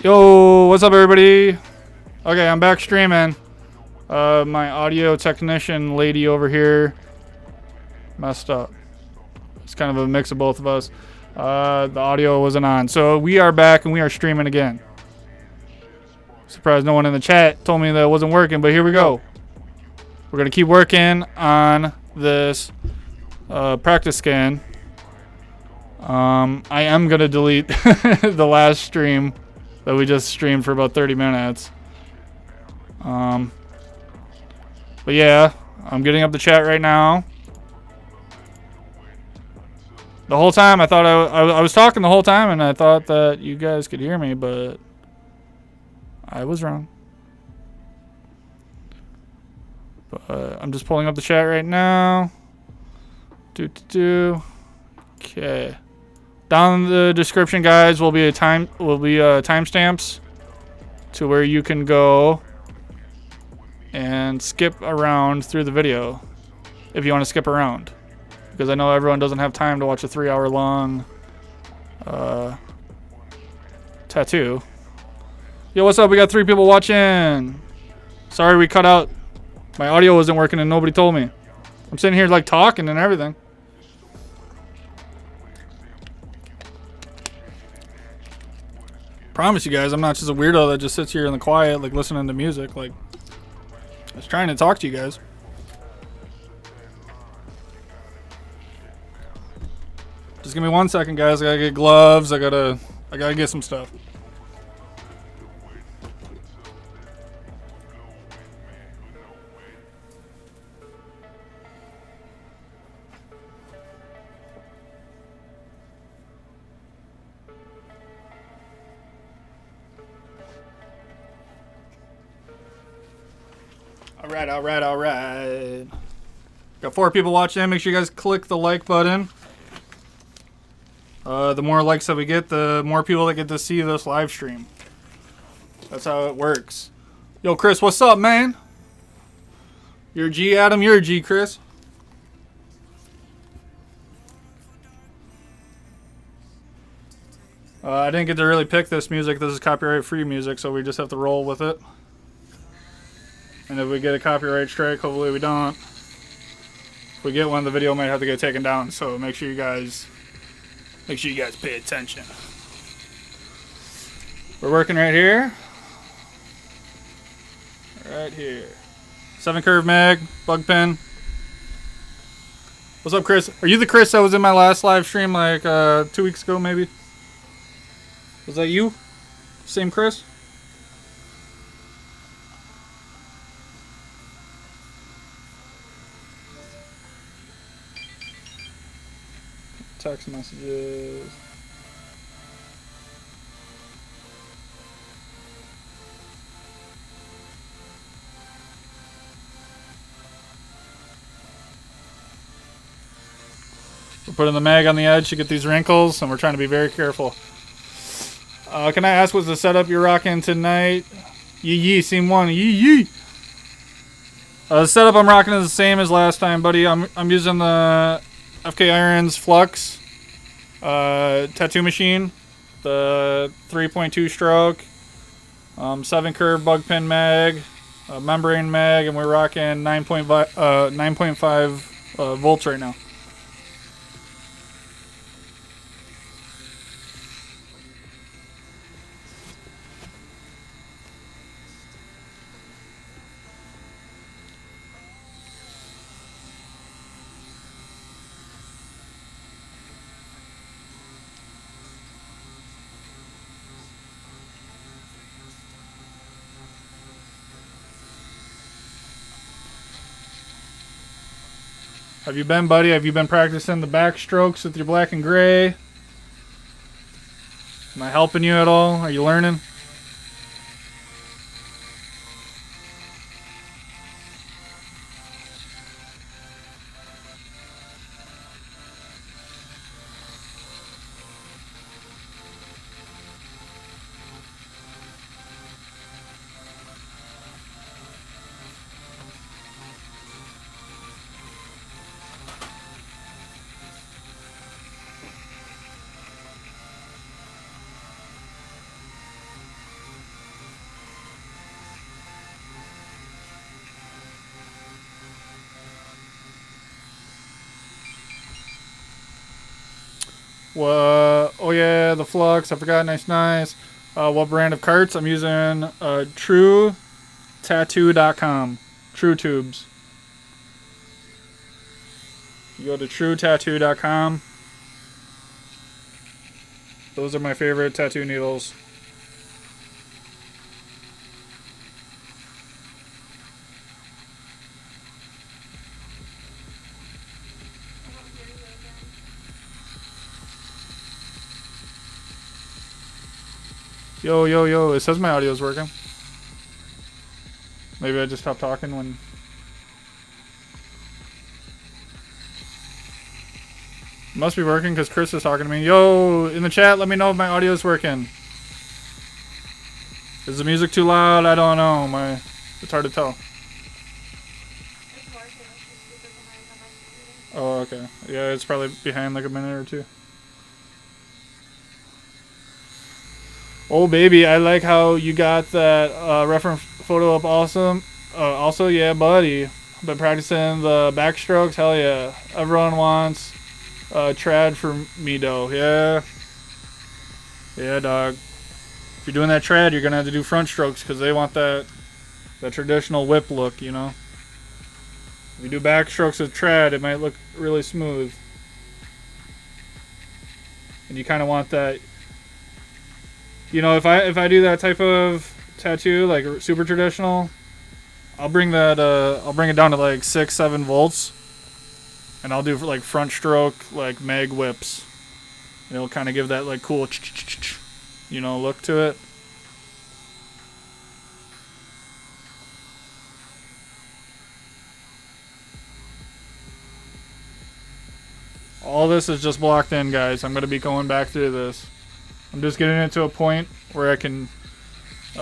Yo, what's up, everybody? Okay, I'm back streaming. My audio technician lady over here messed up. It's kind of a mix of both of us. The audio wasn't on. So we are back and we are streaming again. Surprised no one in the chat told me that it wasn't working, but here we go. We're going to keep working on this practice scan. I am going to delete the last stream that we just streamed for about 30 minutes. But yeah, I'm getting up the chat right now. The whole time I thought I was talking the whole time and I thought that you guys could hear me, but I was wrong. But I'm just pulling up the chat right now. Okay. Down in the description, guys, will be timestamps to where you can go and skip around through the video if you want to skip around, because I know everyone doesn't have time to watch a 3-hour long tattoo. Yo, what's up? We got 3 people watching. Sorry we cut out. My audio wasn't working and nobody told me. I'm sitting here like talking and everything. Promise you guys, I'm not just a weirdo that just sits here in the quiet, like listening to music. Like, I was trying to talk to you guys. Just give me 1 second, guys. I gotta get gloves. I gotta get some stuff. All right. Got 4 people watching. Make sure you guys click the like button. The more likes that we get, the more people that get to see this live stream. That's how it works. Yo, Chris, what's up, man? You're a G, Adam. You're a G, Chris. I didn't get to really pick this music. This is copyright-free music, so we just have to roll with it. And if we get a copyright strike, hopefully we don't. If we get one, the video might have to get taken down. So make sure you guys pay attention. We're working right here. Right here. 7 curve mag, bug pin. What's up, Chris? Are you the Chris that was in my last live stream like 2 weeks ago, maybe? Was that you? Same Chris? Text messages. We're putting the mag on the edge to get these wrinkles, and we're trying to be very careful. Can I ask what's the setup you're rocking tonight? Yee, scene 1. Yee. The setup I'm rocking is the same as last time, buddy. I'm using the FK Irons Flux tattoo machine, the 3.2 stroke, 7 curve bug pin mag, membrane mag, and we're rocking 9.5 volts right now. Have you been, buddy? Have you been practicing the back strokes with your black and gray? Am I helping you at all? Are you learning? Oh yeah, the Flux. I forgot. Nice, nice. What brand of carts? I'm using TrueTattoo.com. True Tubes. You go to TrueTattoo.com. Those are my favorite tattoo needles. Yo, yo, yo. It says my audio's working. Maybe I just stopped talking when... Must be working because Chris is talking to me. Yo, in the chat, let me know if my audio's working. Is the music too loud? I don't know. It's hard to tell. Oh, okay. Yeah, it's probably behind like a minute or two. Oh, baby, I like how you got that reference photo up awesome. Also, yeah, buddy. Been practicing the backstrokes. Hell yeah. Everyone wants trad for me, though. Yeah. Yeah, dog. If you're doing that trad, you're going to have to do front strokes because they want that traditional whip look, you know? If you do backstrokes with trad, it might look really smooth. And you kind of want that... You know, if I do that type of tattoo, like super traditional, I'll bring it down to like 6-7 volts, and I'll do like front stroke like mag whips. And it'll kind of give that like cool, you know, look to it. All this is just blocked in, guys. I'm gonna be going back through this. I'm just getting it to a point where I can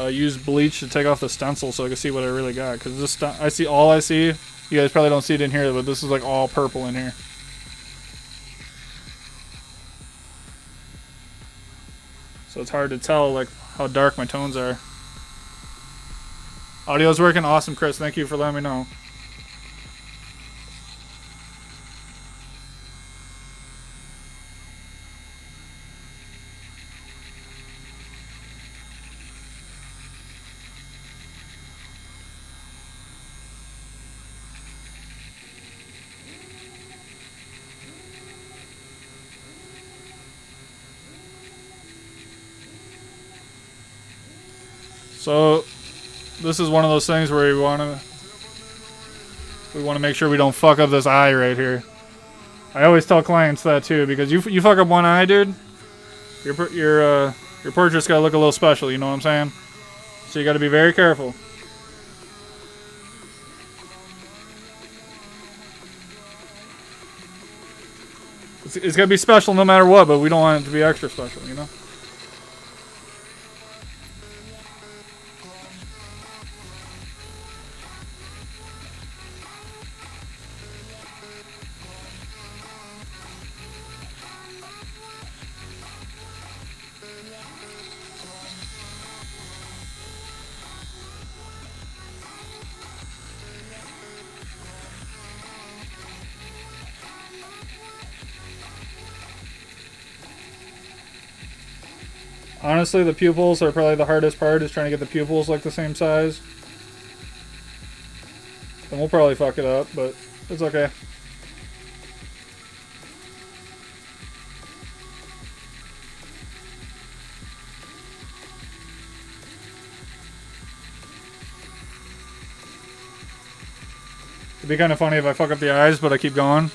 use bleach to take off the stencil so I can see what I really got. Because this, I see. You guys probably don't see it in here, but this is like all purple in here. So it's hard to tell like how dark my tones are. Audio's working. Awesome, Chris. Thank you for letting me know. So this is one of those things where we want to make sure we don't fuck up this eye right here. I always tell clients that too, because you fuck up one eye, dude, your portrait's gotta look a little special. You know what I'm saying? So you got to be very careful. It's gotta be special no matter what, but we don't want it to be extra special, you know? Honestly, the pupils are probably the hardest part, is trying to get the pupils like the same size. And we'll probably fuck it up, but it's okay. It'd be kind of funny if I fuck up the eyes, but I keep going.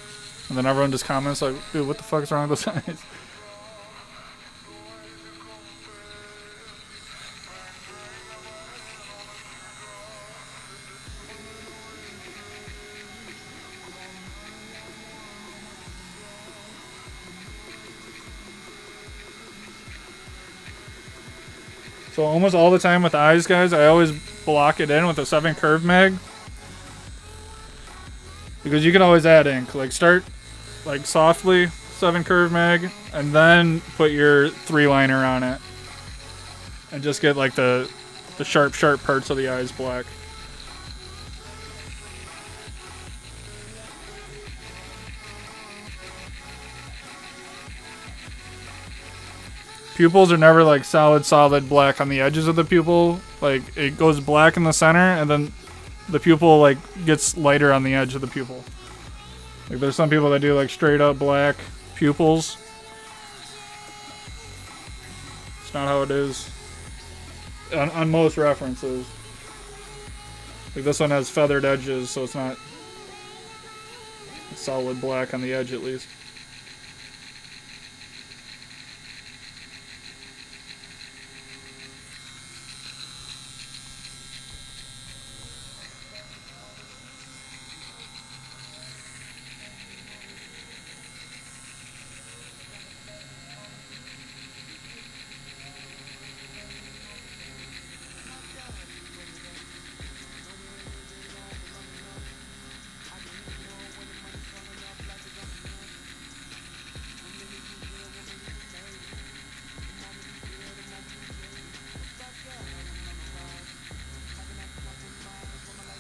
And then everyone just comments like, dude, what the fuck is wrong with those eyes? So almost all the time with eyes, guys, I always block it in with a 7 curve mag. Because you can always add ink. Like start like softly 7 curve mag and then put your 3-liner on it. And just get like the sharp parts of the eyes black. pupils are never like solid black on the edges of the pupil. Like it goes black in the center, and then the pupil like gets lighter on the edge of the pupil. Like there's some people that do like straight up black pupils. It's not how it is on most references. Like this one has feathered edges, so it's not solid black on the edge at least.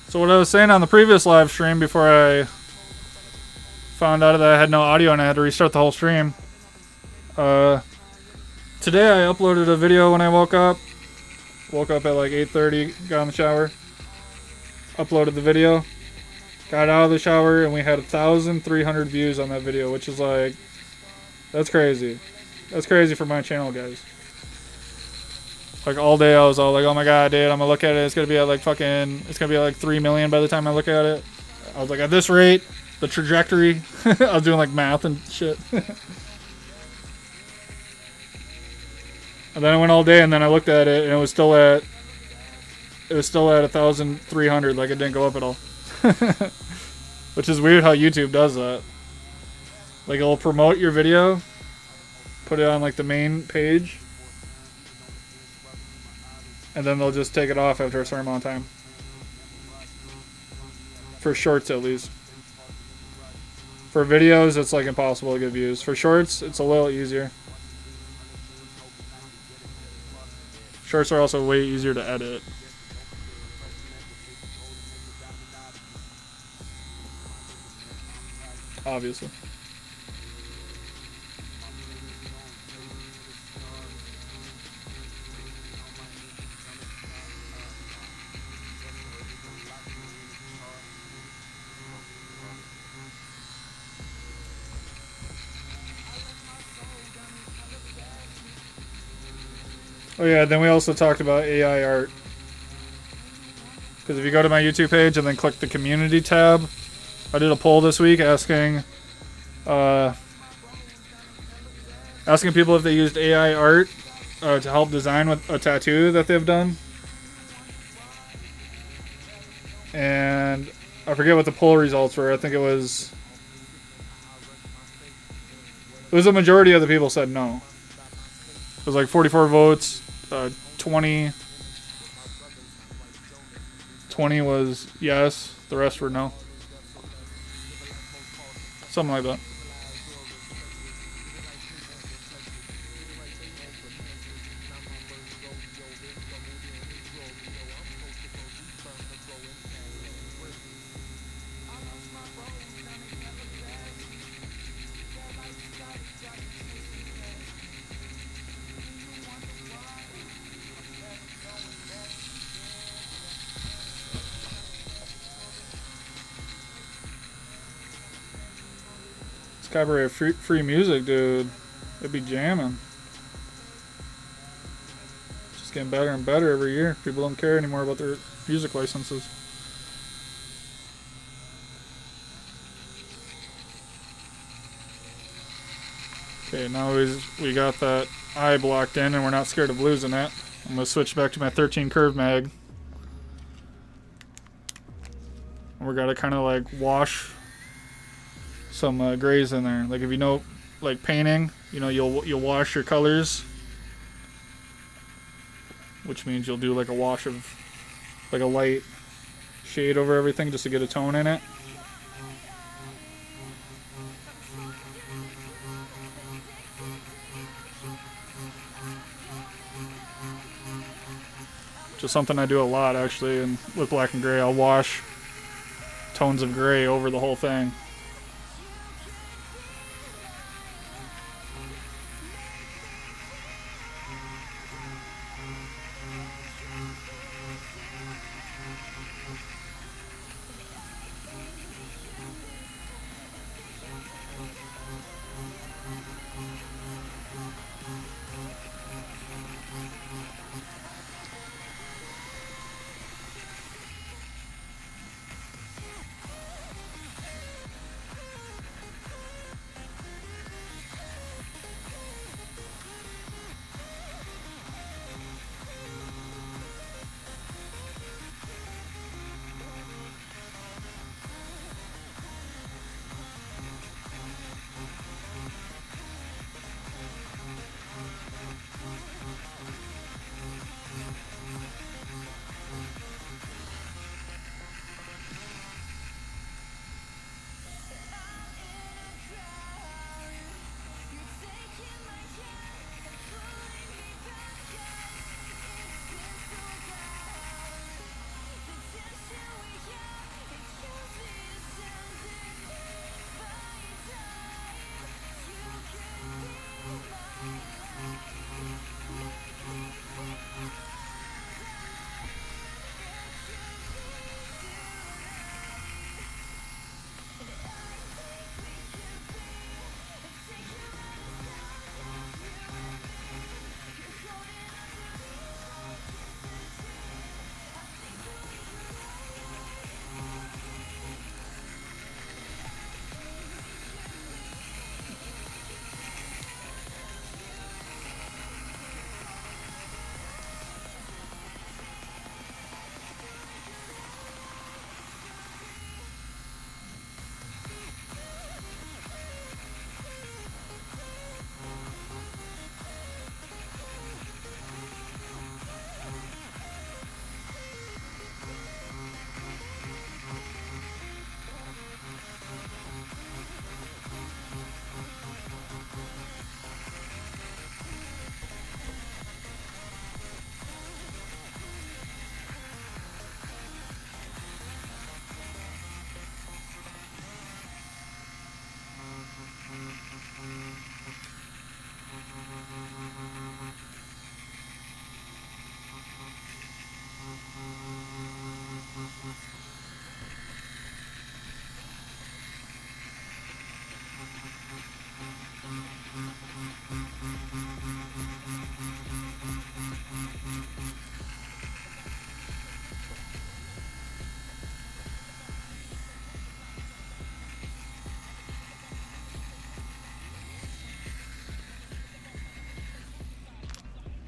So what I was saying on the previous live stream before I found out that I had no audio and I had to restart the whole stream. Today I uploaded a video when I woke up. Woke up at like 8:30, got in the shower. Uploaded the video. Got out of the shower and we had 1,300 views on that video, which is like, that's crazy. That's crazy for my channel, guys. Like all day I was all like, oh my god, dude, I'm gonna look at it. It's gonna be at like it's gonna be at like 3 million by the time I look at it. I was like, at this rate, the trajectory. I was doing like math and shit. And then I went all day and then I looked at it and it was still at 1,300. Like it didn't go up at all. Which is weird how YouTube does that. Like it'll promote your video, put it on like the main page, and then they'll just take it off after a certain amount of time. For shorts, at least. For videos, it's like impossible to get views. For shorts, it's a little easier. Shorts are also way easier to edit. Obviously. Oh yeah, then we also talked about AI art. Because if you go to my YouTube page and then click the community tab, I did a poll this week asking people if they used AI art to help design with a tattoo that they've done. And I forget what the poll results were. I think it was a majority of the people said no. It was like 44 votes, 20 was yes, the rest were no. Something like that. Copyright free music, dude. It'd be jamming. Just getting better and better every year. People don't care anymore about their music licenses. Okay, now we got that eye blocked in and we're not scared of losing it. I'm gonna switch back to my 13 curve mag. And we're gonna kind of like wash some grays in there. Like if you know, like painting, you know, you'll wash your colors, which means you'll do like a wash of like a light shade over everything just to get a tone in it. Just something I do a lot actually, and with black and gray I'll wash tones of gray over the whole thing.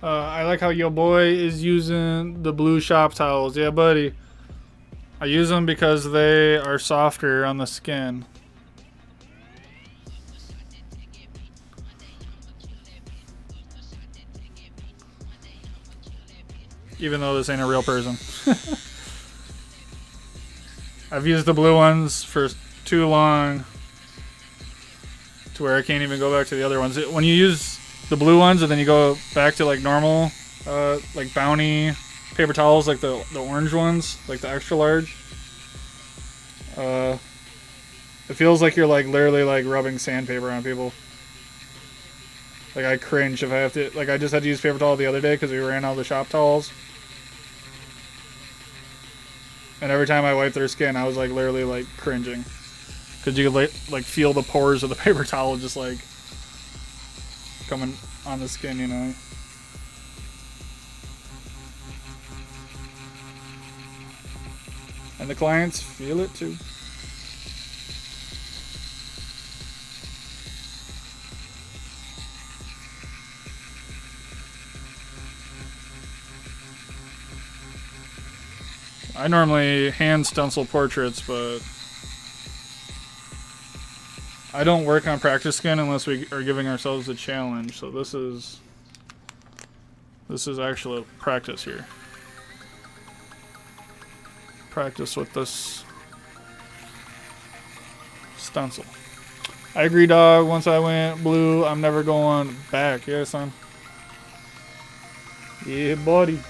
I like how your boy is using the blue shop towels. Yeah, buddy. I use them because they are softer on the skin. Even though this ain't a real person. I've used the blue ones for too long to where I can't even go back to the other ones. When you use the blue ones and then you go back to like normal, like Bounty paper towels, like the orange ones, like the extra large, it feels like you're like literally like rubbing sandpaper on people. Like I cringe if I have to, like I just had to use paper towel the other day because we ran out of the shop towels. And every time I wiped their skin, I was like literally like cringing. Because you could like feel the pores of the paper towel just like coming on the skin, you know. And the clients feel it too. I normally hand stencil portraits, but I don't work on practice skin unless we are giving ourselves a challenge. So this is actual practice here. Practice with this stencil. I agree, dog. Once I went blue, I'm never going back. Yeah, son. Yeah, buddy.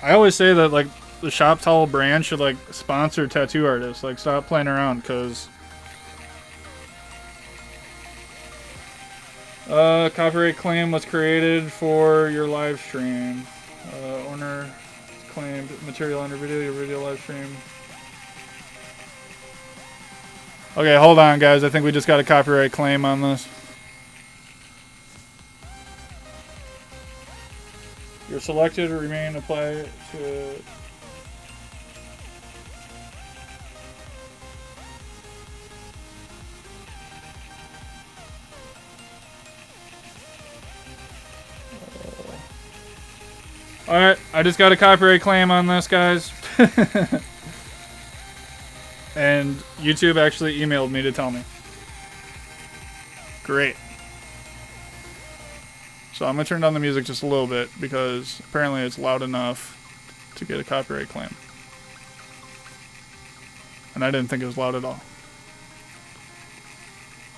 I always say that like the shop towel brand should like sponsor tattoo artists. Like stop playing around, cause copyright claim was created for your live stream. Owner claimed material under video, your video live stream. Okay, hold on, guys. I think we just got a copyright claim on this. You're selected to remain apply to. Alright, I just got a copyright claim on this, guys. And YouTube actually emailed me to tell me. Great. So I'm going to turn down the music just a little bit because apparently it's loud enough to get a copyright claim. And I didn't think it was loud at all.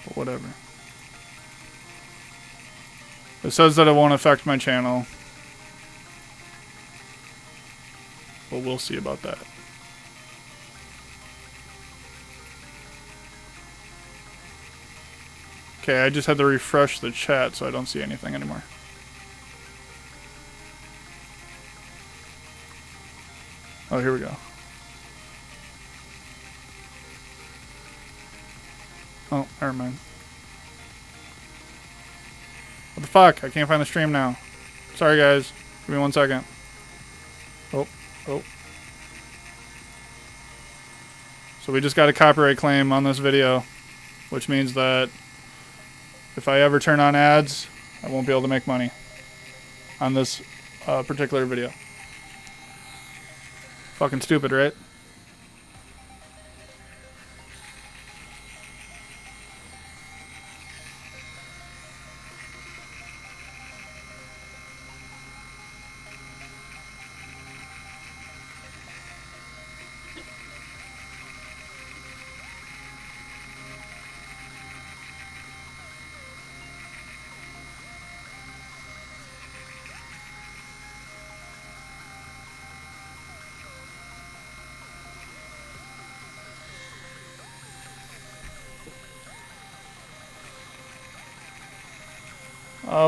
But whatever. It says that it won't affect my channel. But we'll see about that. Okay, I just had to refresh the chat so I don't see anything anymore. Oh, here we go. Oh, never mind. What the fuck? I can't find the stream now. Sorry, guys. Give me 1 second. Oh. So we just got a copyright claim on this video, which means that if I ever turn on ads, I won't be able to make money on this particular video. Fucking stupid, right?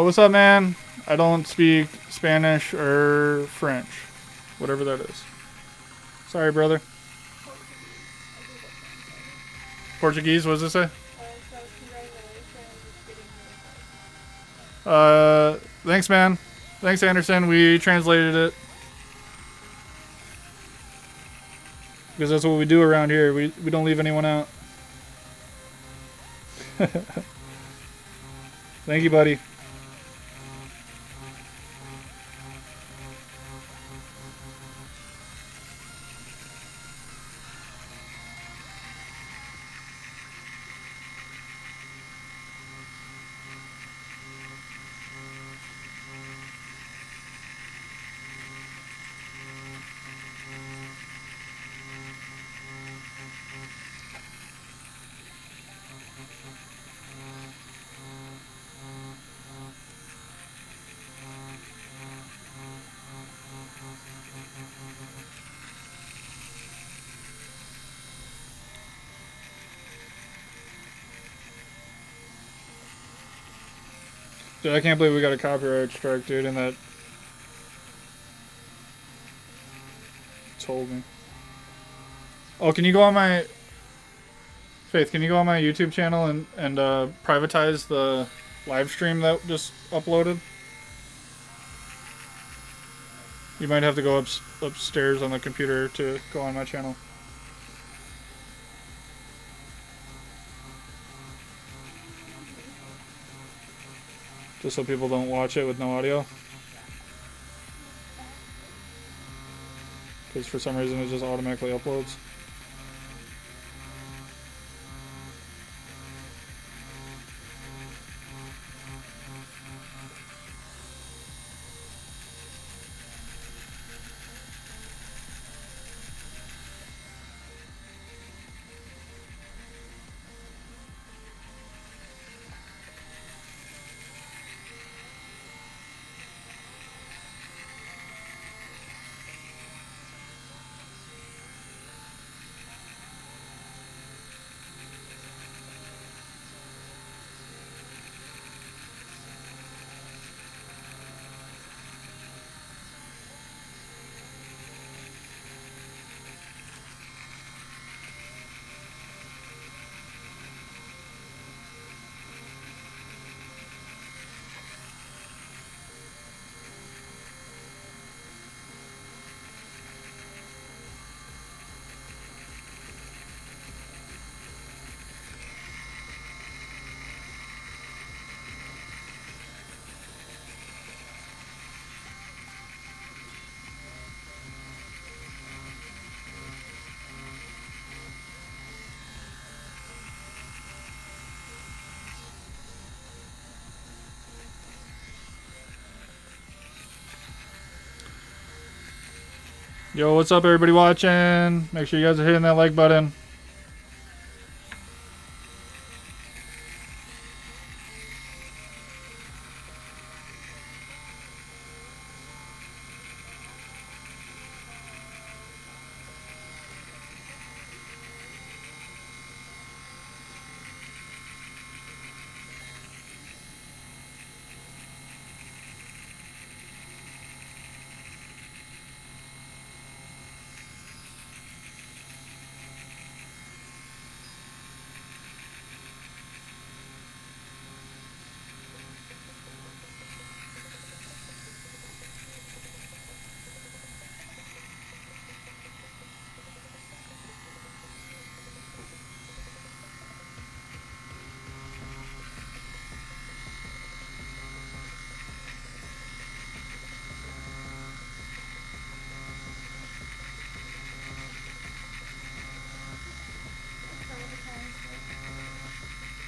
What's up, man? I don't speak Spanish or French. Whatever that is. Sorry, brother. Portuguese, what does it say? Thanks, man. Thanks, Anderson. We translated it. Because that's what we do around here. We don't leave anyone out. Thank you, buddy. Dude, I can't believe we got a copyright strike, dude, and that told me. Oh, can you go on my... Faith, can you go on my YouTube channel and privatize the live stream that just uploaded? You might have to go upstairs on the computer to go on my channel. Just so people don't watch it with no audio. Because for some reason it just automatically uploads. Yo, what's up, everybody watching? Make sure you guys are hitting that like button.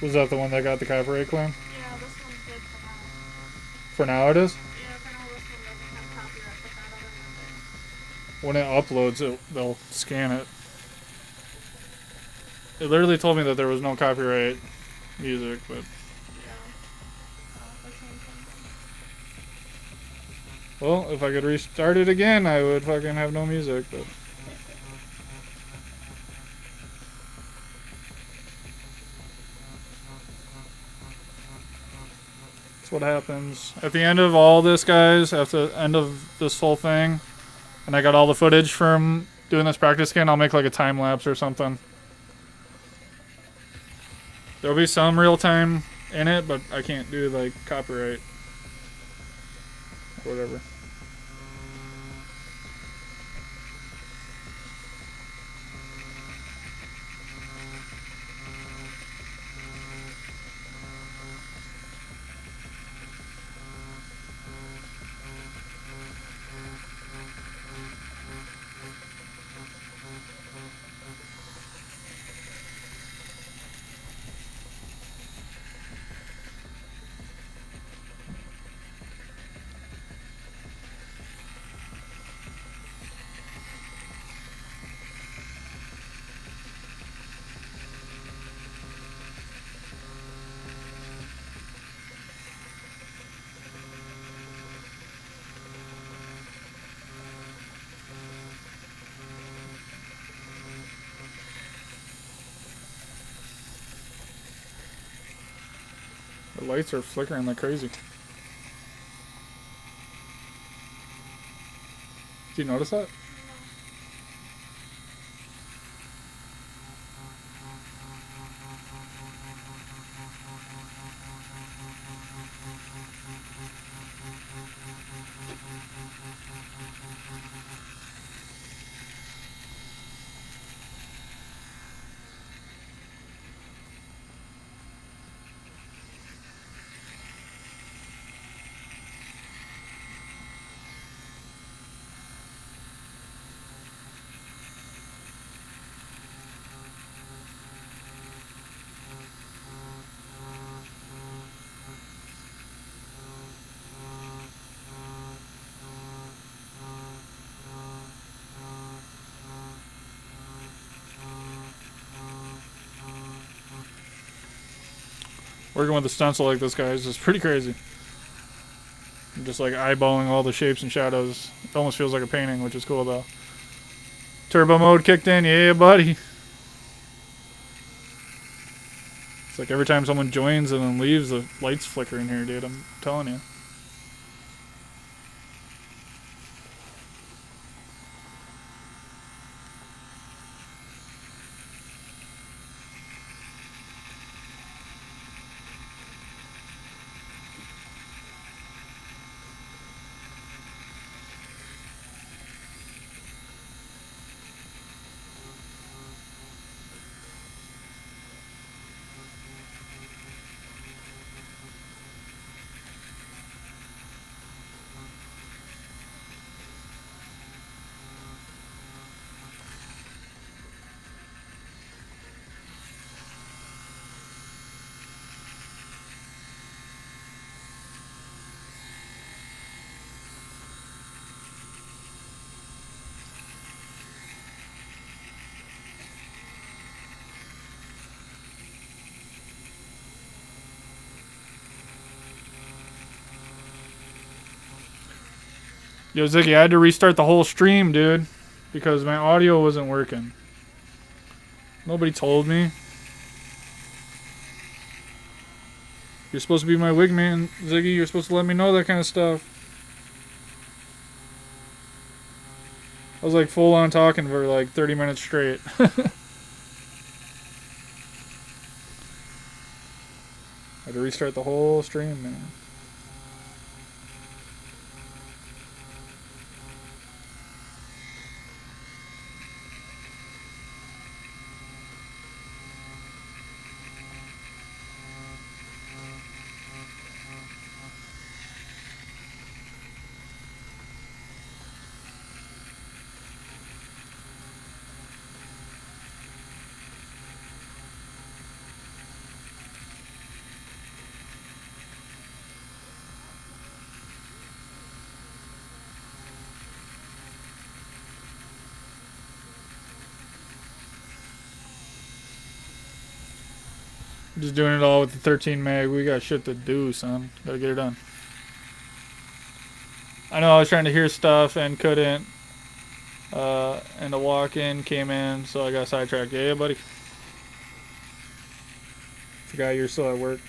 Was that the one that got the copyright claim? Yeah, this one's good for now. For now it is? Yeah, for now this one doesn't have copyright, but that other one did. When it uploads, they'll scan it. It literally told me that there was no copyright music, but... Yeah. That's the same thing. Well, if I could restart it again, I would fucking have no music, but... That's what happens. At the end of all this, guys, at the end of this whole thing, and I got all the footage from doing this practice again, I'll make like a time lapse or something. There'll be some real time in it, but I can't do like copyright. Or whatever. The lights are flickering like crazy. Do you notice that? Working with a stencil like this, guys, is pretty crazy. I'm just like eyeballing all the shapes and shadows. It almost feels like a painting, which is cool though. Turbo mode kicked in, yeah, buddy. It's like every time someone joins and then leaves, the lights flicker in here, dude. I'm telling you. Yo, Ziggy, I had to restart the whole stream, dude, because my audio wasn't working. Nobody told me. You're supposed to be my wig man, Ziggy. You're supposed to let me know that kind of stuff. I was like full on talking for like 30 minutes straight. I had to restart the whole stream, man. Just doing it all with the 13 meg. We got shit to do, son. Gotta get it done. I know I was trying to hear stuff and couldn't. And the walk-in came in, so I got sidetracked. Yeah, buddy. Forgot you're still at work.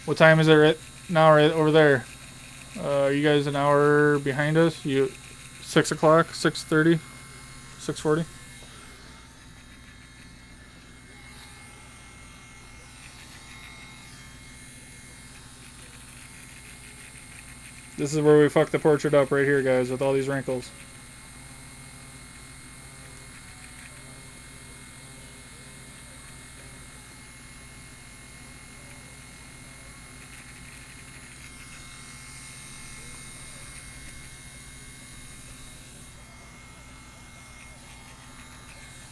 What time is it right now, right over there? Are you guys an hour behind us? You 6 o'clock, 6:30, 6:40? This is where we fucked the portrait up right here, guys, with all these wrinkles.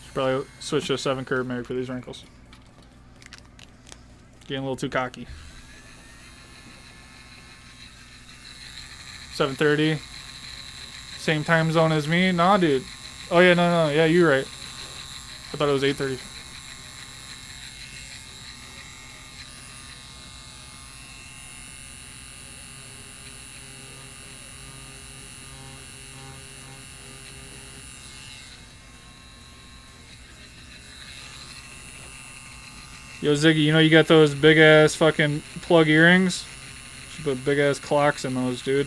Should probably switch to a 7 curve mag for these wrinkles. Getting a little too cocky. 7:30. Same time zone as me? Nah, dude. Oh, yeah, no. Yeah, you're right. I thought it was 8:30. Yo, Ziggy, you know you got those big ass fucking plug earrings? Should put big ass clocks in those, dude.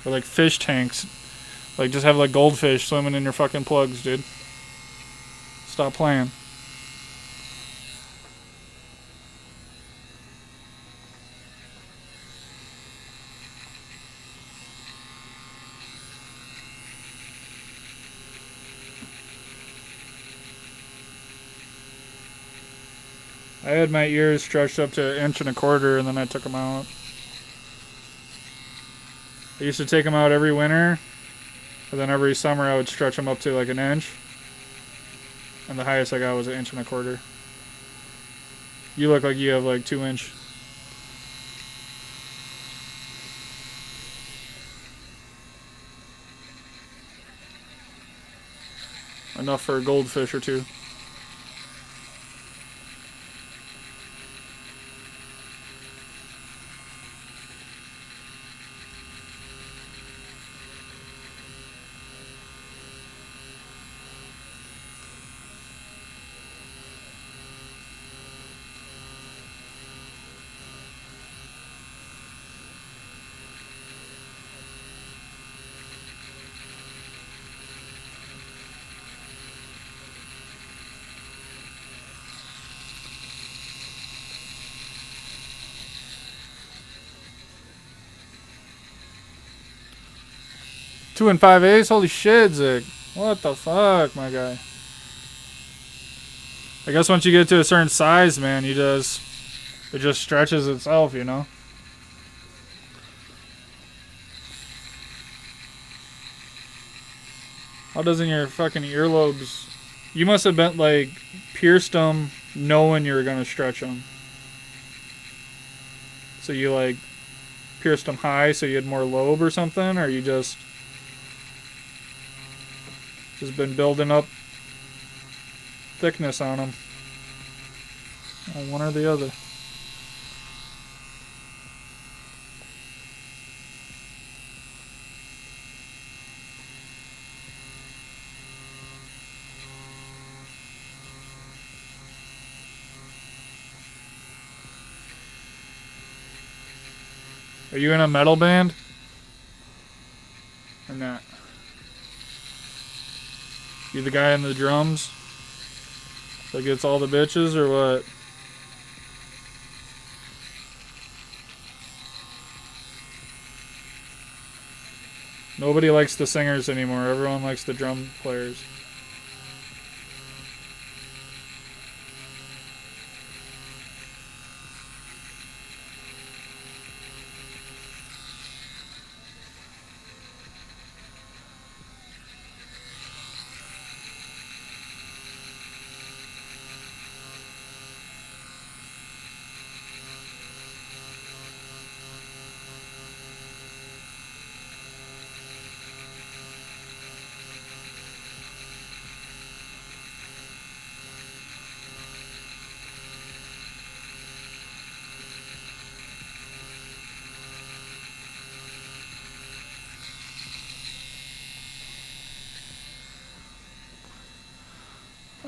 Or like fish tanks. Like just have like goldfish swimming in your fucking plugs, dude. Stop playing. I had my ears stretched up to 1.25 inches and then I took them out. I used to take them out every winter, and then every summer I would stretch them up to like 1 inch. And the highest I got was 1.25 inches. You look like you have like 2 inch. Enough for a goldfish or two. Two and 5/8? Holy shit, Zig. What the fuck, my guy? I guess once you get to a certain size, man, it just stretches itself, you know? How doesn't your fucking earlobes... You must have been, like, pierced them knowing you were gonna stretch them. So you, like, pierced them high so you had more lobe or something? Or you just been building up thickness on them? One or the other. Are you in a metal band? Or not? You the guy in the drums that gets all the bitches, or what? Nobody likes the singers anymore. Everyone likes the drum players.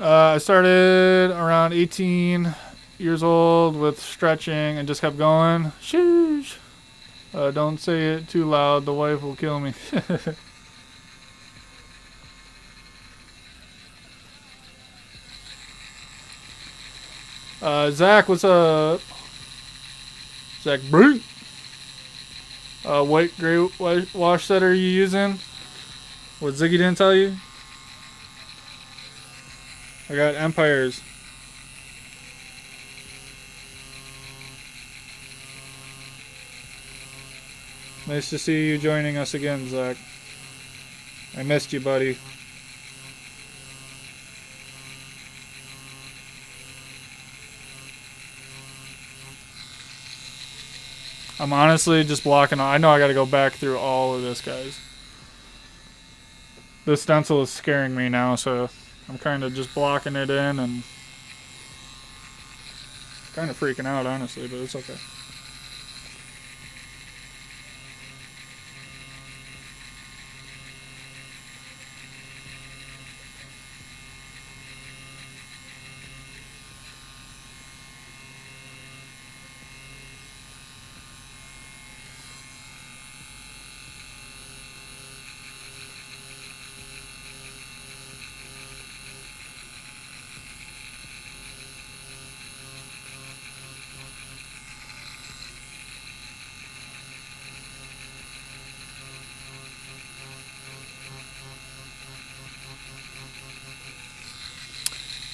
I started around 18 years old with stretching and just kept going. Sheesh. Don't say it too loud. The wife will kill me. Zach, what's up? Zach Brute. What gray wash set are you using? What Ziggy didn't tell you? I got Empires. Nice to see you joining us again, Zach. I missed you, buddy. I'm honestly just blocking. I know I gotta go back through all of this, guys. This stencil is scaring me now, so I'm kind of just blocking it in and kind of freaking out, honestly, but it's okay.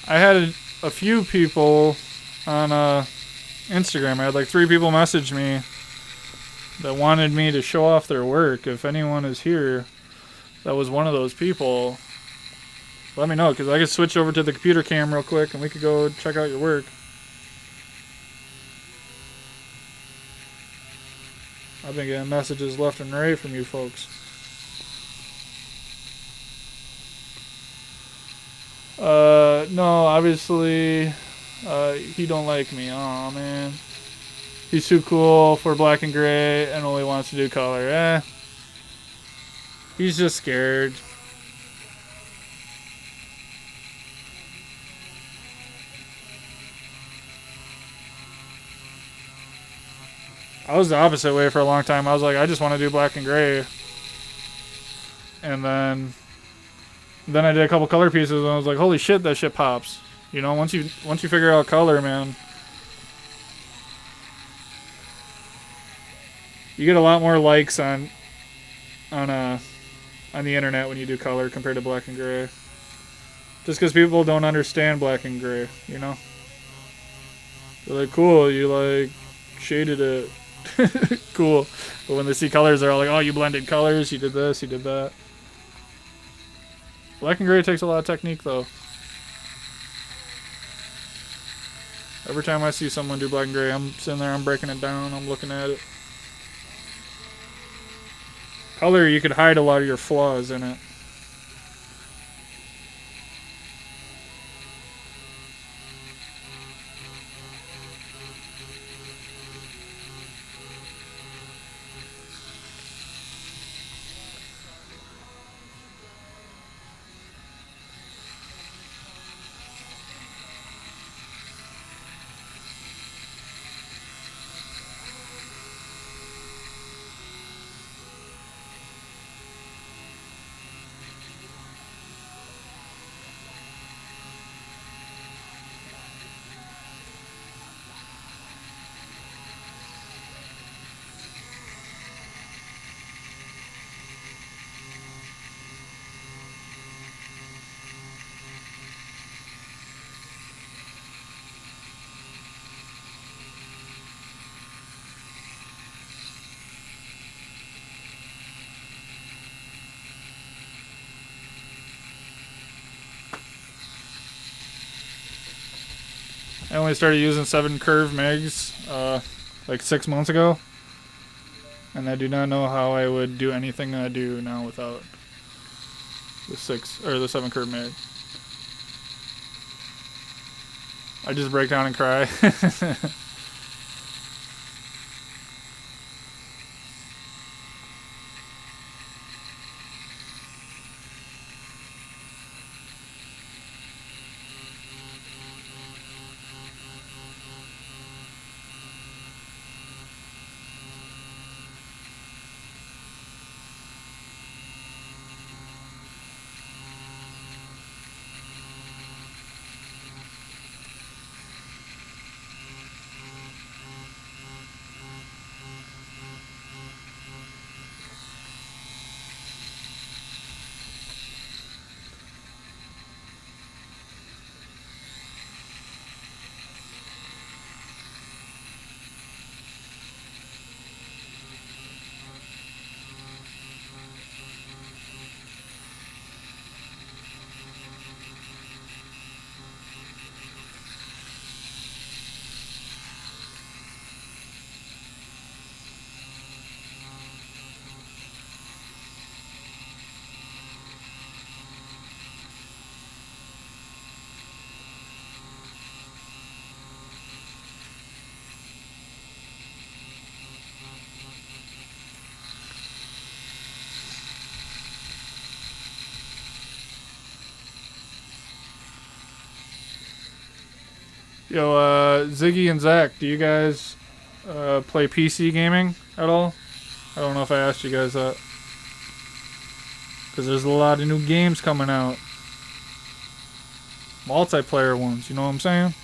I had a few people on Instagram. I had like 3 people message me that wanted me to show off their work. If anyone is here that was one of those people, let me know, because I could switch over to the computer cam real quick and we could go check out your work. I've been getting messages left and right from you folks. No, obviously, he don't like me. Aw, man. He's too cool for black and gray and only wants to do color. He's just scared. I was the opposite way for a long time. I was like, I just want to do black and gray. And then I did a couple color pieces and I was like, holy shit, that shit pops. You know, once you figure out color, man, you get a lot more likes on the internet when you do color compared to black and gray. Just because people don't understand black and gray, you know? They're like, cool, you like shaded it. Cool. But when they see colors, they're all like, oh, you blended colors, you did this, you did that. Black and gray takes a lot of technique, though. Every time I see someone do black and gray, I'm sitting there, I'm breaking it down, I'm looking at it. Color, you could hide a lot of your flaws in it. I only started using 7 curve MIGs like 6 months ago. And I do not know how I would do anything that I do now without the 7 curve MIG. I just break down and cry. Yo, Ziggy and Zach, do you guys play PC gaming at all? I don't know if I asked you guys that. Because there's a lot of new games coming out. Multiplayer ones, you know what I'm saying?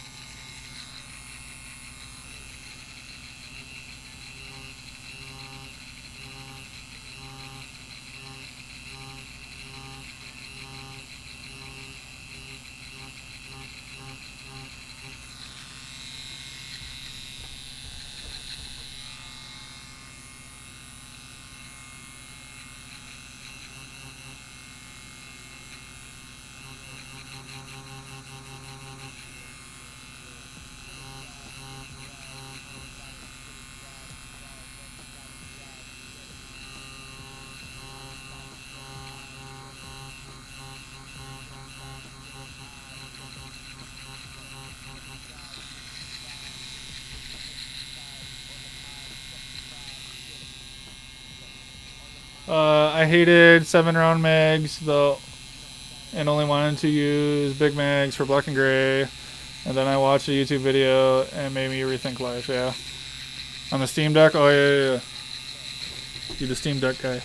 I hated 7-round mags though, and only wanted to use big mags for black and gray. And then I watched a YouTube video and it made me rethink life. Yeah, on the Steam Deck. Oh yeah. You the Steam Deck guy.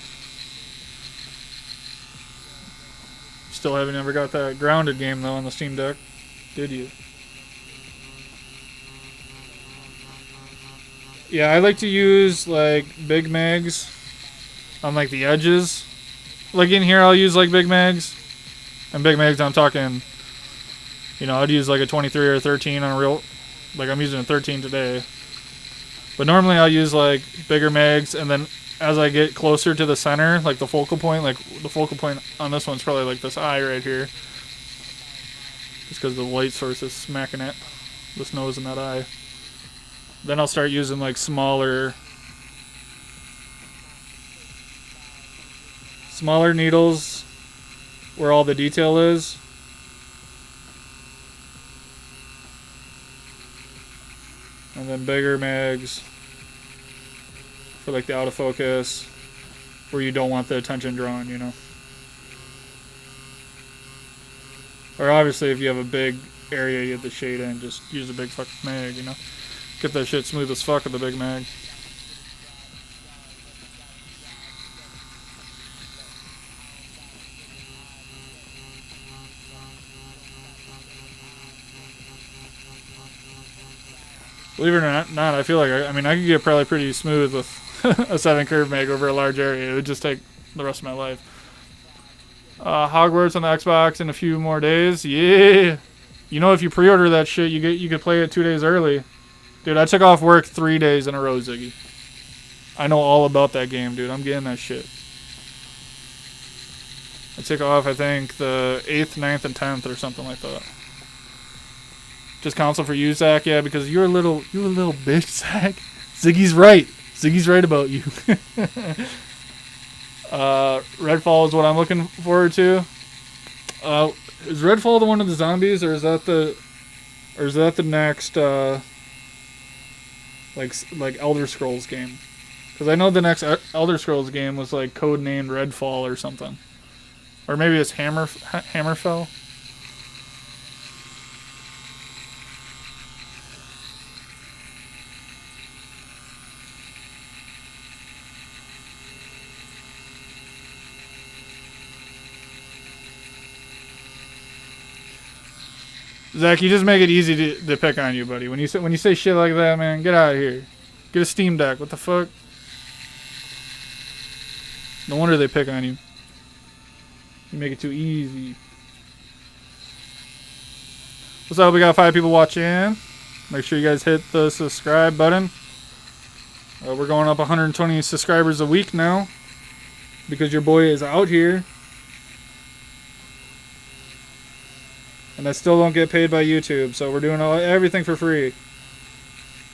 Still haven't ever got that Grounded game though on the Steam Deck, did you? Yeah, I like to use like big mags on like the edges. Like in here, I'll use like big mags. And big mags, I'm talking, I'd use like a 23 or 13 on a real, like I'm using a 13 today. But normally I'll use like bigger mags, and then as I get closer to the center, like the focal point, like the focal point on this one's probably like this eye right here. Just because the light source is smacking it, this nose and that eye. Then I'll start using like smaller needles where all the detail is. And then bigger mags for like the autofocus where you don't want the attention drawn, Or obviously if you have a big area you have to shade in, just use a big fucking mag, Get that shit smooth as fuck with the big mag. Believe it or not, I feel like I could get probably pretty smooth with a 7 curve mag over a large area. It would just take the rest of my life. Hogwarts on the Xbox in a few more days. Yeah. If you pre-order that shit, you could play it 2 days early. Dude, I took off work 3 days in a row, Ziggy. I know all about that game, dude. I'm getting that shit. I took off, I think, the 8th, 9th, and 10th or something like that. Just console for you, Zach? Yeah, because you're a little bitch, Zach. Ziggy's right. Ziggy's right about you. Redfall is what I'm looking forward to. Is Redfall the one of the zombies, or is that the next like Elder Scrolls game? Because I know the next Elder Scrolls game was like codenamed Redfall or something, or maybe it's Hammerfell. Zach, you just make it easy to pick on you, buddy. When you say shit like that, man, get out of here. Get a Steam Deck. What the fuck? No wonder they pick on you. You make it too easy. What's up? We got 5 people watching. Make sure you guys hit the subscribe button. We're going up 120 subscribers a week now because your boy is out here. And I still don't get paid by YouTube, so we're doing everything for free.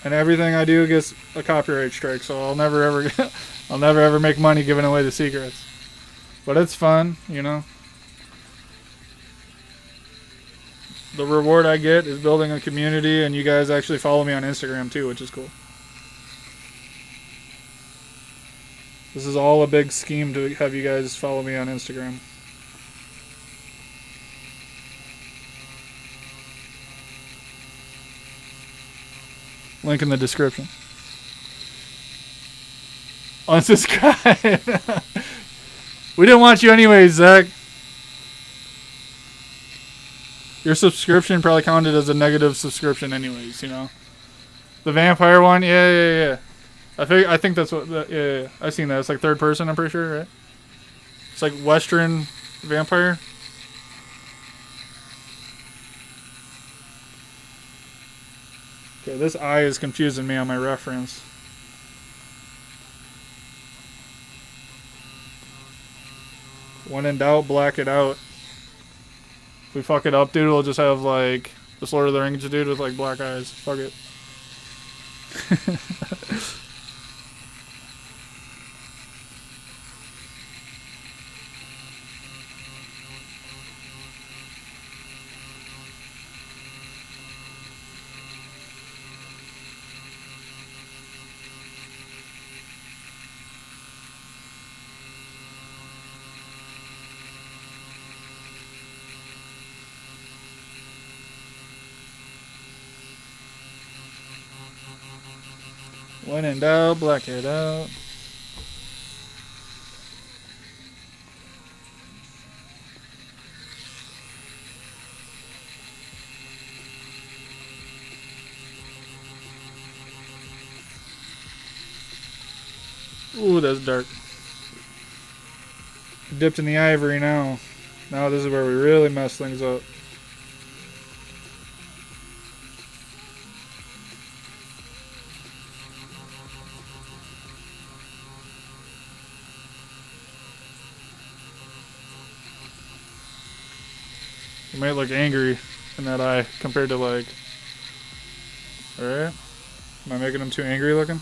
And everything I do gets a copyright strike, so I'll never ever make money giving away the secrets. But it's fun, The reward I get is building a community, and you guys actually follow me on Instagram too, which is cool. This is all a big scheme to have you guys follow me on Instagram. Link in the description. Unsubscribe. We didn't want you anyways, Zach. Your subscription probably counted as a negative subscription anyways, The vampire one, yeah. I think that's what. Yeah. I've seen that. It's like third person. I'm pretty sure, right? It's like Western vampire. Okay, this eye is confusing me on my reference. When in doubt, black it out. If we fuck it up, dude, we'll just have like the Lord of the Rings dude with like black eyes. Fuck it. When in doubt, black it out. Ooh, that's dark. Dipped in the ivory now. Now this is where we really mess things up. You might look angry in that eye compared to like... Alright. Am I making him too angry looking?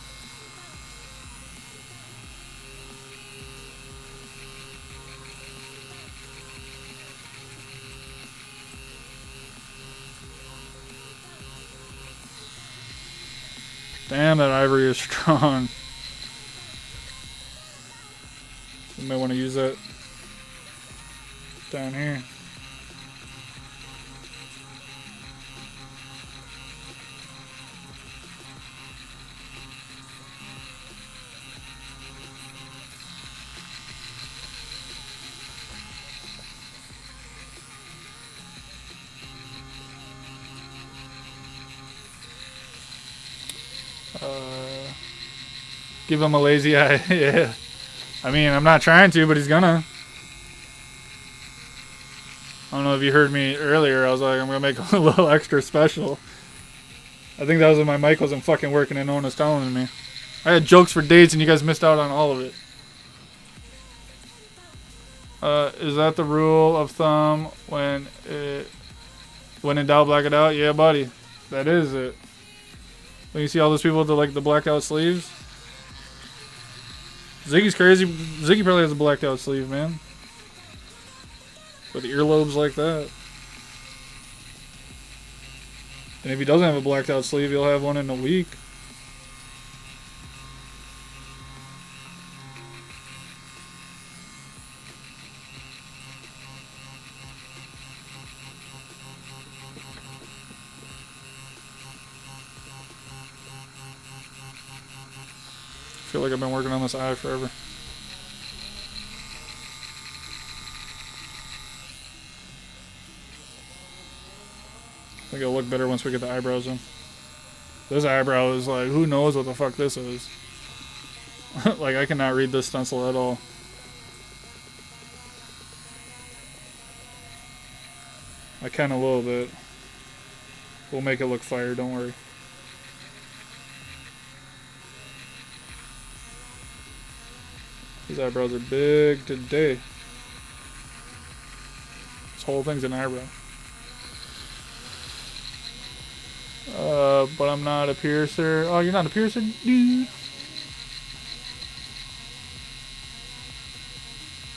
Damn, that ivory is strong. You might want to use that down here. Give him a lazy eye. Yeah. I mean, I'm not trying to, but he's gonna. I don't know if you heard me earlier. I was like, I'm gonna make a little extra special. I think that was when my mic wasn't fucking working and no one was telling me. I had jokes for days and you guys missed out on all of it. Is that the rule of thumb when in doubt, black it out? Yeah, buddy. That is it. When you see all those people with the blacked out sleeves. Ziggy's crazy. Ziggy probably has a blacked out sleeve, man. With earlobes like that. And if he doesn't have a blacked out sleeve, he'll have one in a week. I feel like I've been working on this eye forever. I think it'll look better once we get the eyebrows in. This eyebrow is like, who knows what the fuck this is. Like, I cannot read this stencil at all. I can a little bit. We'll make it look fire, don't worry. These eyebrows are big today. This whole thing's an eyebrow. But I'm not a piercer. Oh, you're not a piercer, dude?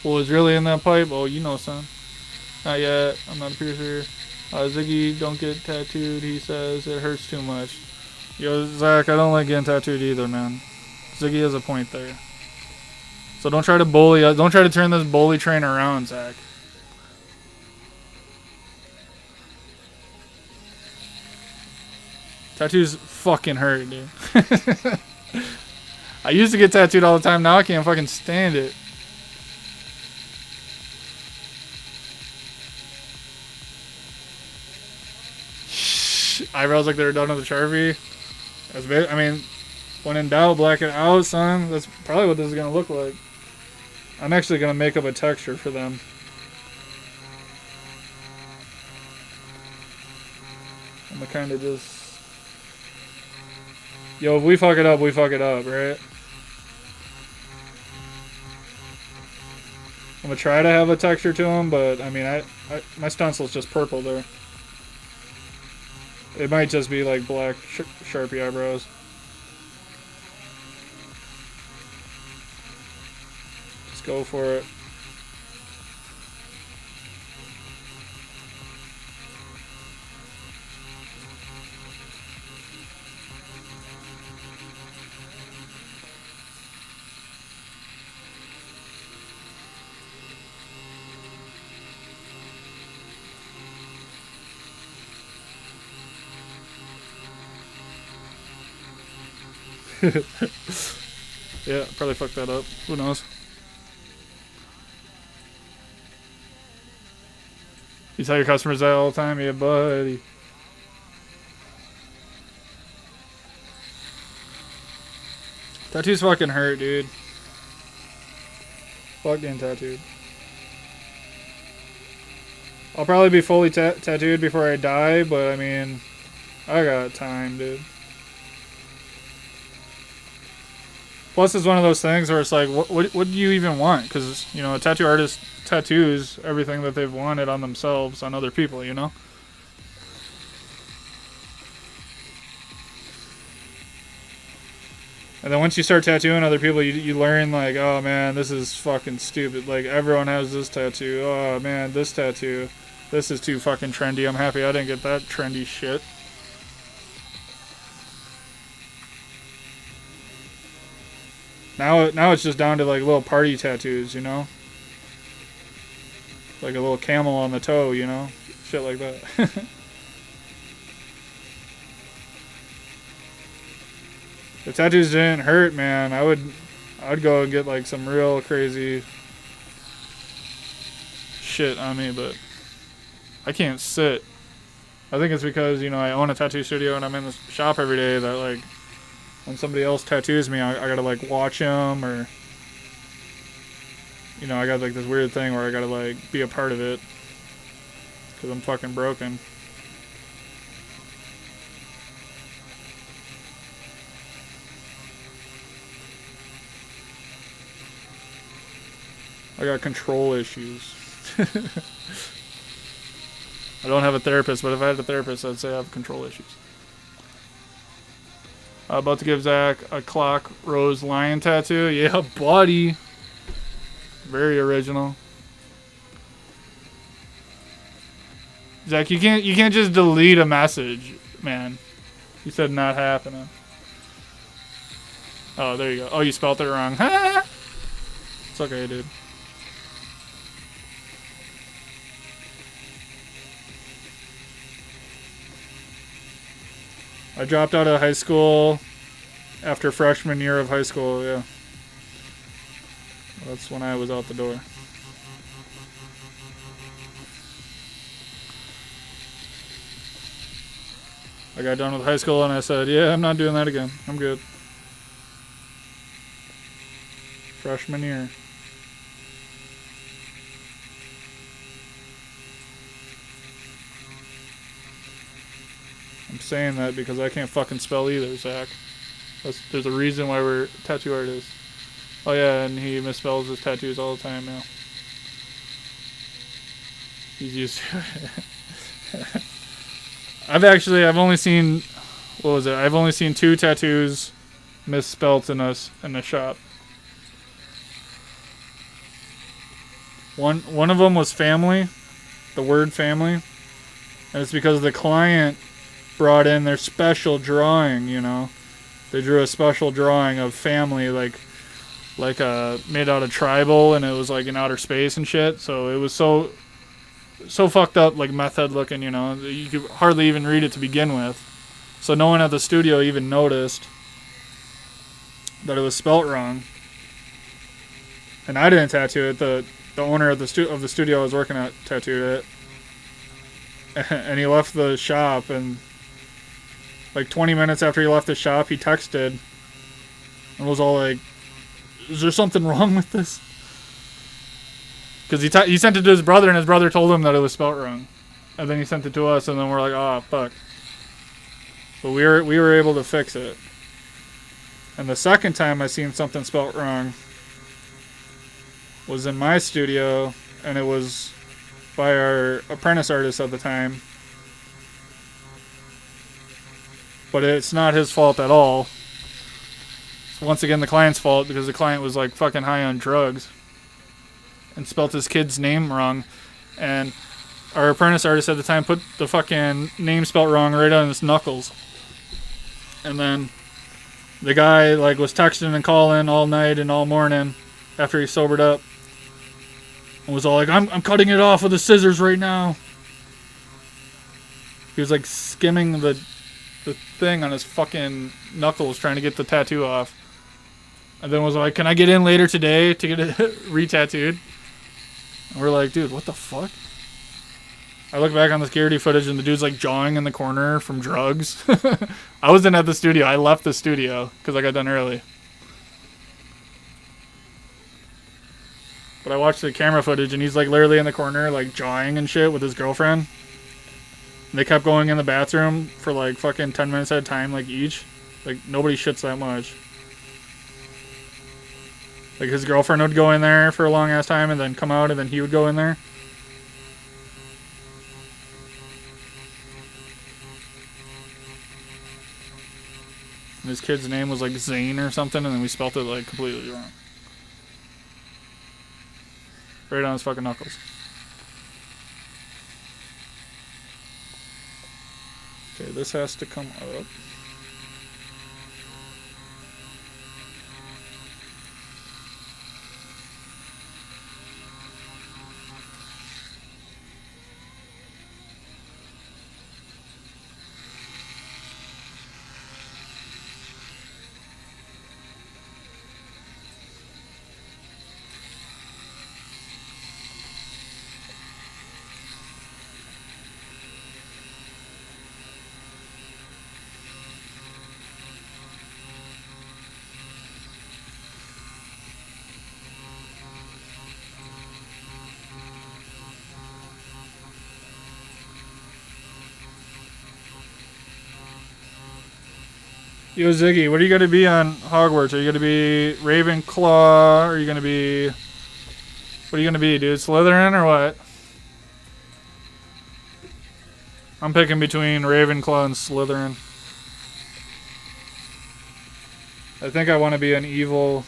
What was really in that pipe? Oh, you know, son. Not yet. I'm not a piercer. Ziggy, don't get tattooed. He says it hurts too much. Yo, Zach, I don't like getting tattooed either, man. Ziggy has a point there. So don't try to bully. Don't try to turn this bully train around, Zach. Tattoos fucking hurt, dude. I used to get tattooed all the time. Now I can't fucking stand it. Eyebrows like they were done with a Sharpie. That's big. I mean, when in doubt, black it out, son. That's probably what this is gonna look like. I'm actually gonna make up a texture for them. I'm gonna kind of just... Yo, if we fuck it up, we fuck it up, right? I'm gonna try to have a texture to them, but I mean, my stencil's just purple there. It might just be like black Sharpie eyebrows. Just go for it. Yeah, probably fucked that up. Who knows? You tell your customers that all the time? Yeah, buddy. Tattoos fucking hurt, dude. Fucking tattooed. I'll probably be fully tattooed before I die, but I mean, I got time, dude. Plus, it's one of those things where it's like, what do you even want? Because, you know, a tattoo artist tattoos everything that they've wanted on themselves, on other people, you know? And then once you start tattooing other people, you learn, like, oh man, this is fucking stupid. Like, everyone has this tattoo. Oh man, this tattoo. This is too fucking trendy. I'm happy I didn't get that trendy shit. Now it's just down to like little party tattoos, you know? Like a little camel on the toe, you know? Shit like that. If tattoos didn't hurt, man, I'd go and get like some real crazy shit on me, but I can't sit. I think it's because, you know, I own a tattoo studio and I'm in the shop every day that like when somebody else tattoos me, I gotta like watch them, or you know, I got like this weird thing where I gotta like be a part of it because I'm fucking broken. I got control issues. I don't have a therapist, but if I had a therapist, I'd say I have control issues. About to give Zach a clock rose lion tattoo. Yeah, buddy. Very original. Zach, you can't just delete a message, man. You said not happening. Oh, there you go. Oh, you spelled it wrong. It's okay, dude. I dropped out of high school after freshman year of high school, yeah. That's when I was out the door. I got done with high school and I said, yeah, I'm not doing that again. I'm good. Freshman year. I'm saying that because I can't fucking spell either, Zach. There's a reason why we're tattoo artists. Oh yeah, and he misspells his tattoos all the time now. He's used to it. I've only seen, what was it? I've only seen 2 tattoos misspelt in the shop. One of them was family, the word family, and it's because the client brought in their special drawing, you know. They drew a special drawing of family, like made out of tribal, and it was like in outer space and shit. So it was so fucked up, like meth head looking, you know. You could hardly even read it to begin with. So no one at the studio even noticed that it was spelt wrong. And I didn't tattoo it. The owner of the studio I was working at tattooed it. And he left the shop, and like 20 minutes after he left the shop, he texted and was all like, is there something wrong with this? Because he sent it to his brother, and his brother told him that it was spelt wrong. And then he sent it to us, and then we're like, oh, fuck. But we were able to fix it. And the second time I seen something spelt wrong was in my studio, and it was by our apprentice artist at the time. But it's not his fault at all. It's once again the client's fault, because the client was like fucking high on drugs and spelt his kid's name wrong. And our apprentice artist at the time put the fucking name spelt wrong right on his knuckles. And then the guy like was texting and calling all night and all morning after he sobered up, and was all like, I'm cutting it off with the scissors right now. He was like skimming the the thing on his fucking knuckles trying to get the tattoo off. And then was like, can I get in later today to get it re-tattooed? And we're like, dude, what the fuck? I look back on the security footage and the dude's like jawing in the corner from drugs. I wasn't at the studio. I left the studio because I got done early. But I watched the camera footage and he's like literally in the corner like jawing and shit with his girlfriend. And they kept going in the bathroom for like fucking 10 minutes at a time like each. Like nobody shits that much. Like his girlfriend would go in there for a long ass time and then come out and then he would go in there. And his kid's name was like Zane or something and then we spelt it like completely wrong. Right on his fucking knuckles. Okay, this has to come up. Yo, Ziggy, what are you going to be on Hogwarts? Are you going to be Ravenclaw? Are you going to be... What are you going to be, dude? Slytherin or what? I'm picking between Ravenclaw and Slytherin. I think I want to be an evil...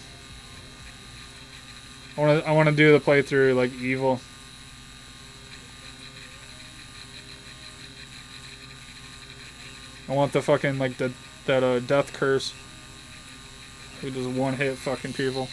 I want to do the playthrough like evil. I want the fucking like that death curse. Who does one hit fucking people.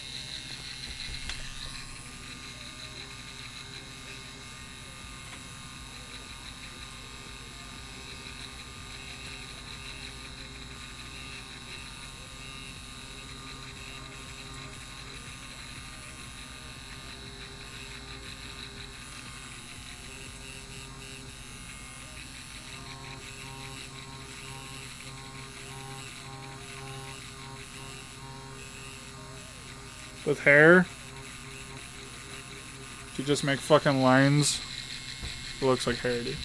With hair? You just make fucking lines. It looks like hair, dude.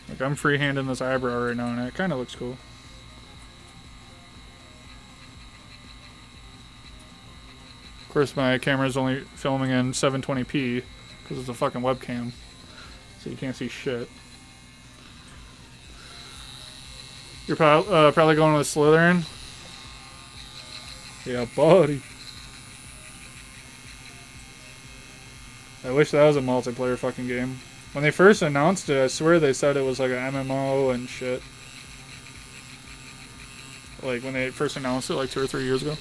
Like I'm freehanding this eyebrow right now and it kinda looks cool. Of course my camera's only filming in 720p because it's a fucking webcam. So you can't see shit. You're probably going with Slytherin? Yeah, buddy. I wish that was a multiplayer fucking game. When they first announced it, I swear they said it was like an MMO and shit. Like when they first announced it like 2 or 3 years ago.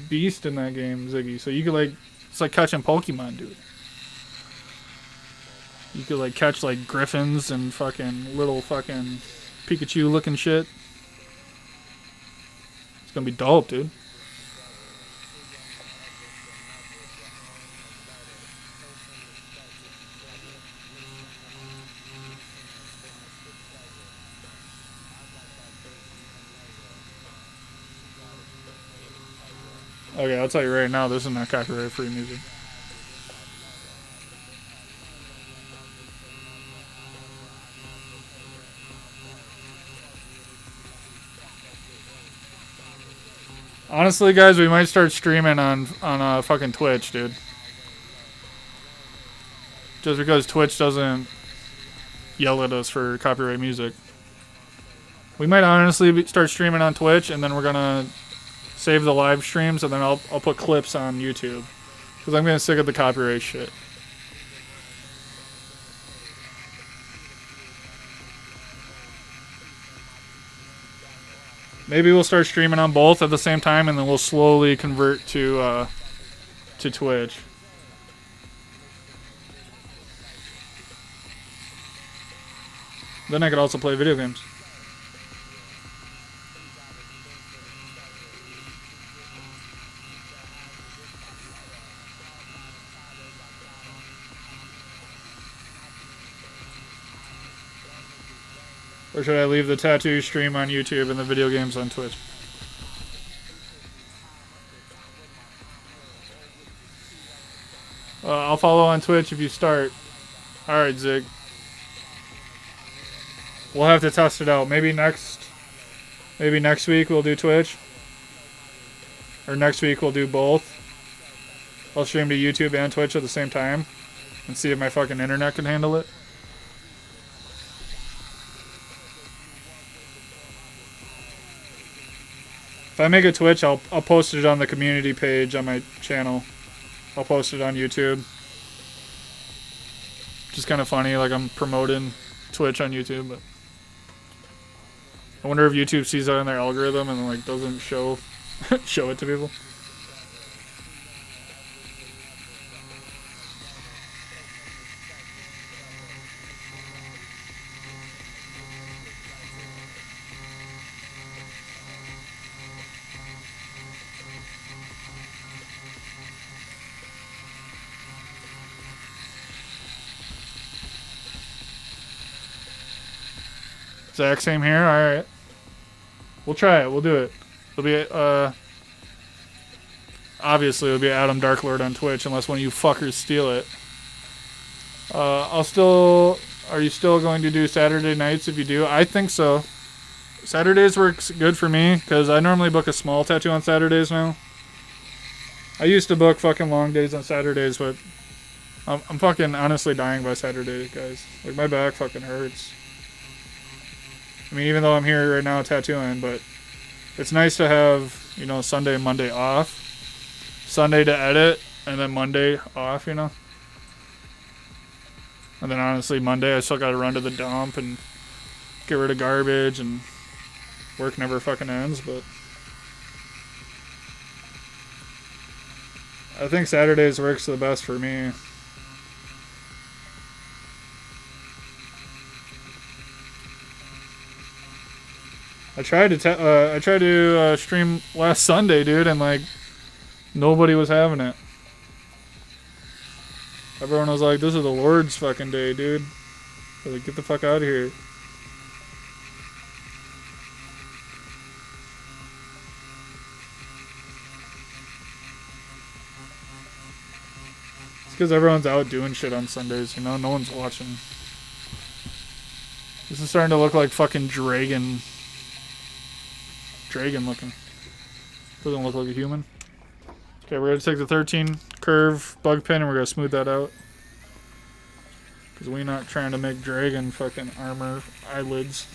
Beast in that game, Ziggy. So you could like, it's like catching Pokemon, dude. You could like catch like griffins and fucking little fucking Pikachu looking shit. It's gonna be dope, dude. Okay, I'll tell you right now, this is not copyright-free music. Honestly, guys, we might start streaming on fucking Twitch, dude. Just because Twitch doesn't yell at us for copyright music. We might honestly start streaming on Twitch, and then we're gonna save the live streams, and then I'll put clips on YouTube, because I'm getting sick of the copyright shit. Maybe we'll start streaming on both at the same time, and then we'll slowly convert to Twitch. Then I could also play video games. Or should I leave the tattoo stream on YouTube and the video games on Twitch? I'll follow on Twitch if you start. Alright, Zig. We'll have to test it out. Maybe next week we'll do Twitch. Or next week we'll do both. I'll stream to YouTube and Twitch at the same time. And see if my fucking internet can handle it. If I make a Twitch, I'll post it on the community page on my channel. I'll post it on YouTube. Just kind of funny, like I'm promoting Twitch on YouTube, but I wonder if YouTube sees that in their algorithm and like doesn't show show it to people. Zach, same here. All right, we'll try it. We'll do it. It'll be obviously it'll be Adam Darklord on Twitch unless one of you fuckers steal it. Are you still going to do Saturday nights if you do? I think so. Saturdays works good for me because I normally book a small tattoo on Saturdays now. I used to book fucking long days on Saturdays, but I'm fucking honestly dying by Saturday, guys. Like my back fucking hurts. I mean, even though I'm here right now tattooing, but it's nice to have, you know, Sunday and Monday off. Sunday to edit, and then Monday off, you know? And then honestly, Monday I still gotta run to the dump and get rid of garbage, and work never fucking ends, but I think Saturdays works the best for me. I tried to stream last Sunday, dude, and like nobody was having it. Everyone was like, "This is the Lord's fucking day, dude." Like, get the fuck out of here. It's because everyone's out doing shit on Sundays, you know? No one's watching. This is starting to look like fucking Dragon looking. Doesn't look like a human. Okay, we're gonna take the 13 curve bug pin and we're gonna smooth that out. Because we're not trying to make Dragon fucking armor eyelids.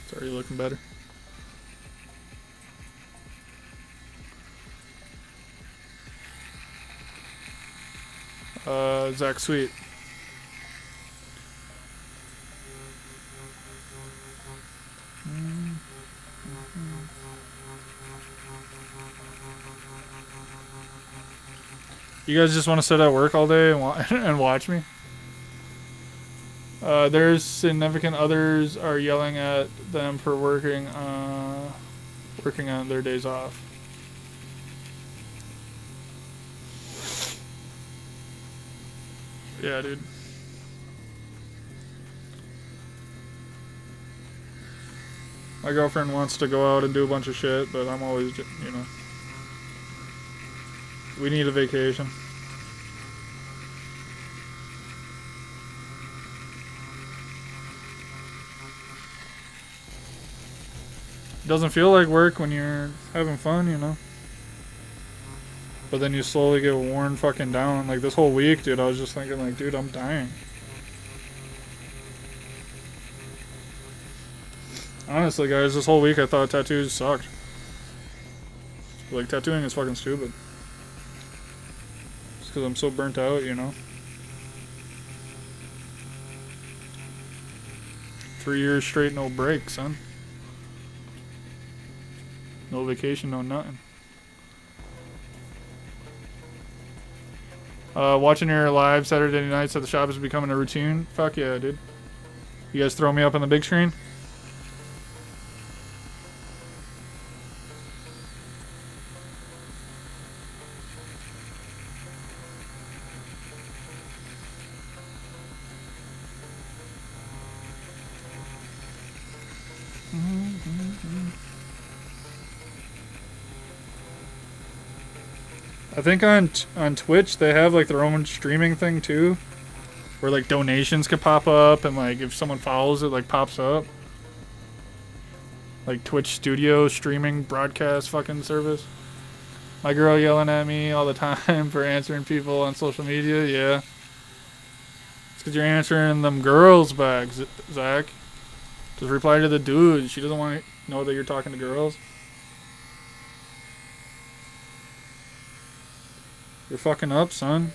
It's already looking better. Zach Sweet. You guys just want to sit at work all day and watch me? Their significant others are yelling at them for working on their days off. Yeah, dude. My girlfriend wants to go out and do a bunch of shit, but I'm always, you know. We need a vacation. It doesn't feel like work when you're having fun, you know? But then you slowly get worn fucking down. Like this whole week, dude, I was just thinking like, dude, I'm dying. Honestly, guys, this whole week I thought tattoos sucked. Like, tattooing is fucking stupid. Just because I'm so burnt out, you know? 3 years straight, no break, son. No vacation, no nothing. Watching your live Saturday nights at the shop is becoming a routine. Fuck yeah, dude. You guys throw me up on the big screen? I think on Twitch they have like their own streaming thing too, where like donations could pop up and like if someone follows it, like pops up. Like Twitch Studio streaming broadcast fucking service. My girl yelling at me all the time for answering people on social media. Yeah, it's because you're answering them girls back, Zach. Just reply to the dude. She doesn't want to know that you're talking to girls. You're fucking up, son.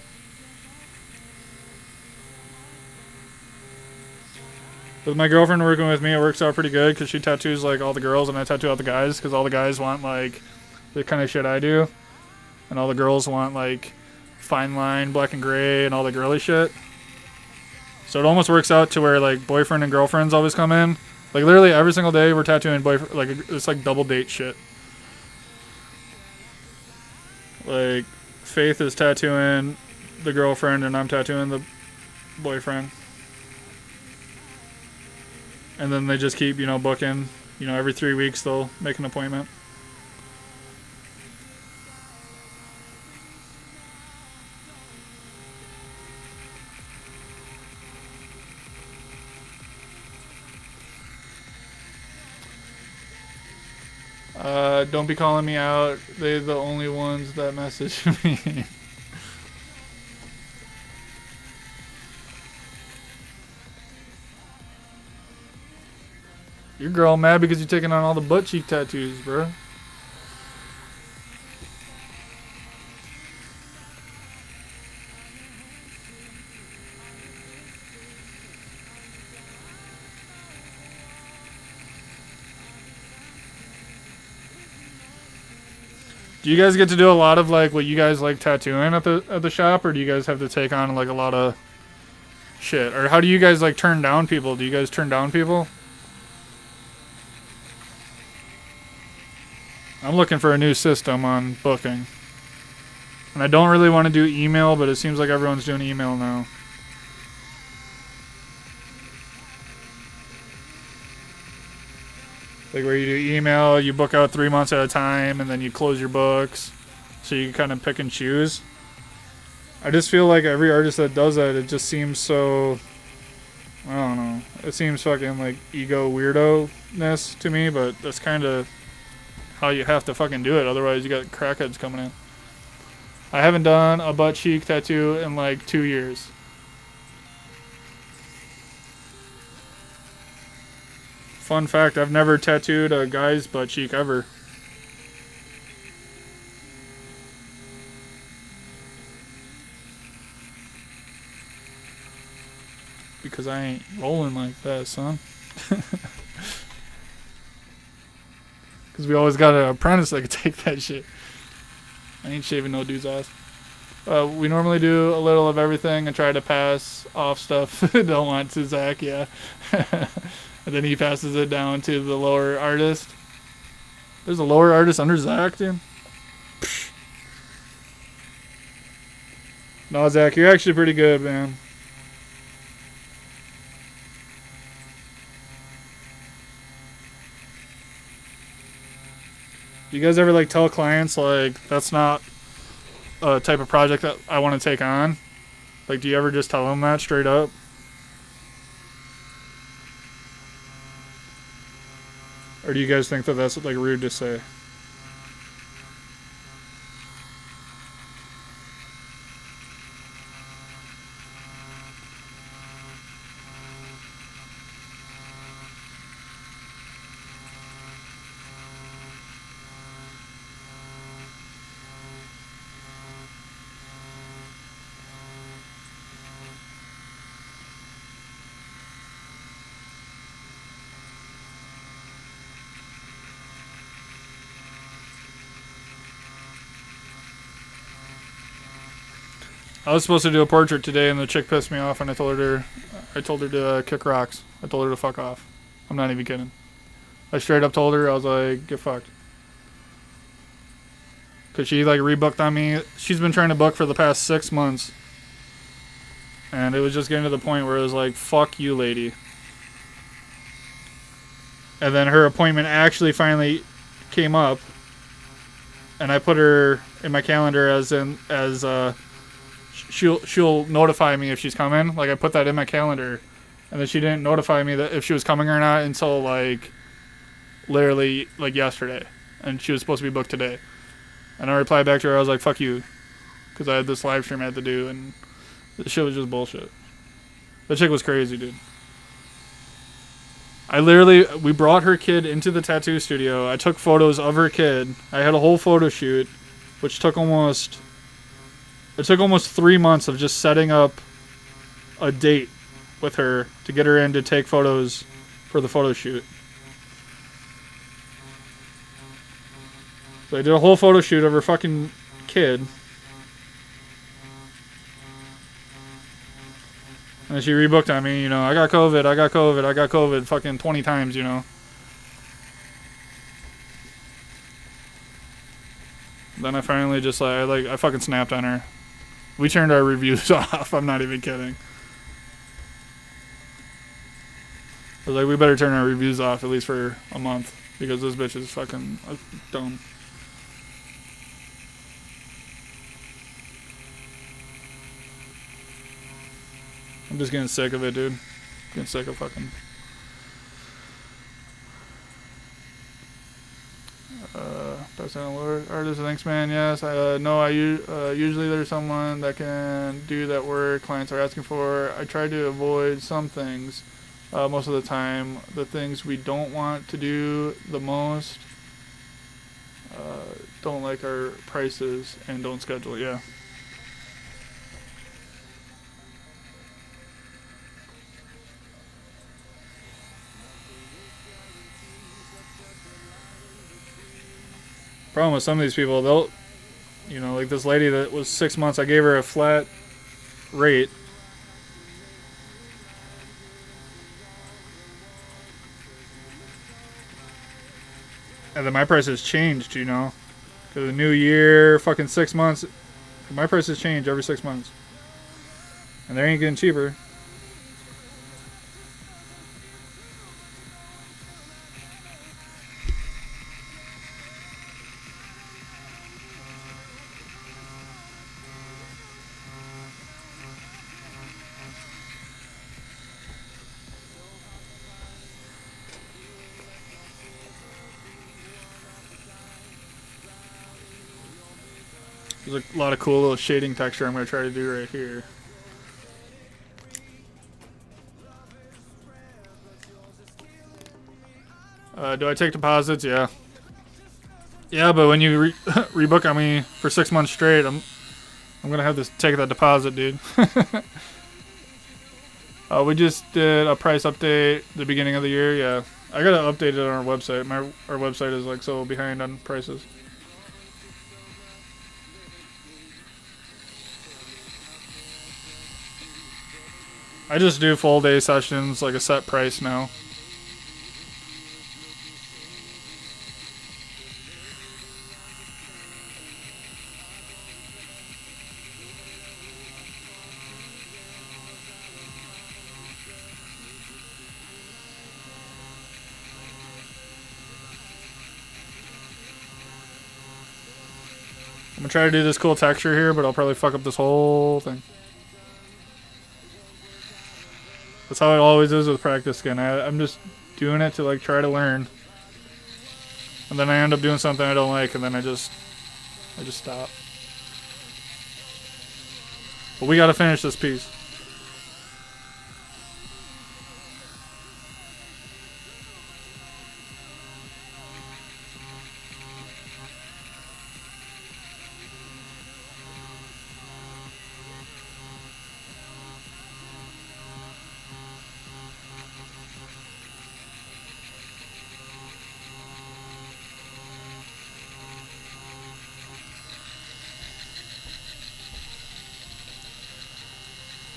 With my girlfriend working with me, it works out pretty good because she tattoos like all the girls and I tattoo all the guys because all the guys want like the kind of shit I do. And all the girls want like fine line, black and gray, and all the girly shit. So it almost works out to where like boyfriend and girlfriends always come in. Like literally every single day we're tattooing boyfriend. Like it's like double date shit. Like Faith is tattooing the girlfriend and I'm tattooing the boyfriend. And then they just keep, you know, booking. You know, every 3 weeks they'll make an appointment. Don't be calling me out. They're the only ones that message me. Your girl mad because you're taking on all the butt cheek tattoos, bro. Do you guys get to do a lot of like what you guys like tattooing at the shop, or do you guys have to take on like a lot of shit? Or how do you guys like turn down people? Do you guys turn down people? I'm looking for a new system on booking. And I don't really want to do email, but it seems like everyone's doing email now. Like where you do email, you book out 3 months at a time, and then you close your books. So you can kind of pick and choose. I just feel like every artist that does that, it just seems so... I don't know. It seems fucking like ego weirdo-ness to me, but that's kind of how you have to fucking do it. Otherwise you got crackheads coming in. I haven't done a butt cheek tattoo in like 2 years. Fun fact, I've never tattooed a guy's butt cheek ever. Because I ain't rolling like that, son. Because we always got an apprentice that could take that shit. I ain't shaving no dude's ass. We normally do a little of everything and try to pass off stuff don't want to Zach, yeah. And then he passes it down to the lower artist. There's a lower artist under Zach, dude. Psh. No, Zach, you're actually pretty good, man. Do you guys ever like tell clients like that's not a type of project that I want to take on? Like, do you ever just tell them that straight up? Or do you guys think that that's like rude to say? I was supposed to do a portrait today, and the chick pissed me off, and I told her to kick rocks. I told her to fuck off. I'm not even kidding. I straight up told her, I was like, get fucked. Cause she like rebooked on me. She's been trying to book for the past 6 months, and it was just getting to the point where it was like, fuck you, lady. And then her appointment actually finally came up, and I put her in my calendar as she'll notify me if she's coming. Like I put that in my calendar, and then she didn't notify me that if she was coming or not until like literally like yesterday, and she was supposed to be booked today. And I replied back to her, I was like, fuck you, because I had this live stream I had to do, and this shit was just bullshit. That chick was crazy, dude. We brought her kid into the tattoo studio. I took photos of her kid. I had a whole photo shoot, which took almost 3 months of just setting up a date with her to get her in to take photos for the photo shoot. So I did a whole photo shoot of her fucking kid. And then she rebooked on me, you know, I got COVID fucking 20 times, you know. Then I finally just I fucking snapped on her. We turned our reviews off, I'm not even kidding. I was like, we better turn our reviews off at least for a month, because this bitch is fucking dumb. I'm just getting sick of it, dude. Getting sick of fucking... Best artist, thanks, man. Yes, no, usually there's someone that can do that work clients are asking for. I try to avoid some things most of the time. The things we don't want to do the most, don't like our prices, and don't schedule. Yeah. Problem with some of these people, they'll, you know, like this lady that was 6 months, I gave her a flat rate. And then my prices changed, you know. Because the new year, fucking 6 months, my prices change every 6 months. And they ain't getting cheaper. There's a lot of cool little shading texture I'm going to try to do right here. Do I take deposits? Yeah. Yeah, but when you rebook on me for 6 months straight, I'm gonna have to take that deposit, dude. We just did a price update at the beginning of the year. Yeah, I gotta update it on our website. Our website is like so behind on prices. I just do full day sessions, like a set price now. I'm gonna try to do this cool texture here, but I'll probably fuck up this whole thing. That's how it always is with practice skin. I'm just doing it to like try to learn. And then I end up doing something I don't like, and then I just stop. But we gotta finish this piece.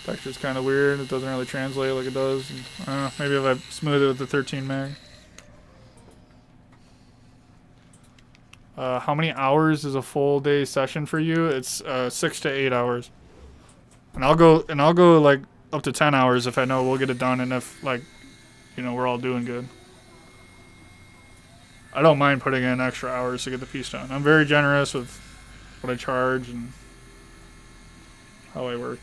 Texture's kind of weird. It doesn't really translate like it does. Maybe if I smooth it with the 13 meg. How many hours is a full day session for you? It's 6 to 8 hours. And I'll go like up to 10 hours if I know we'll get it done and if like, you know, we're all doing good. I don't mind putting in extra hours to get the piece done. I'm very generous with what I charge and how I work.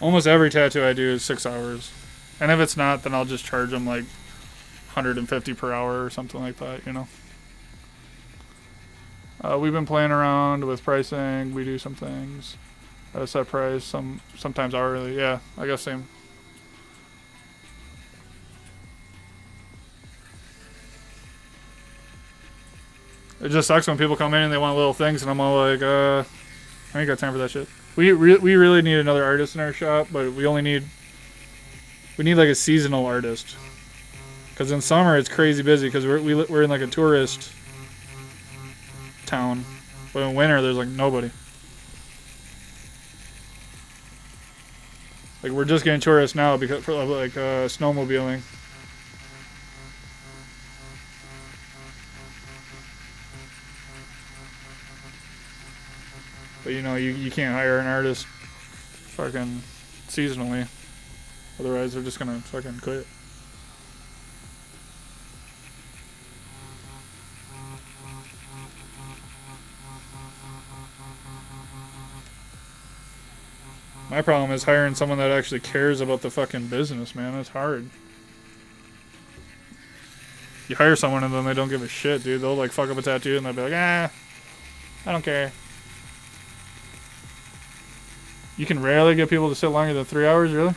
Almost every tattoo I do is 6 hours. And if it's not, then I'll just charge them like 150 per hour or something like that, you know. We've been playing around with pricing. We do some things at a set price, sometimes hourly. Yeah, I guess same. It just sucks when people come in and they want little things and I'm all like, I ain't got time for that shit. We really need another artist in our shop, but we need like a seasonal artist. Because in summer it's crazy busy because we're in like a tourist town, but in winter there's like nobody. Like we're just getting tourists now because for like snowmobiling. But you know, you can't hire an artist fucking seasonally. Otherwise they're just gonna fucking quit. My problem is hiring someone that actually cares about the fucking business, man. It's hard. You hire someone and then they don't give a shit, dude. They'll like fuck up a tattoo and they'll be like, I don't care. You can rarely get people to sit longer than 3 hours, really?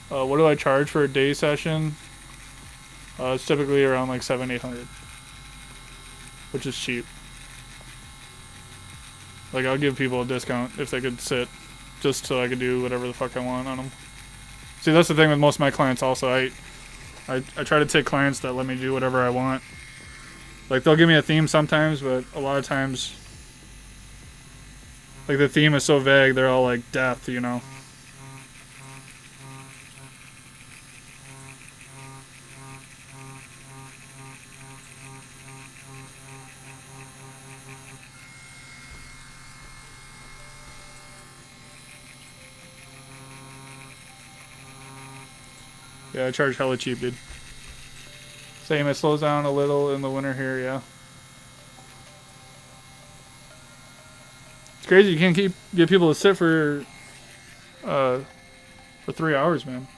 What do I charge for a day session? It's typically around like $700-800, which is cheap. Like I'll give people a discount if they could sit, just so I could do whatever the fuck I want on them. See, that's the thing with most of my clients. Also, I try to take clients that let me do whatever I want. Like they'll give me a theme sometimes, but a lot of times, like the theme is so vague, they're all like death, you know. Yeah, I charge hella cheap, dude. Same, it slows down a little in the winter here, yeah. It's crazy, you can't get people to sit for 3 hours, man.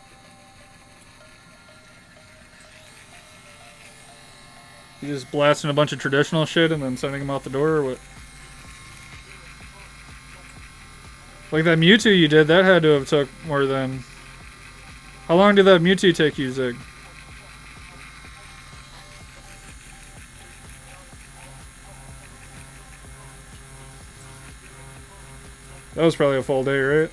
You just blasting a bunch of traditional shit and then sending them out the door, or what? Like that Mewtwo you did, that had to have took more than... How long did that Mewtwo take you, Zig? That was probably a full day, right?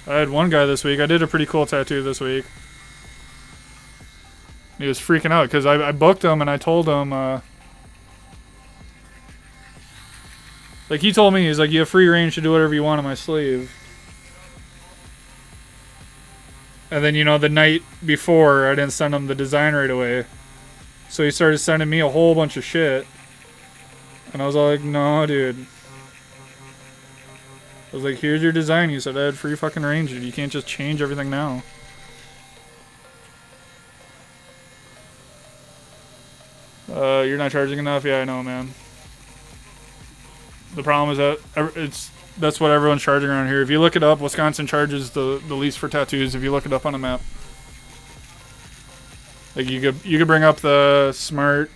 I had one guy this week. I did a pretty cool tattoo this week. He was freaking out because I booked him and I told him Like, he told me, he's like, you have free range to do whatever you want on my sleeve. And then, you know, the night before, I didn't send him the design right away. So he started sending me a whole bunch of shit. And I was all like, no, dude. I was like, here's your design. You said I had free fucking range. You can't just change everything now. You're not charging enough? Yeah, I know, man. The problem is that that's what everyone's charging around here. If you look it up, Wisconsin charges the least for tattoos if you look it up on a map. Like, you could bring up the smart,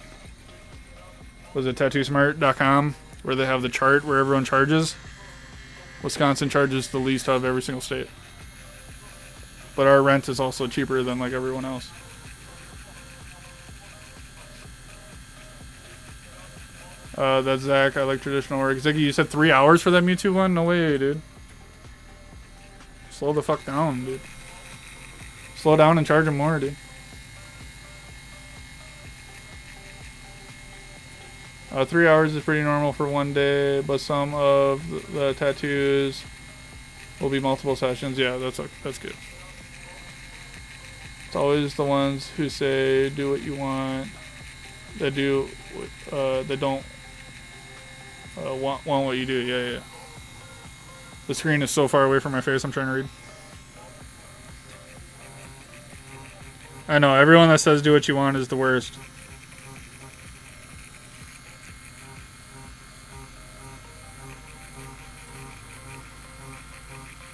was it tattoosmart.com, where they have the chart where everyone charges. Wisconsin charges the least out of every single state. But our rent is also cheaper than like everyone else. That's Zach. I like traditional work. Ziggy, you said 3 hours for that Mewtwo one? No way, dude. Slow the fuck down, dude. Slow down and charge him more, dude. 3 hours is pretty normal for one day, but some of the tattoos will be multiple sessions. Yeah, that's good. It's always the ones who say do what you want, that don't want what you do. Yeah. The screen is so far away from my face, I'm trying to read. I know, everyone that says do what you want is the worst.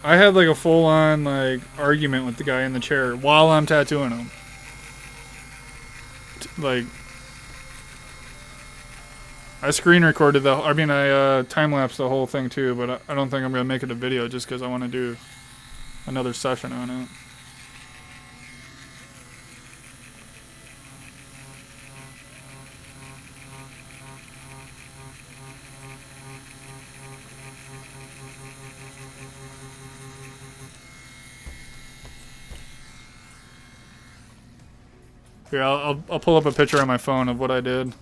I had like a full-on like argument with the guy in the chair while I'm tattooing him. Like, I screen recorded I time-lapsed the whole thing too, but I don't think I'm gonna make it a video just because I want to do another session on it. Here, I'll pull up a picture on my phone of what I did.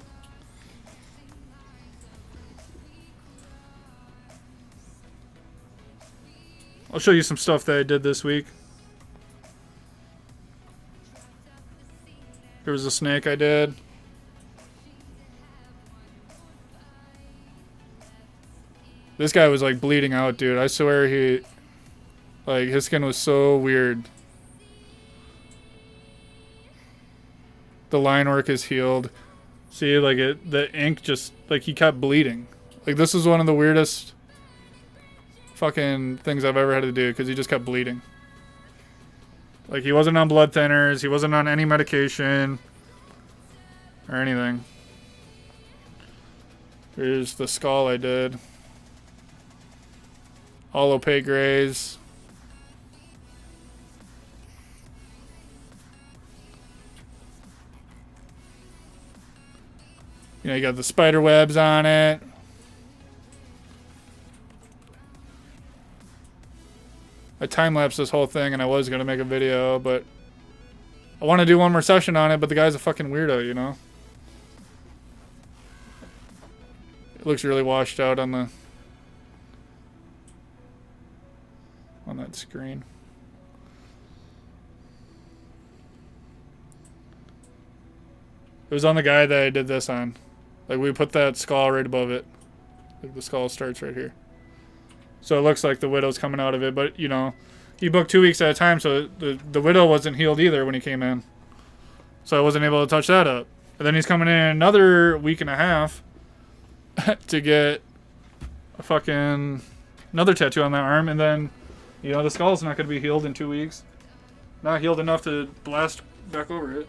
I'll show you some stuff that I did this week. Here was a snake I did. This guy was like bleeding out, dude. I swear his skin was so weird. The line work is healed. See, like the ink just, like, he kept bleeding. Like, this is one of the weirdest fucking things I've ever had to do, because he just kept bleeding. Like, he wasn't on blood thinners, he wasn't on any medication or anything. Here's the skull I did. All opaque grays. You know, you got the spider webs on it. I time-lapsed this whole thing and I was going to make a video, but I want to do one more session on it, but the guy's a fucking weirdo, you know? It looks really washed out on that screen. It was on the guy that I did this on. Like, we put that skull right above it. Like, the skull starts right here. So it looks like the widow's coming out of it, but, you know, he booked 2 weeks at a time, so the widow wasn't healed either when he came in. So I wasn't able to touch that up. And then he's coming in another week and a half to get a fucking another tattoo on that arm, and then, you know, the skull's not going to be healed in 2 weeks. Not healed enough to blast back over it.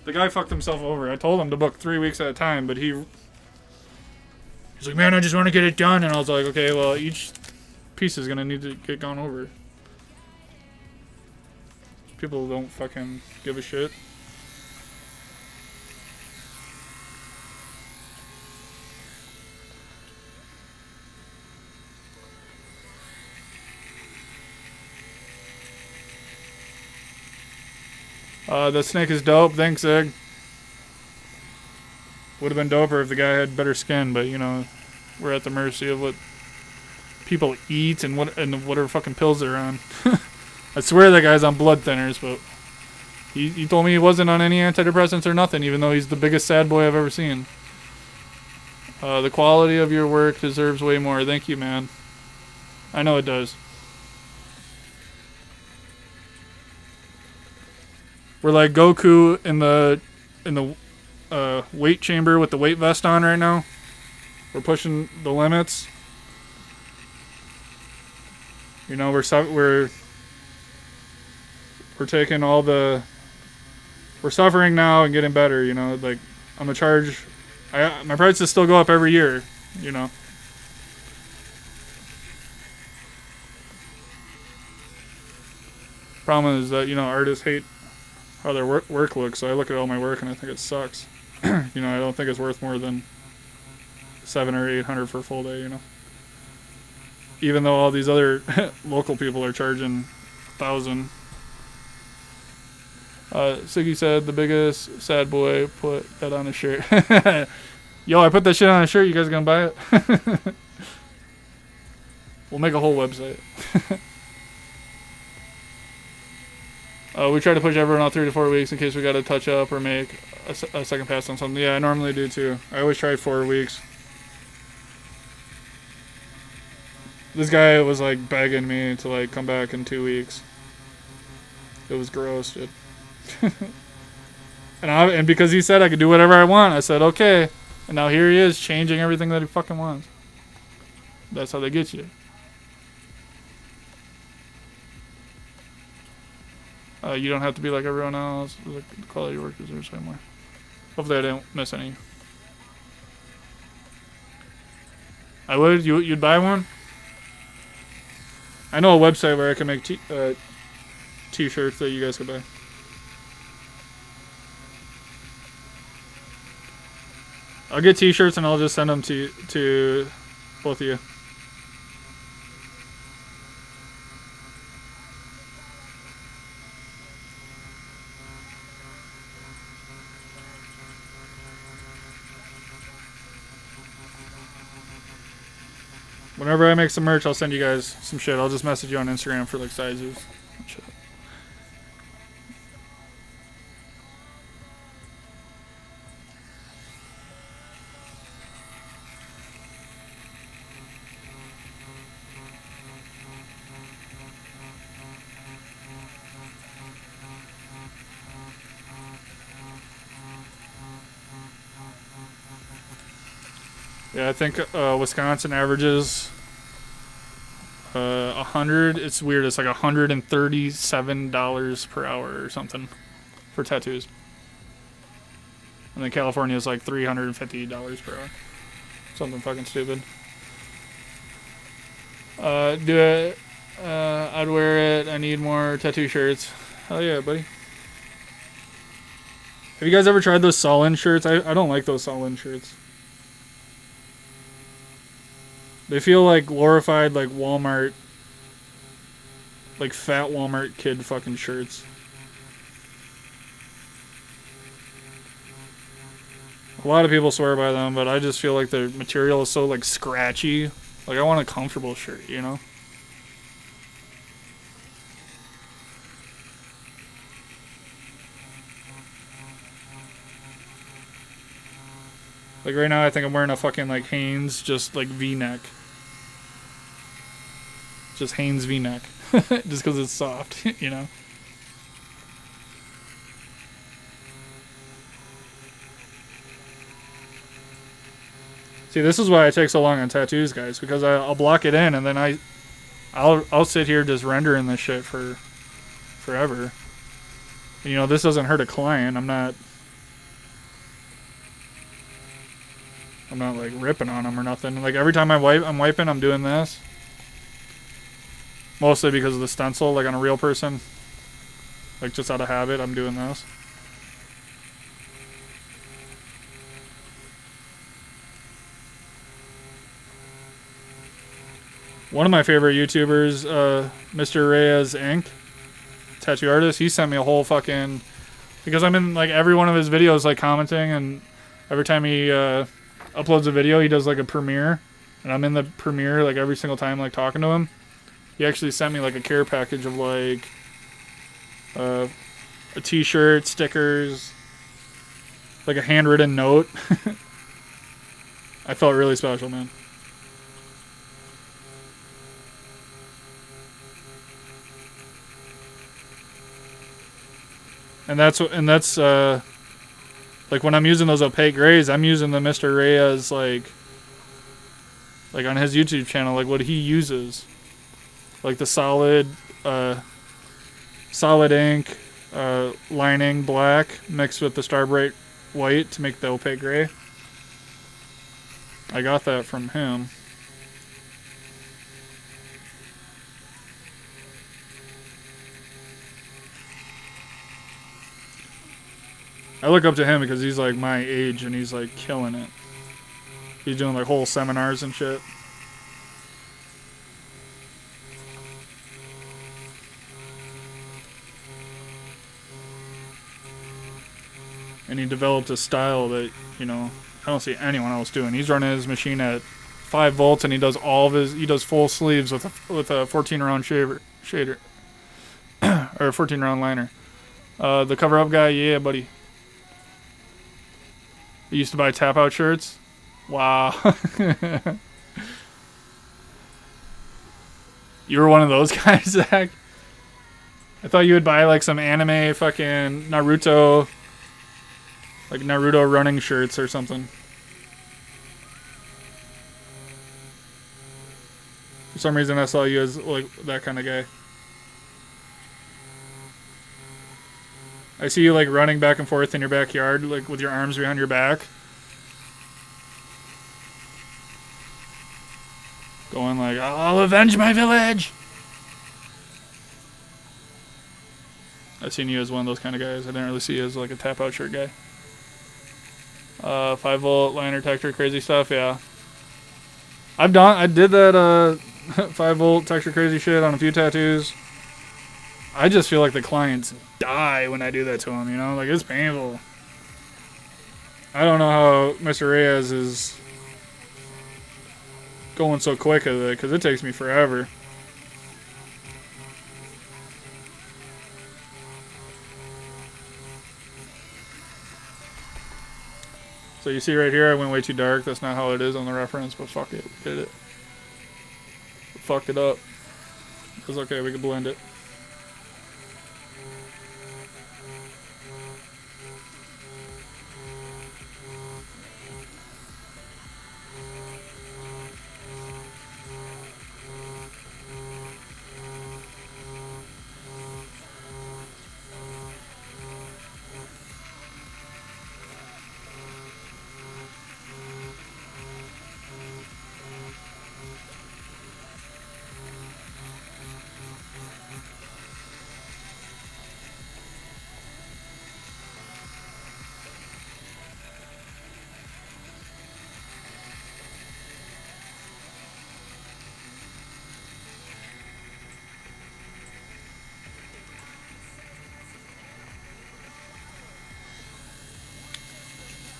The guy fucked himself over. I told him to book 3 weeks at a time, but he's like, man, I just want to get it done. And I was like, okay, well, each piece is going to need to get gone over. People don't fucking give a shit. The snake is dope. Thanks, Zig. Would have been doper if the guy had better skin, but you know, we're at the mercy of what people eat and whatever fucking pills they're on. I swear that guy's on blood thinners, but he told me he wasn't on any antidepressants or nothing, even though he's the biggest sad boy I've ever seen. The quality of your work deserves way more. Thank you, man. I know it does. We're like Goku in the weight chamber with the weight vest on right now. We're pushing the limits. You know, we're taking all the. We're suffering now and getting better. You know, like I'm a charge. My prices still go up every year. You know. Problem is that, you know, artists hate how their work looks, so I look at all my work and I think it sucks. You know, I don't think it's worth more than $700 or $800 for a full day, you know. Even though all these other local people are charging $1,000. Siggy said the biggest sad boy put that on a shirt. Yo, I put that shit on a shirt, you guys gonna buy it? We'll make a whole website. We try to push everyone out 3 to 4 weeks in case we got to touch up or make a second pass on something. Yeah, I normally do too. I always try 4 weeks. This guy was like begging me to like come back in 2 weeks. It was gross, dude. and because he said I could do whatever I want, I said okay. And now here he is changing everything that he fucking wants. That's how they get you. You don't have to be like everyone else. The quality of work deserves way more. Hopefully I didn't miss any. I would? You'd buy one? I know a website where I can make t-shirts that you guys could buy. I'll get t-shirts and I'll just send them to both of you. Whenever I make some merch, I'll send you guys some shit. I'll just message you on Instagram for like sizes and shit. Yeah, I think Wisconsin averages 100. It's weird. It's like $137 per hour or something for tattoos. And then California is like $350 per hour. Something fucking stupid. Do it. I'd wear it. I need more tattoo shirts. Hell yeah, buddy. Have you guys ever tried those Solin shirts? I don't like those Solin shirts. They feel like glorified, like Walmart, like fat Walmart kid fucking shirts. A lot of people swear by them, but I just feel like the material is so like scratchy. Like I want a comfortable shirt, you know? Like right now I think I'm wearing a fucking like Hanes just like V-neck. Just Hanes V-neck. Just because it's soft, you know? See, this is why I take so long on tattoos, guys, because I'll block it in and then I'll sit here just rendering this shit for forever. And, you know, this doesn't hurt a client. I'm not like ripping on them or nothing. Like every time I'm wiping, I'm doing this. Mostly because of the stencil, like on a real person. Like just out of habit, I'm doing this. One of my favorite YouTubers, Mr. Reyes Inc., tattoo artist, he sent me a whole fucking, because I'm in like every one of his videos like commenting and Every time he uploads a video, he does like a premiere, and I'm in the premiere like every single time, like talking to him. He actually sent me like a care package of like a t-shirt, stickers, like a handwritten note. I felt really special, man. And that's like when I'm using those opaque grays, I'm using the Mr. Reyes like on his YouTube channel, like what he uses, like the solid ink lining black mixed with the Starbright white to make the opaque gray. I got that from him. I look up to him because he's like my age and he's like killing it. He's doing like whole seminars and shit. And he developed a style that, you know, I don't see anyone else doing. He's running his machine at 5 volts and he does he does full sleeves with a 14 round shader or a 14 round liner. The cover up guy, yeah, buddy. He used to buy tap out shirts. Wow. You were one of those guys, Zach? I thought you would buy like some anime fucking Naruto, like Naruto running shirts or something. For some reason I saw you as like that kind of guy. I see you like running back and forth in your backyard, like with your arms behind your back. Going like, I'll avenge my village! I've seen you as one of those kind of guys. I didn't really see you as like a tap out shirt guy. 5 volt liner texture, crazy stuff, yeah. I did that 5 volt texture crazy shit on a few tattoos. I just feel like the clients die when I do that to them, you know? Like, it's painful. I don't know how Mr. Reyes is going so quick at it, because it takes me forever. So you see right here, I went way too dark. That's not how it is on the reference, but fuck it. We did it. We fucked it up. It's okay, we can blend it.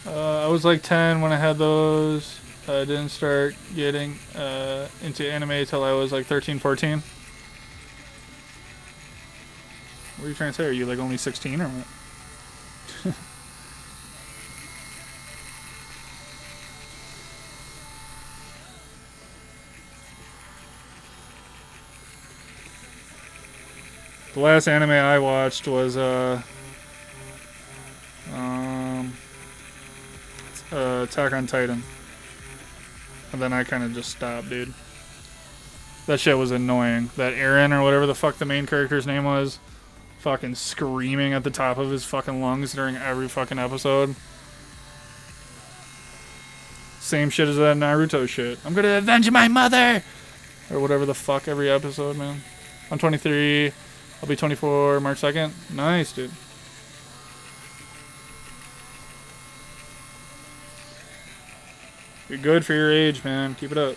I was like 10 when I had those. I didn't start getting into anime till I was like 13, 14. What are you trying to say? Are you like only 16 or what? The last anime I watched was Attack on Titan. And then I kind of just stopped, dude. That shit was annoying. That Eren or whatever the fuck the main character's name was, fucking screaming at the top of his fucking lungs during every fucking episode. Same shit as that Naruto shit. I'm gonna avenge my mother! Or whatever the fuck every episode, man. I'm 23. I'll be 24 March 2nd. Nice, dude. You're good for your age, man. Keep it up.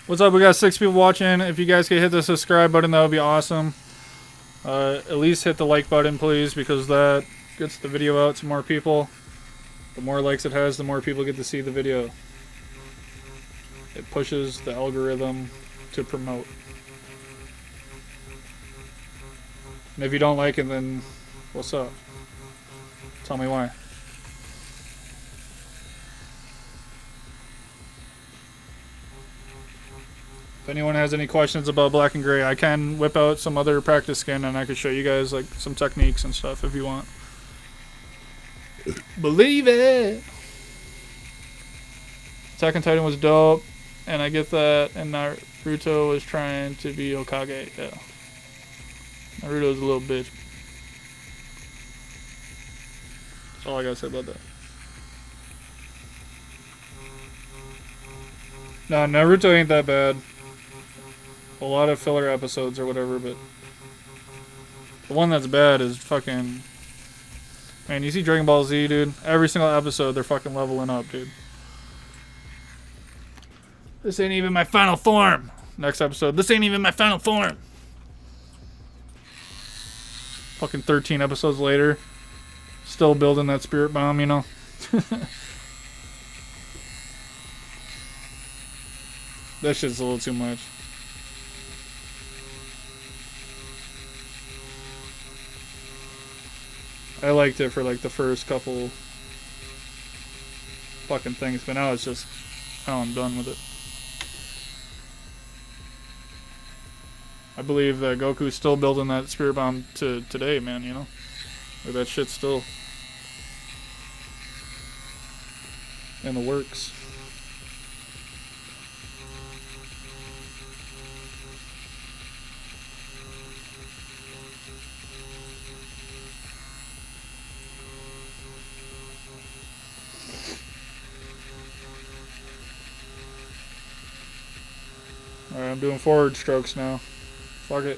What's up? We got 6 people watching. If you guys could hit the subscribe button, that would be awesome. At least hit the like button, please, because that gets the video out to more people. The more likes it has, the more people get to see the video. It pushes the algorithm to promote. And if you don't like it, then what's up? Tell me why. If anyone has any questions about Black and Gray, I can whip out some other practice skin and I can show you guys like some techniques and stuff if you want. Believe it! Attack on Titan was dope, and I get that, and Naruto was trying to be Hokage, yeah. Naruto's a little bitch. That's all I gotta say about that. No, Naruto ain't that bad. A lot of filler episodes or whatever, but the one that's bad is fucking... Man, you see Dragon Ball Z, dude? Every single episode, they're fucking leveling up, dude. This ain't even my final form. Next episode, this ain't even my final form. Fucking 13 episodes later, still building that spirit bomb, you know? That shit's a little too much. I liked it for like the first couple fucking things, but now it's just how I'm done with it. I believe that Goku's still building that spirit bomb to today, man, you know? Like that shit's still in the works. Alright, I'm doing forward strokes now. Fuck it.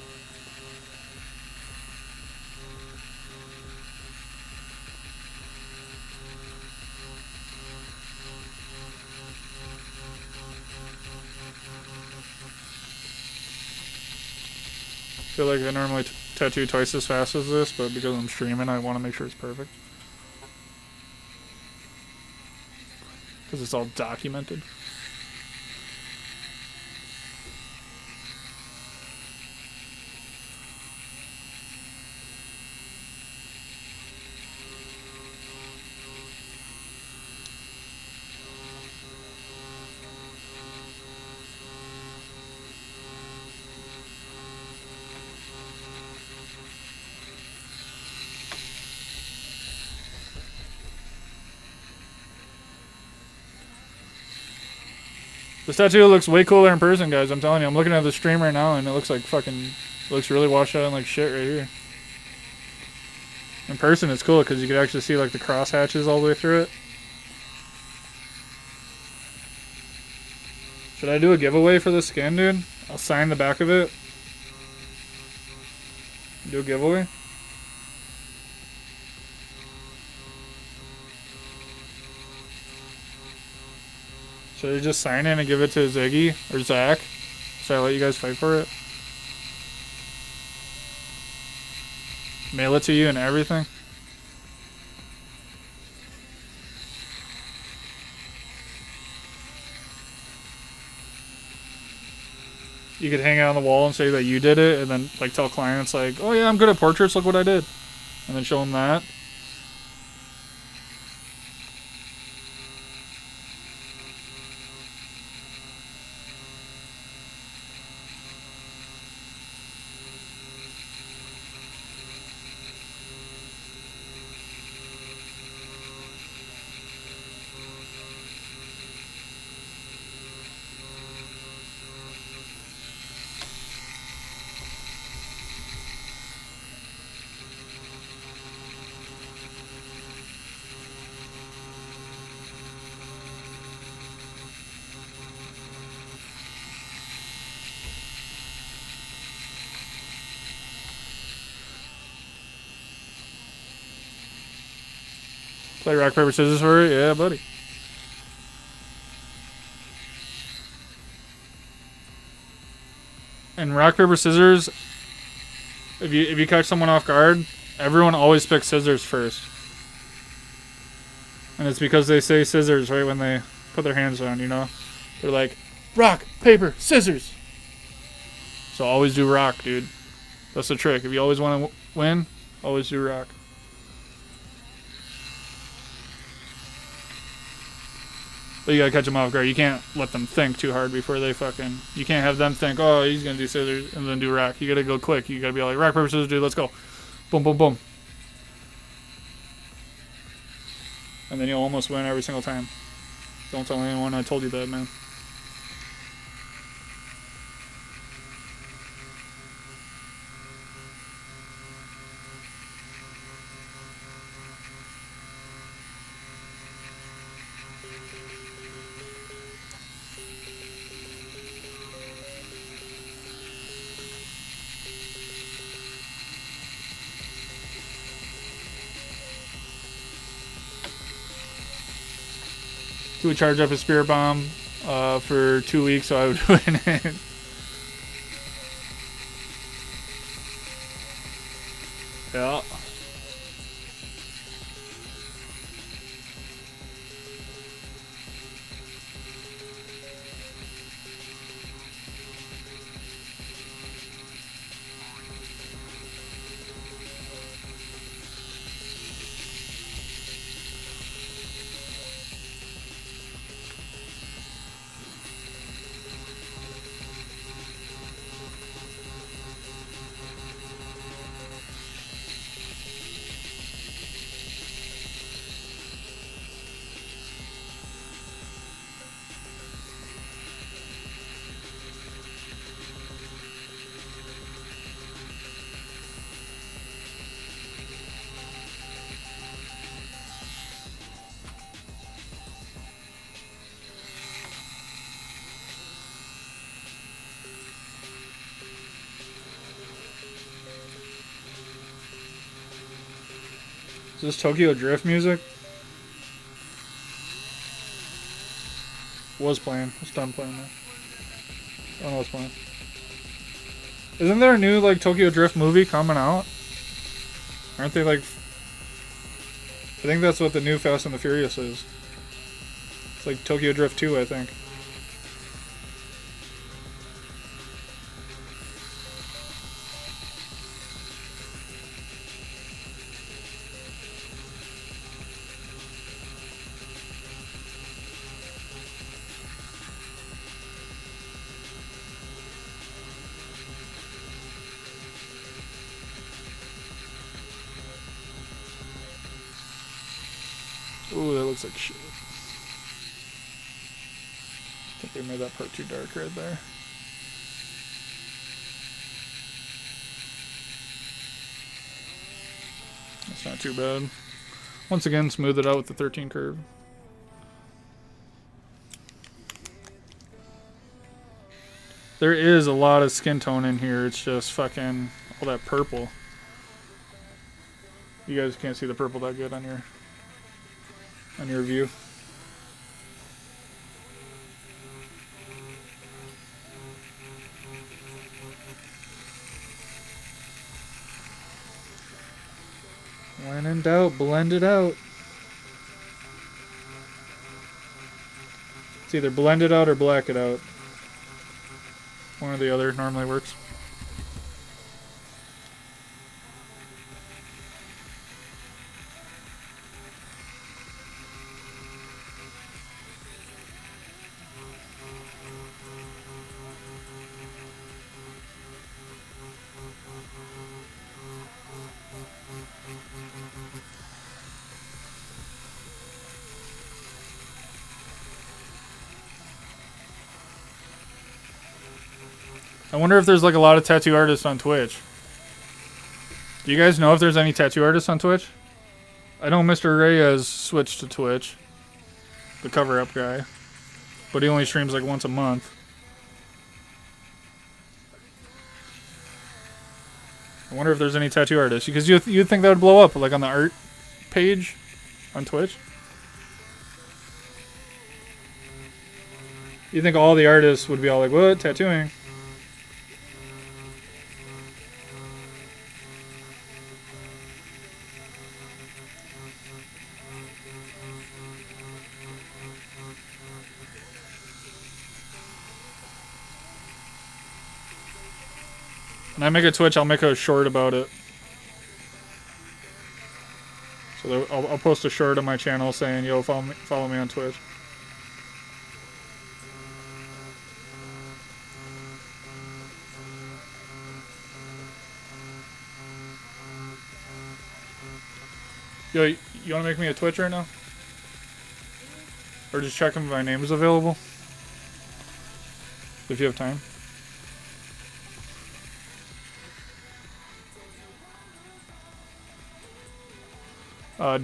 I feel like I normally tattoo twice as fast as this, but because I'm streaming, I want to make sure it's perfect. Because it's all documented. This tattoo looks way cooler in person, guys. I'm telling you. I'm looking at the stream right now, and it looks like fucking... It looks really washed out and like shit right here. In person, it's cool because you can actually see like the cross hatches all the way through it. Should I do a giveaway for the skin, dude? I'll sign the back of it. Do a giveaway? Should I just sign in and give it to Ziggy or Zach? Should I let you guys fight for it? Mail it to you and everything? You could hang it on the wall and say that you did it, and then like tell clients like, oh yeah, I'm good at portraits, look what I did. And then show them that. Play rock, paper, scissors for it? Yeah, buddy. And rock, paper, scissors, if you catch someone off guard, everyone always picks scissors first. And it's because they say scissors right when they put their hands down, you know? They're like, rock, paper, scissors. So always do rock, dude. That's the trick. If you always want to win, always do rock. But you gotta catch them off guard. You can't let them think too hard before they fucking... You can't have them think, oh, he's gonna do scissors and then do rock. You gotta go quick. You gotta be like, rock, paper, scissors, dude, let's go. Boom, boom, boom. And then you'll almost win every single time. Don't tell anyone I told you that, man. He would charge up a spirit bomb for 2 weeks, so I would win it. Yeah. Is this Tokyo Drift music? Was playing. It's done playing now. I don't know what's playing. Isn't there a new like Tokyo Drift movie coming out? Aren't they like... I think that's what the new Fast and the Furious is. It's like Tokyo Drift 2, I think. Ooh, that looks like shit. I think they made that part too dark right there. That's not too bad. Once again, smooth it out with the 13 curve. There is a lot of skin tone in here. It's just fucking all that purple. You guys can't see the purple that good on your view. When in doubt, blend it out. It's either blend it out or black it out. One or the other normally works. I wonder if there's like a lot of tattoo artists on Twitch. Do you guys know if there's any tattoo artists on Twitch? I know Mr. Reyes switched to Twitch. The cover-up guy. But he only streams like once a month. I wonder if there's any tattoo artists. Because you'd think that would blow up like on the art page on Twitch? You think all the artists would be all like, what? Tattooing? When I make a Twitch, I'll make a short about it. So I'll post a short on my channel saying, yo, follow me on Twitch. Yo, you want to make me a Twitch right now? Or just check if my name is available? If you have time.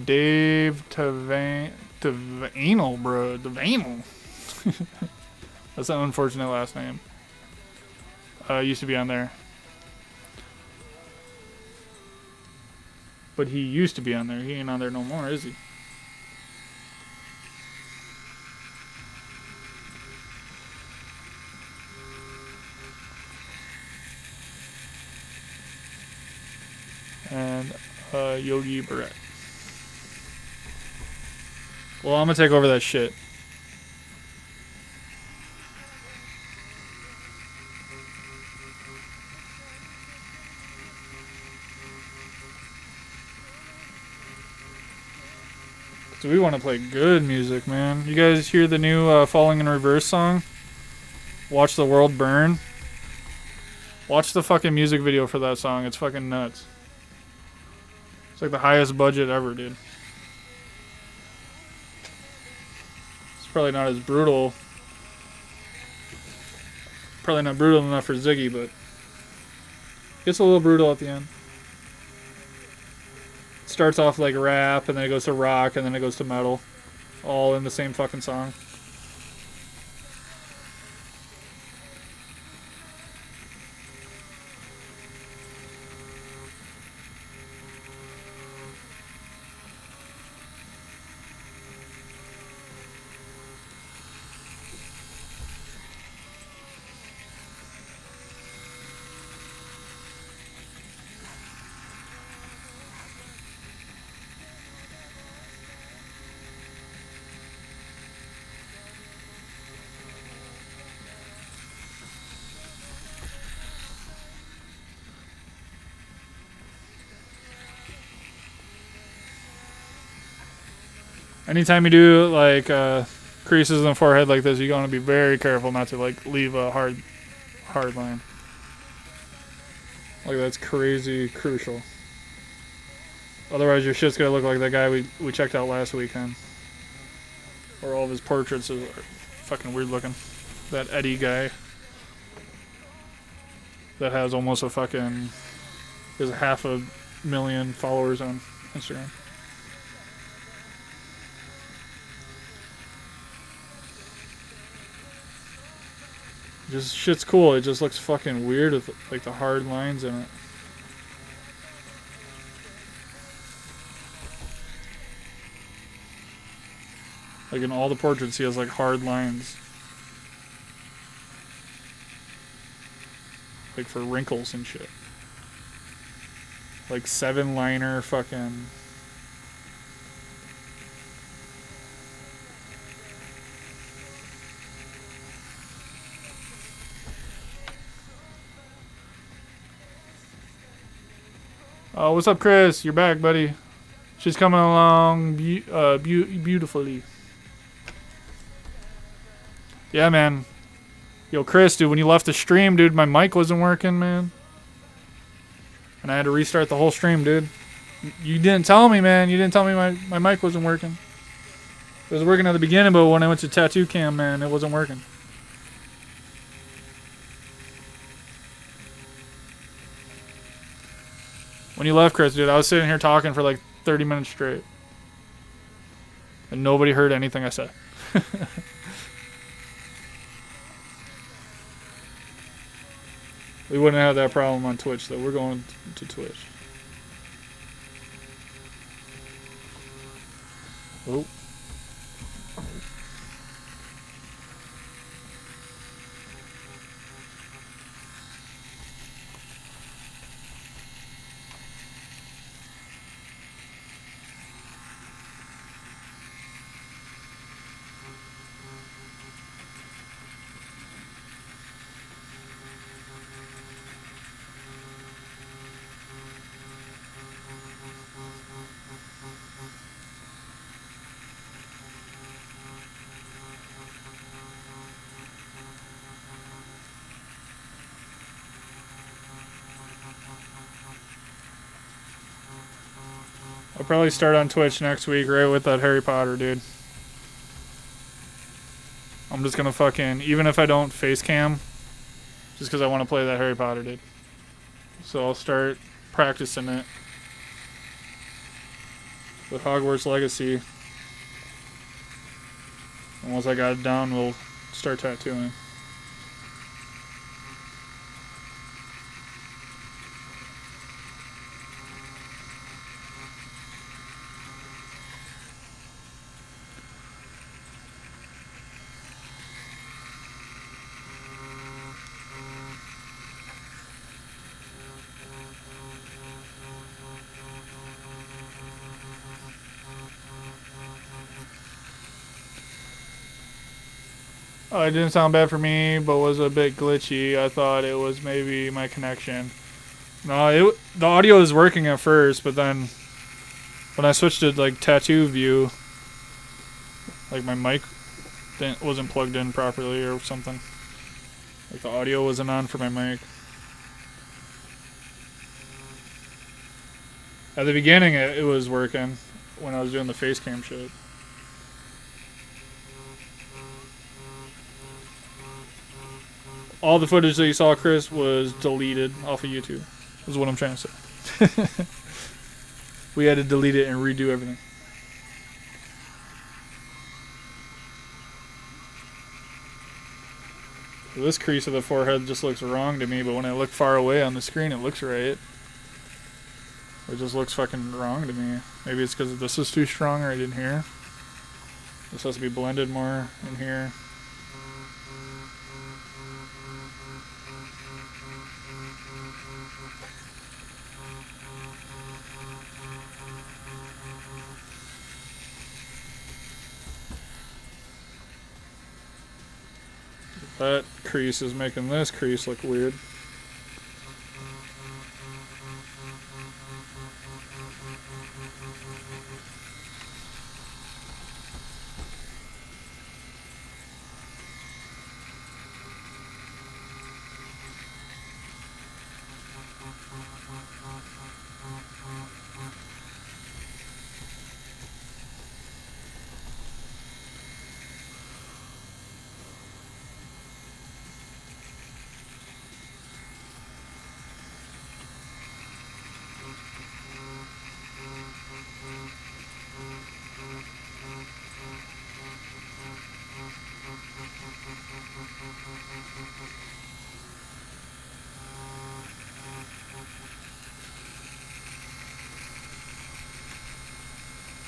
Dave Tavanel, bro. Tavanel. That's an unfortunate last name. Used to be on there. But he used to be on there. He ain't on there no more, is he? And Yogi Barrett. Well, I'm gonna take over that shit. So we want to play good music, man. You guys hear the new Falling in Reverse song? Watch the World Burn. Watch the fucking music video for that song. It's fucking nuts. It's like the highest budget ever, dude. It's probably not as brutal. Probably not brutal enough for Ziggy, but gets a little brutal at the end. It starts off like rap, and then it goes to rock, and then it goes to metal. All in the same fucking song. Anytime you do like creases in the forehead like this, you want to be very careful not to like leave a hard line. Like that's crazy crucial. Otherwise, your shit's gonna look like that guy we checked out last weekend, where all of his portraits are fucking weird looking. That Eddie guy that has almost a fucking has 500,000 followers on Instagram. Just shit's cool. It just looks fucking weird with like the hard lines in it. Like in all the portraits, he has like hard lines. Like for wrinkles and shit. Like 7-liner fucking. Oh, what's up, Chris? You're back, buddy. She's coming along beautifully. Yeah, man. Yo, Chris, dude, when you left the stream, dude, my mic wasn't working, man. And I had to restart the whole stream, dude. You didn't tell me, man. You didn't tell me my mic wasn't working. It was working at the beginning, but when I went to Tattoo Cam, man, it wasn't working. When you left, Chris, dude, I was sitting here talking for like 30 minutes straight. And nobody heard anything I said. We wouldn't have that problem on Twitch, though. We're going to Twitch. Oh. I'll probably start on Twitch next week, right with that Harry Potter, dude. I'm just gonna fucking, even if I don't face cam, just because I want to play that Harry Potter, dude. So I'll start practicing it with Hogwarts Legacy. And once I got it down, we'll start tattooing. Oh, it didn't sound bad for me, but was a bit glitchy. I thought it was maybe my connection. No, the audio was working at first, but then when I switched to like tattoo view, like my mic wasn't plugged in properly or something. Like the audio wasn't on for my mic. At the beginning, it was working when I was doing the face cam shit. All the footage that you saw, Chris, was deleted off of YouTube, is what I'm trying to say. We had to delete it and redo everything. This crease of the forehead just looks wrong to me, but when I look far away on the screen, it looks right. It just looks fucking wrong to me. Maybe it's because this is too strong right in here. This has to be blended more in here. That crease is making this crease look weird.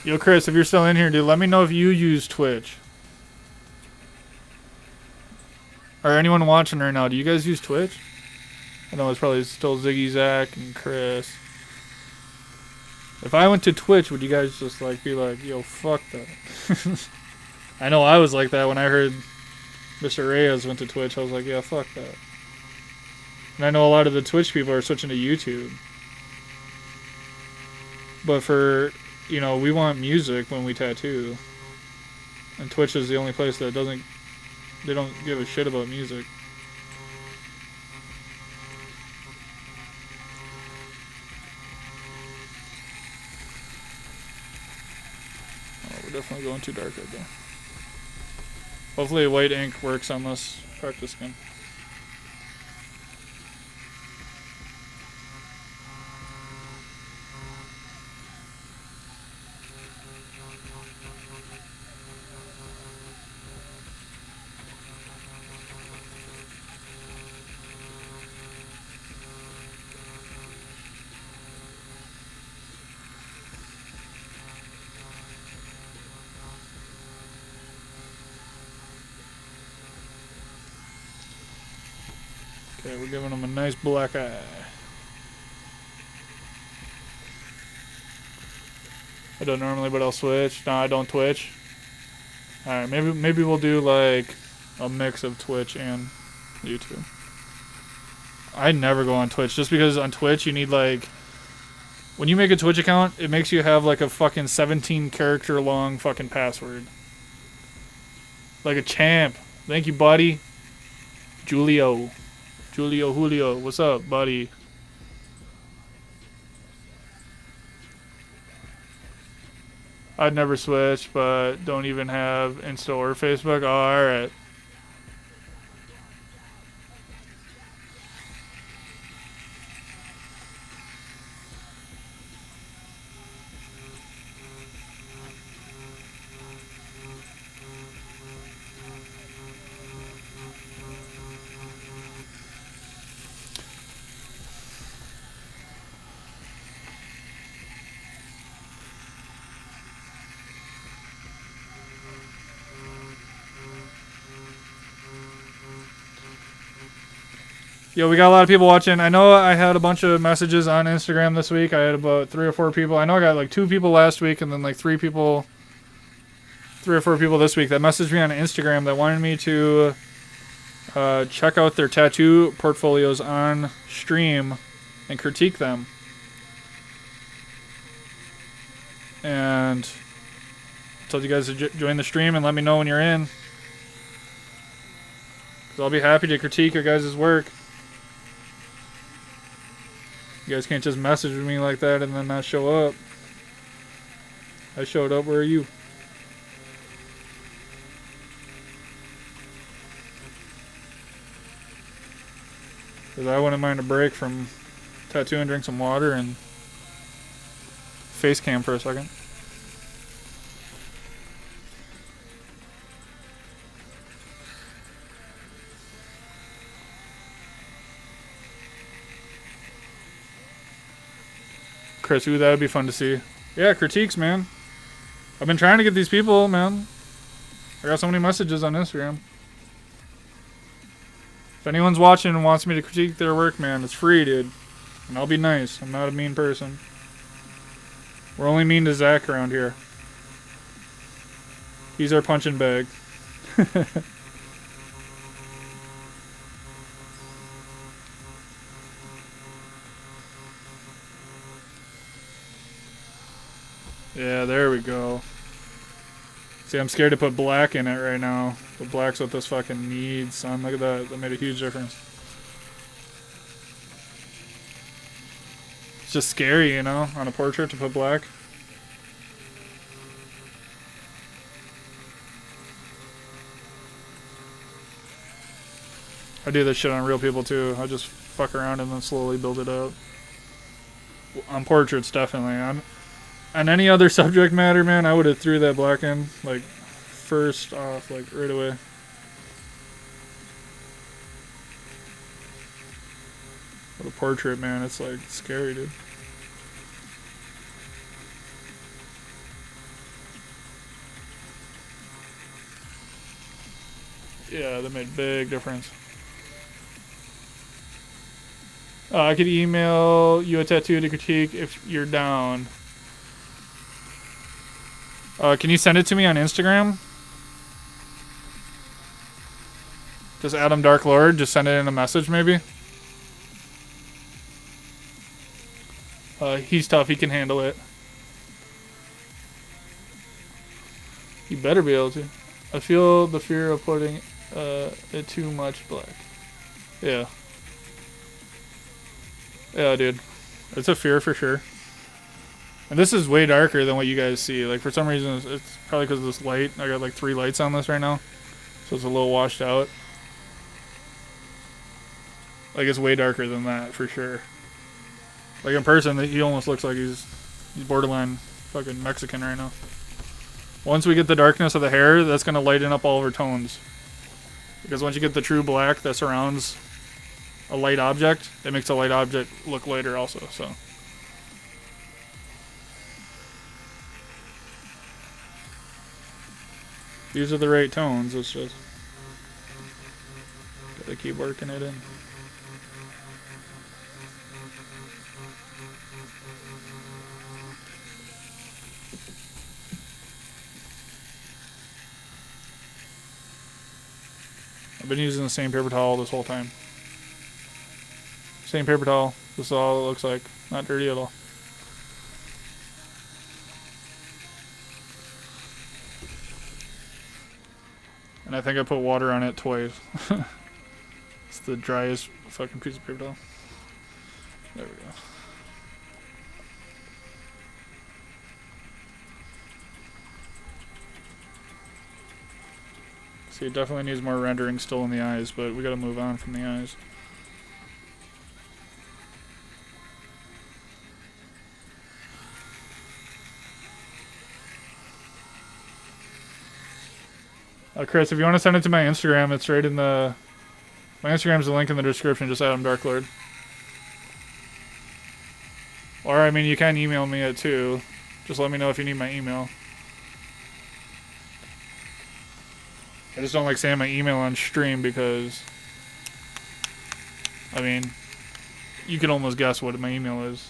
Yo, Chris, if you're still in here, dude, let me know if you use Twitch. Or anyone watching right now, do you guys use Twitch? I know it's probably still Ziggy, Zach, and Chris. If I went to Twitch, would you guys just like be like, yo, fuck that? I know I was like that when I heard Mr. Reyes went to Twitch. I was like, yeah, fuck that. And I know a lot of the Twitch people are switching to YouTube. But for, you know, we want music when we tattoo. And Twitch is the only place that they don't give a shit about music. Oh, we're definitely going too dark right there. Hopefully white ink works on this practice skin. Okay, we're giving him a nice black eye. I don't normally, but I'll switch. No, I don't Twitch. Alright, maybe we'll do like a mix of Twitch and YouTube. I never go on Twitch just because on Twitch you need like, when you make a Twitch account, it makes you have like a fucking 17 character long fucking password. Like a champ. Thank you, buddy. Julio, what's up, buddy? I'd never switch, but don't even have Insta or Facebook. Oh, alright. Yo, we got a lot of people watching. I know I had a bunch of messages on Instagram this week. I had about 3 or 4 people. I know I got like 2 people last week and then like 3 or 4 people this week that messaged me on Instagram that wanted me to check out their tattoo portfolios on stream and critique them. And I told you guys to join the stream and let me know when you're in. Because I'll be happy to critique your guys' work. You guys can't just message me like that and then not show up. I showed up, where are you? Because I wouldn't mind a break from tattooing, drink some water, and face cam for a second. Chris, ooh, that would be fun to see. Yeah, critiques, man. I've been trying to get these people, man. I got so many messages on Instagram. If anyone's watching and wants me to critique their work, man, it's free, dude. And I'll be nice. I'm not a mean person. We're only mean to Zach around here. He's our punching bag. Yeah, there we go. See, I'm scared to put black in it right now. But black's what this fucking needs, son. Look at that. That made a huge difference. It's just scary, you know, on a portrait to put black. I do this shit on real people too. I just fuck around and then slowly build it up. On portraits, definitely. On any other subject matter, man, I would have threw that black in, like, first off, like, right away. But a portrait, man, it's, like, scary, dude. Yeah, that made a big difference. I could email you a tattoo to critique if you're down. Can you send it to me on Instagram? Just Adam Dark Lord. Just send it in a message, maybe. He's tough. He can handle it. You better be able to. I feel the fear of putting it too much black. Yeah. Yeah, dude. It's a fear for sure. And this is way darker than what you guys see. Like, for some reason, it's probably because of this light. I got like 3 lights on this right now. So it's a little washed out. Like, it's way darker than that, for sure. Like, in person, he almost looks like he's borderline fucking Mexican right now. Once we get the darkness of the hair, that's going to lighten up all of our tones. Because once you get the true black that surrounds a light object, it makes a light object look lighter also, so. These are the right tones, it's just gotta keep working it in. I've been using the same paper towel this whole time. Same paper towel. This is all it looks like. Not dirty at all. And I think I put water on it twice. It's the driest fucking piece of paper towel. There we go. See, it definitely needs more rendering still in the eyes, but we gotta move on from the eyes. Chris, if you want to send it to my Instagram, it's right in the... My Instagram's the link in the description, just Adam Darklord. Or, I mean, you can email me it too. Just let me know if you need my email. I just don't like saying my email on stream because... I mean, you can almost guess what my email is.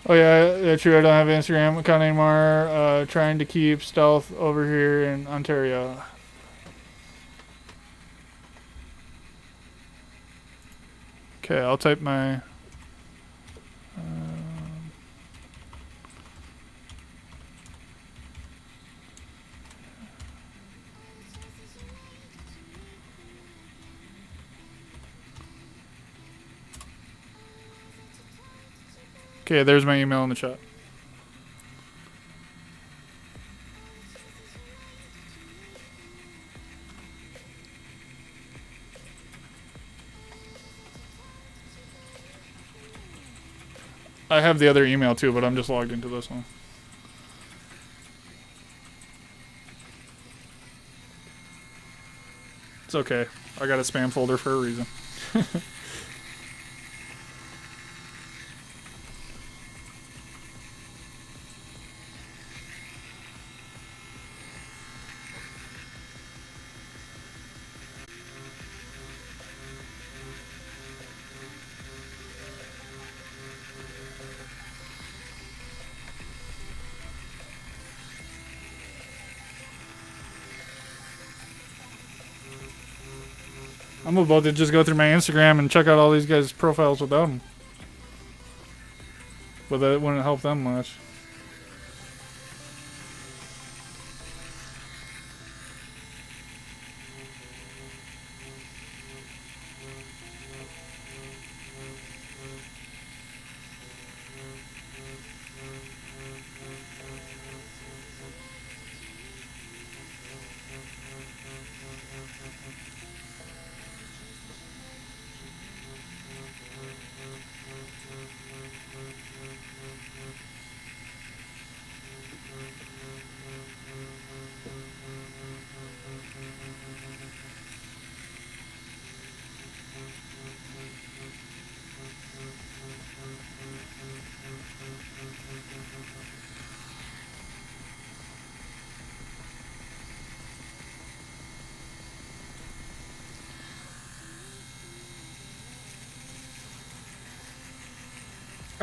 Oh yeah, true. I don't have an Instagram account anymore. Trying to keep stealth over here in Ontario. Okay, I'll type my... Okay, there's my email in the chat. I have the other email too, but I'm just logged into this one. It's okay. I got a spam folder for a reason. I'm about to just go through my Instagram and check out all these guys' profiles without them. But that wouldn't help them much.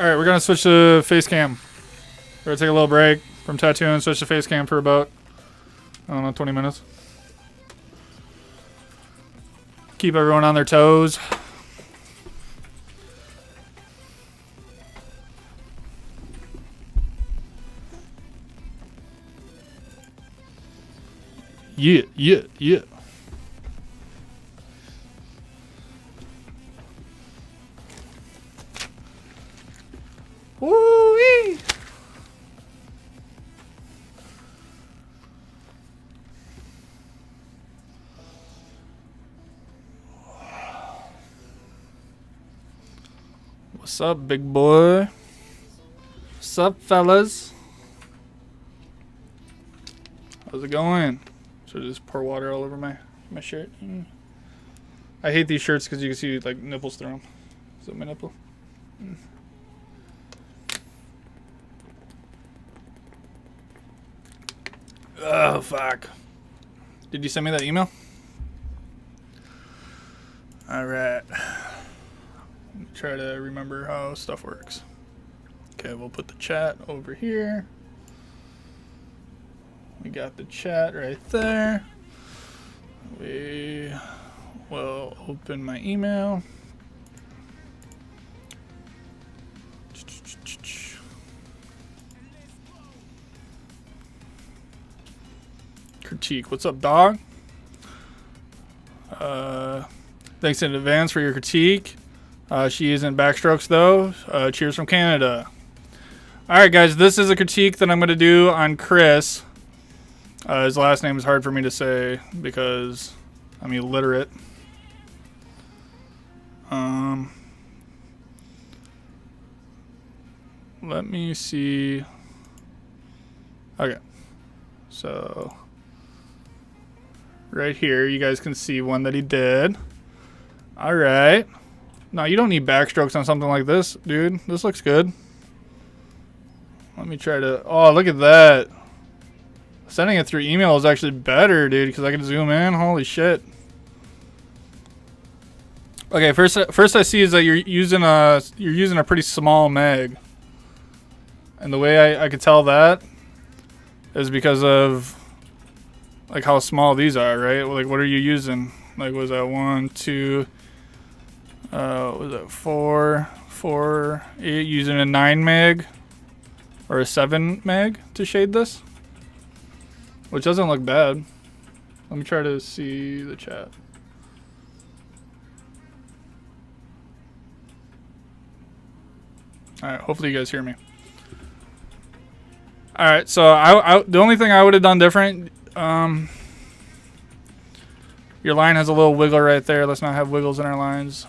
Alright, we're gonna switch to face cam. We're gonna take a little break from tattooing and switch to face cam for about, I don't know, 20 minutes. Keep everyone on their toes. Yeah, yeah, yeah. Woo-wee! What's up, big boy? What's up, fellas? How's it going? Should I just pour water all over my shirt? I hate these shirts because you can see like nipples through them. Is that my nipple? Oh, fuck. Did you send me that email? Alright. Try to remember how stuff works. Okay, we'll put the chat over here. We got the chat right there. We will open my email. Critique. What's up, dog? Thanks in advance for your critique. She isn't backstrokes though. Cheers from Canada. Alright guys, this is a critique that I'm going to do on Chris. His last name is hard for me to say because I'm illiterate. Let me see. Okay. So, right here, you guys can see one that he did. Alright. No, you don't need backstrokes on something like this, dude. This looks good. Let me try to... Oh, look at that. Sending it through email is actually better, dude, because I can zoom in. Holy shit. Okay, first I see is that you're using a pretty small mag. And the way I could tell that is because of like how small these are, right? Like what are you using? Like was that 1, 2, was that 4, 8, using a 9 meg or a 7 meg to shade this? Which doesn't look bad. Let me try to see the chat. Alright, hopefully you guys hear me. Alright, so the only thing I would have done different, your line has a little wiggle right there. Let's not have wiggles in our lines.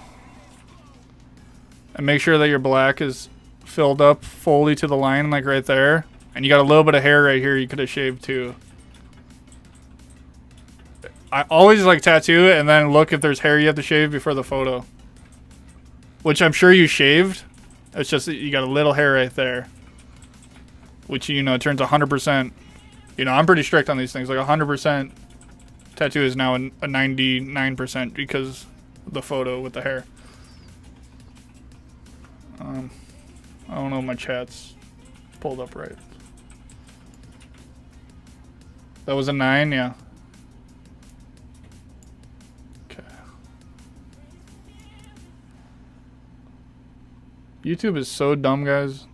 And make sure that your black is filled up fully to the line, like right there. And you got a little bit of hair right here you could have shaved too. I always like tattoo and then look if there's hair you have to shave before the photo. Which I'm sure you shaved. It's just that you got a little hair right there. Which, you know, turns 100%. You know, I'm pretty strict on these things. Like 100% tattoo is now a 99% because of the photo with the hair. I don't know if my chat's pulled up right. That was a 9, yeah. Okay. YouTube is so dumb, guys.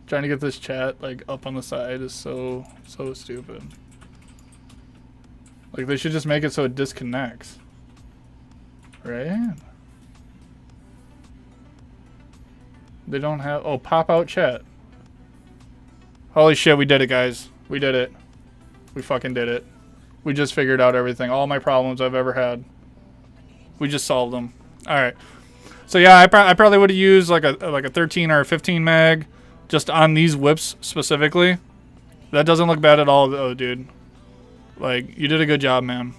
Trying to get this chat like up on the side is so stupid. Like they should just make it so it disconnects. Right? They don't have... Oh, pop out chat. Holy shit, we did it, guys. We did it. We fucking did it. We just figured out everything. All my problems I've ever had. We just solved them. Alright. So yeah, I probably would have used like a 13 or a 15 mag just on these whips specifically. That doesn't look bad at all though, dude. Like, you did a good job, man.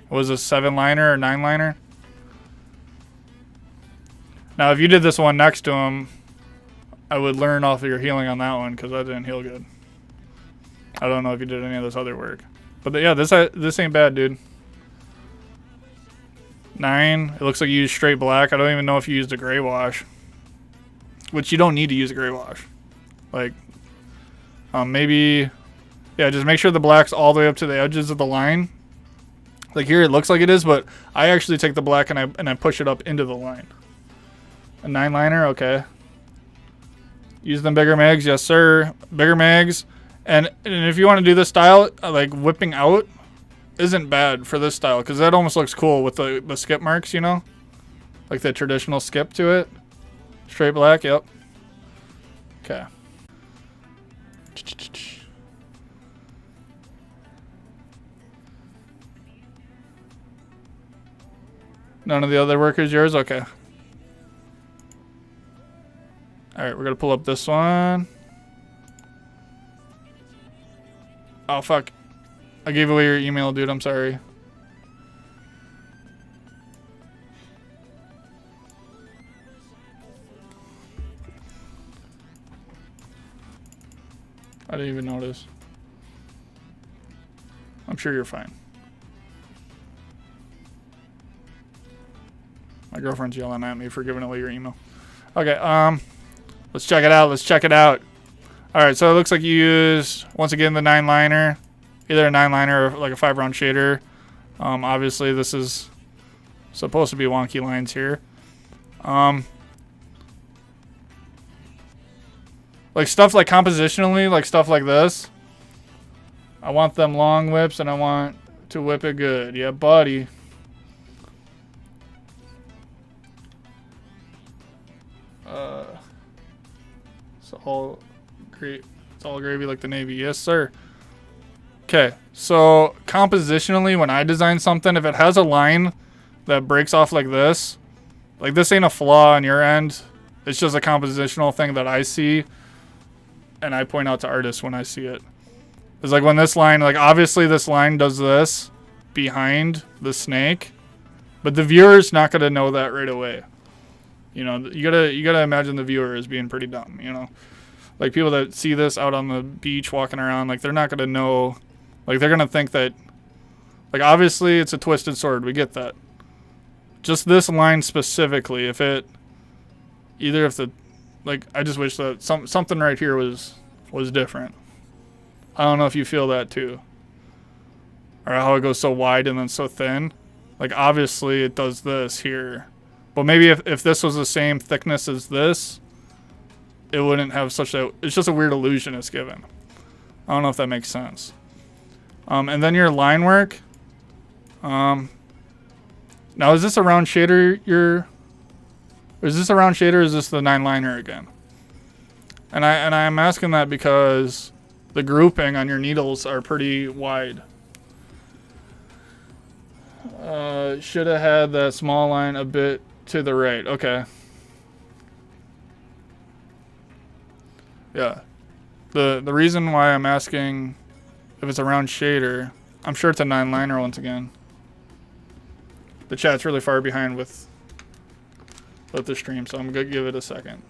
Was it a 7-liner or 9-liner? Now, if you did this one next to him, I would learn off of your healing on that one because that didn't heal good. I don't know if you did any of this other work. But yeah, this ain't bad, dude. 9. It looks like you used straight black. I don't even know if you used a gray wash. which you don't need to use a gray wash. Like, maybe, yeah, just make sure the black's all the way up to the edges of the line. Like here, it looks like it is, but I actually take the black and I push it up into the line. A 9 liner, okay. Use them bigger mags, yes sir. Bigger mags, and if you want to do this style, like whipping out, isn't bad for this style because that almost looks cool with the skip marks, you know, like the traditional skip to it. Straight black, yep. Okay. None of the other work is yours? Okay. Alright, we're gonna pull up this one. Oh, fuck. I gave away your email, dude. I'm sorry. I didn't even notice. I'm sure you're fine. My girlfriend's yelling at me for giving away your email. Okay, let's check it out. Let's check it out. All right, so it looks like you used, once again, the 9 liner, either a 9 liner or like a 5-round shader. Obviously, this is supposed to be wonky lines here. Like stuff like compositionally, like stuff like this. I want them long whips and I want to whip it good. Yeah, buddy. It's all gravy like the Navy. Yes, sir. Okay, so compositionally, when I design something, if it has a line that breaks off like this ain't a flaw on your end. It's just a compositional thing that I see, and I point out to artists when I see it. It's like when this line, like obviously this line does this behind the snake, but the viewer's not gonna know that right away. You know, you gotta imagine the viewer as being pretty dumb, you know? Like people that see this out on the beach walking around, like they're not gonna know, like they're gonna think that, like obviously it's a twisted sword, we get that. Just this line specifically, if the, like I just wish that something right here was different. I don't know if you feel that too. Or how it goes so wide and then so thin. Like obviously it does this here. But maybe if this was the same thickness as this, it wouldn't have such a... It's just a weird illusion it's given. I don't know if that makes sense. And then your line work. Now, is this a round shader? Is this a round shader or is this the 9 liner again? And I'm asking that because the grouping on your needles are pretty wide. Should have had that small line a bit to the right. Okay. Yeah. The reason why I'm asking if it's a round shader, I'm sure it's a 9 liner once again. The chat's really far behind with the stream, so I'm gonna give it a second.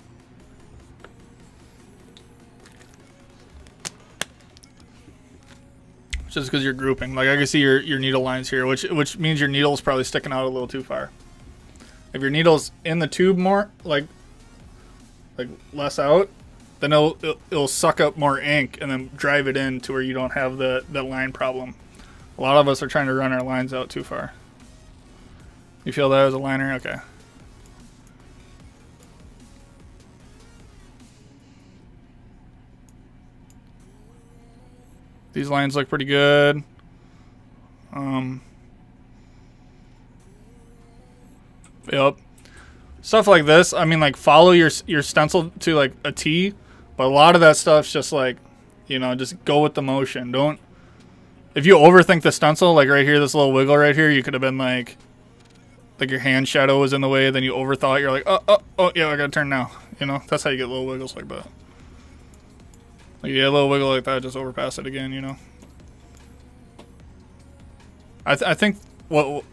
Just because you're grouping. Like I can see your needle lines here, which means your needle's probably sticking out a little too far. If your needle's in the tube more, like less out, then it'll suck up more ink and then drive it in to where you don't have the line problem. A lot of us are trying to run our lines out too far. You feel that as a liner? Okay. These lines look pretty good. Yep. Stuff like this, I mean, like follow your stencil to like a T, but a lot of that stuff's just like, you know, just go with the motion. Don't, if you overthink the stencil, like right here, this little wiggle right here, you could have been like your hand shadow was in the way, then you overthought, you're like, oh, yeah, I gotta turn now. You know, that's how you get little wiggles like that. Like, yeah, a little wiggle like that, just overpass it again, you know. I think what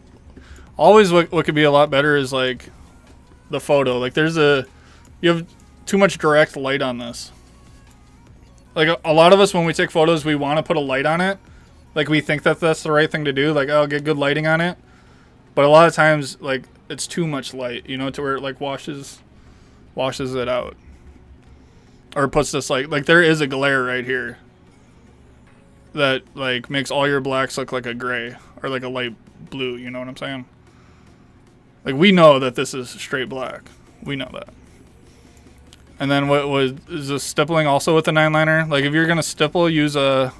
could be a lot better is like the photo. Like you have too much direct light on this. Like a lot of us, when we take photos, we want to put a light on it. Like we think that that's the right thing to do. Like, oh, get good lighting on it. But a lot of times, like it's too much light, you know, to where it like washes it out. or puts this like there is a glare right here that like makes all your blacks look like a gray or like a light blue, you know what I'm saying? Like we know that this is straight black. We know that. And then is the stippling also with the 9-liner? Like if you're gonna stipple, I would use like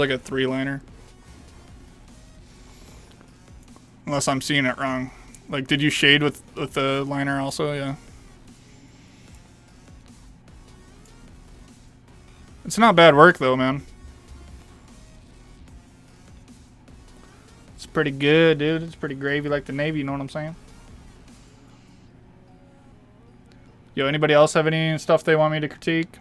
a 3-liner. Unless I'm seeing it wrong. Like did you shade with the liner also? Yeah. It's not bad work though, man. It's pretty good, dude. It's pretty gravy like the Navy, you know what I'm saying? Yo, anybody else have any stuff they want me to critique?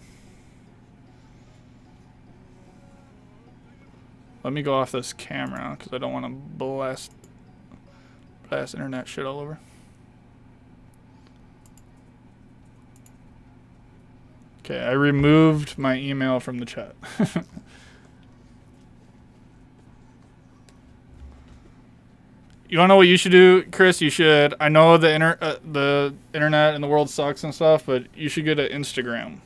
Let me go off this camera because I don't want to blast internet shit all over. Okay, I removed my email from the chat. You wanna know what you should do, Chris? You should. I know the internet and the world sucks and stuff, but you should get an Instagram.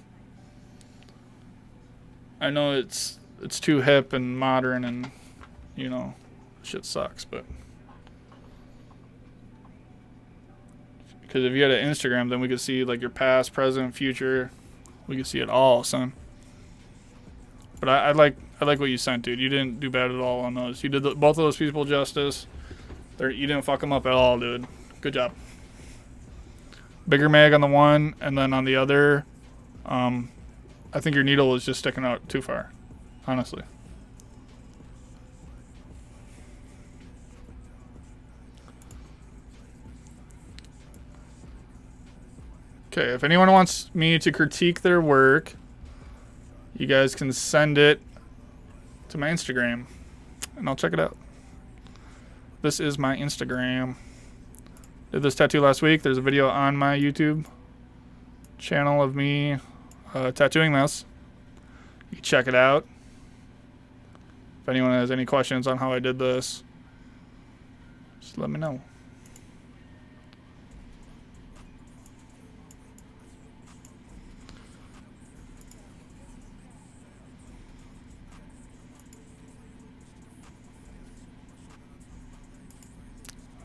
I know it's too hip and modern, and you know, shit sucks, but because if you had an Instagram, then we could see like your past, present, future. We could see it all, son. But I like what you sent, dude. You didn't do bad at all on those. You did both of those people justice. You didn't fuck them up at all, dude. Good job. Bigger mag on the one, and then on the other, I think your needle is just sticking out too far, honestly. Okay, if anyone wants me to critique their work, you guys can send it to my Instagram, and I'll check it out. This is my Instagram. Did this tattoo last week. There's a video on my YouTube channel of me tattooing this. You can check it out. If anyone has any questions on how I did this, just let me know.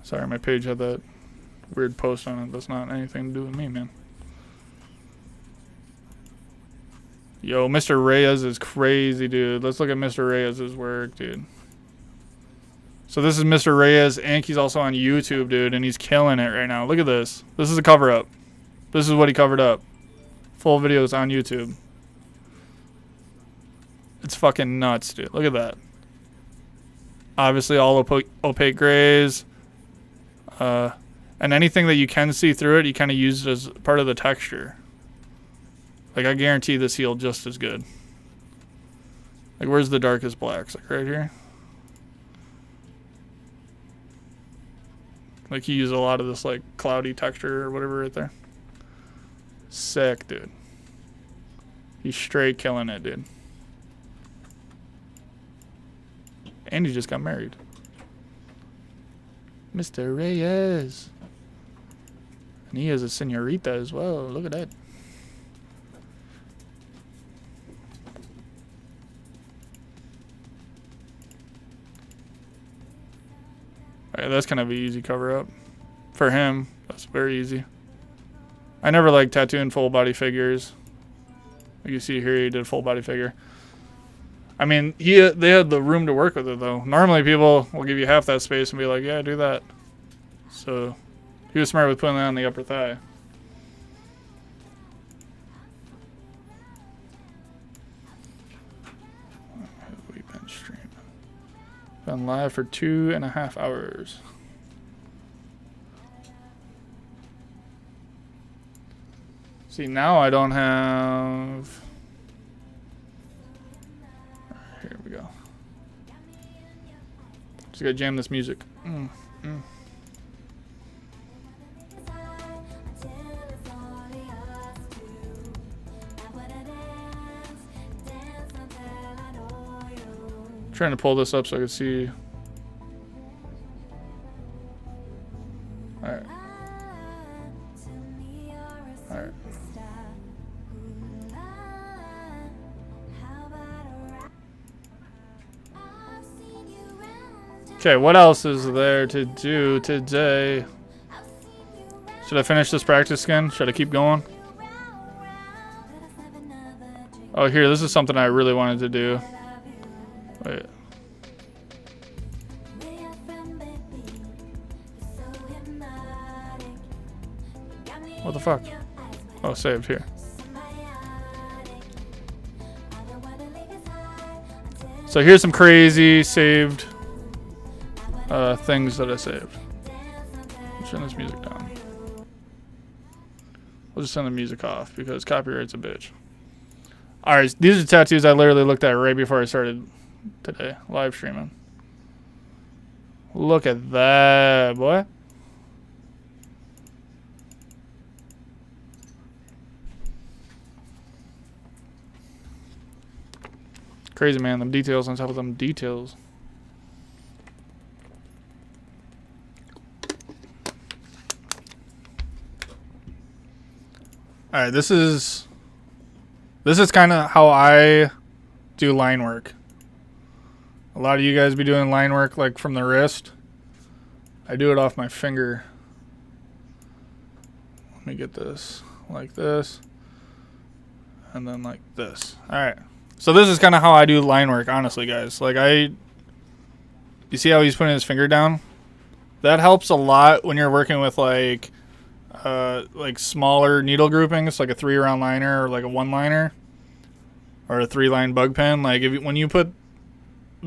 Sorry, my page had that weird post on it. That's not anything to do with me, man. Yo, Mr. Reyes is crazy, dude. Let's look at Mr. Reyes' work, dude. So this is Mr. Reyes, and he's also on YouTube, dude, and he's killing it right now. Look at this. This is a cover-up. This is what he covered up. Full videos on YouTube. It's fucking nuts, dude. Look at that. Obviously, all opaque grays. And anything that you can see through it, you kind of use it as part of the texture. Like, I guarantee this healed just as good. Like, where's the darkest blacks? Like, right here? Like, you use a lot of this, like, cloudy texture or whatever right there. Sick, dude. He's straight killing it, dude. And he just got married. Mr. Reyes. And he is a senorita as well. Look at that. Alright, that's kind of an easy cover up. For him, that's very easy. I never liked tattooing full body figures. Like you see here, he did a full body figure. I mean, they had the room to work with it, though. Normally, people will give you half that space and be like, yeah, do that. So, he was smart with putting that on the upper thigh. We've been streaming. Been live for 2.5 hours. See, now I don't have... Here we go. Just gotta jam this music. Trying to pull this up so I can see. Alright. Alright. Okay, what else is there to do today? Should I finish this practice skin? Should I keep going? Oh, here, this is something I really wanted to do. Wait. What the fuck? Oh, saved here. So here's some crazy saved things that I saved. Let's turn this music down. We'll just turn the music off because copyright's a bitch. Alright, these are tattoos I literally looked at right before I started today, live streaming. Look at that, boy. Crazy, man. Them details on top of them details. Alright, this is kind of how I do line work. A lot of you guys be doing line work like from the wrist. I do it off my finger. Let me get this like this. And then like this. Alright. So this is kind of how I do line work, honestly, guys. Like you see how he's putting his finger down? That helps a lot when you're working with like smaller needle groupings, like a 3-round liner or like a 1-liner or a 3-line bug pen. Like when you put,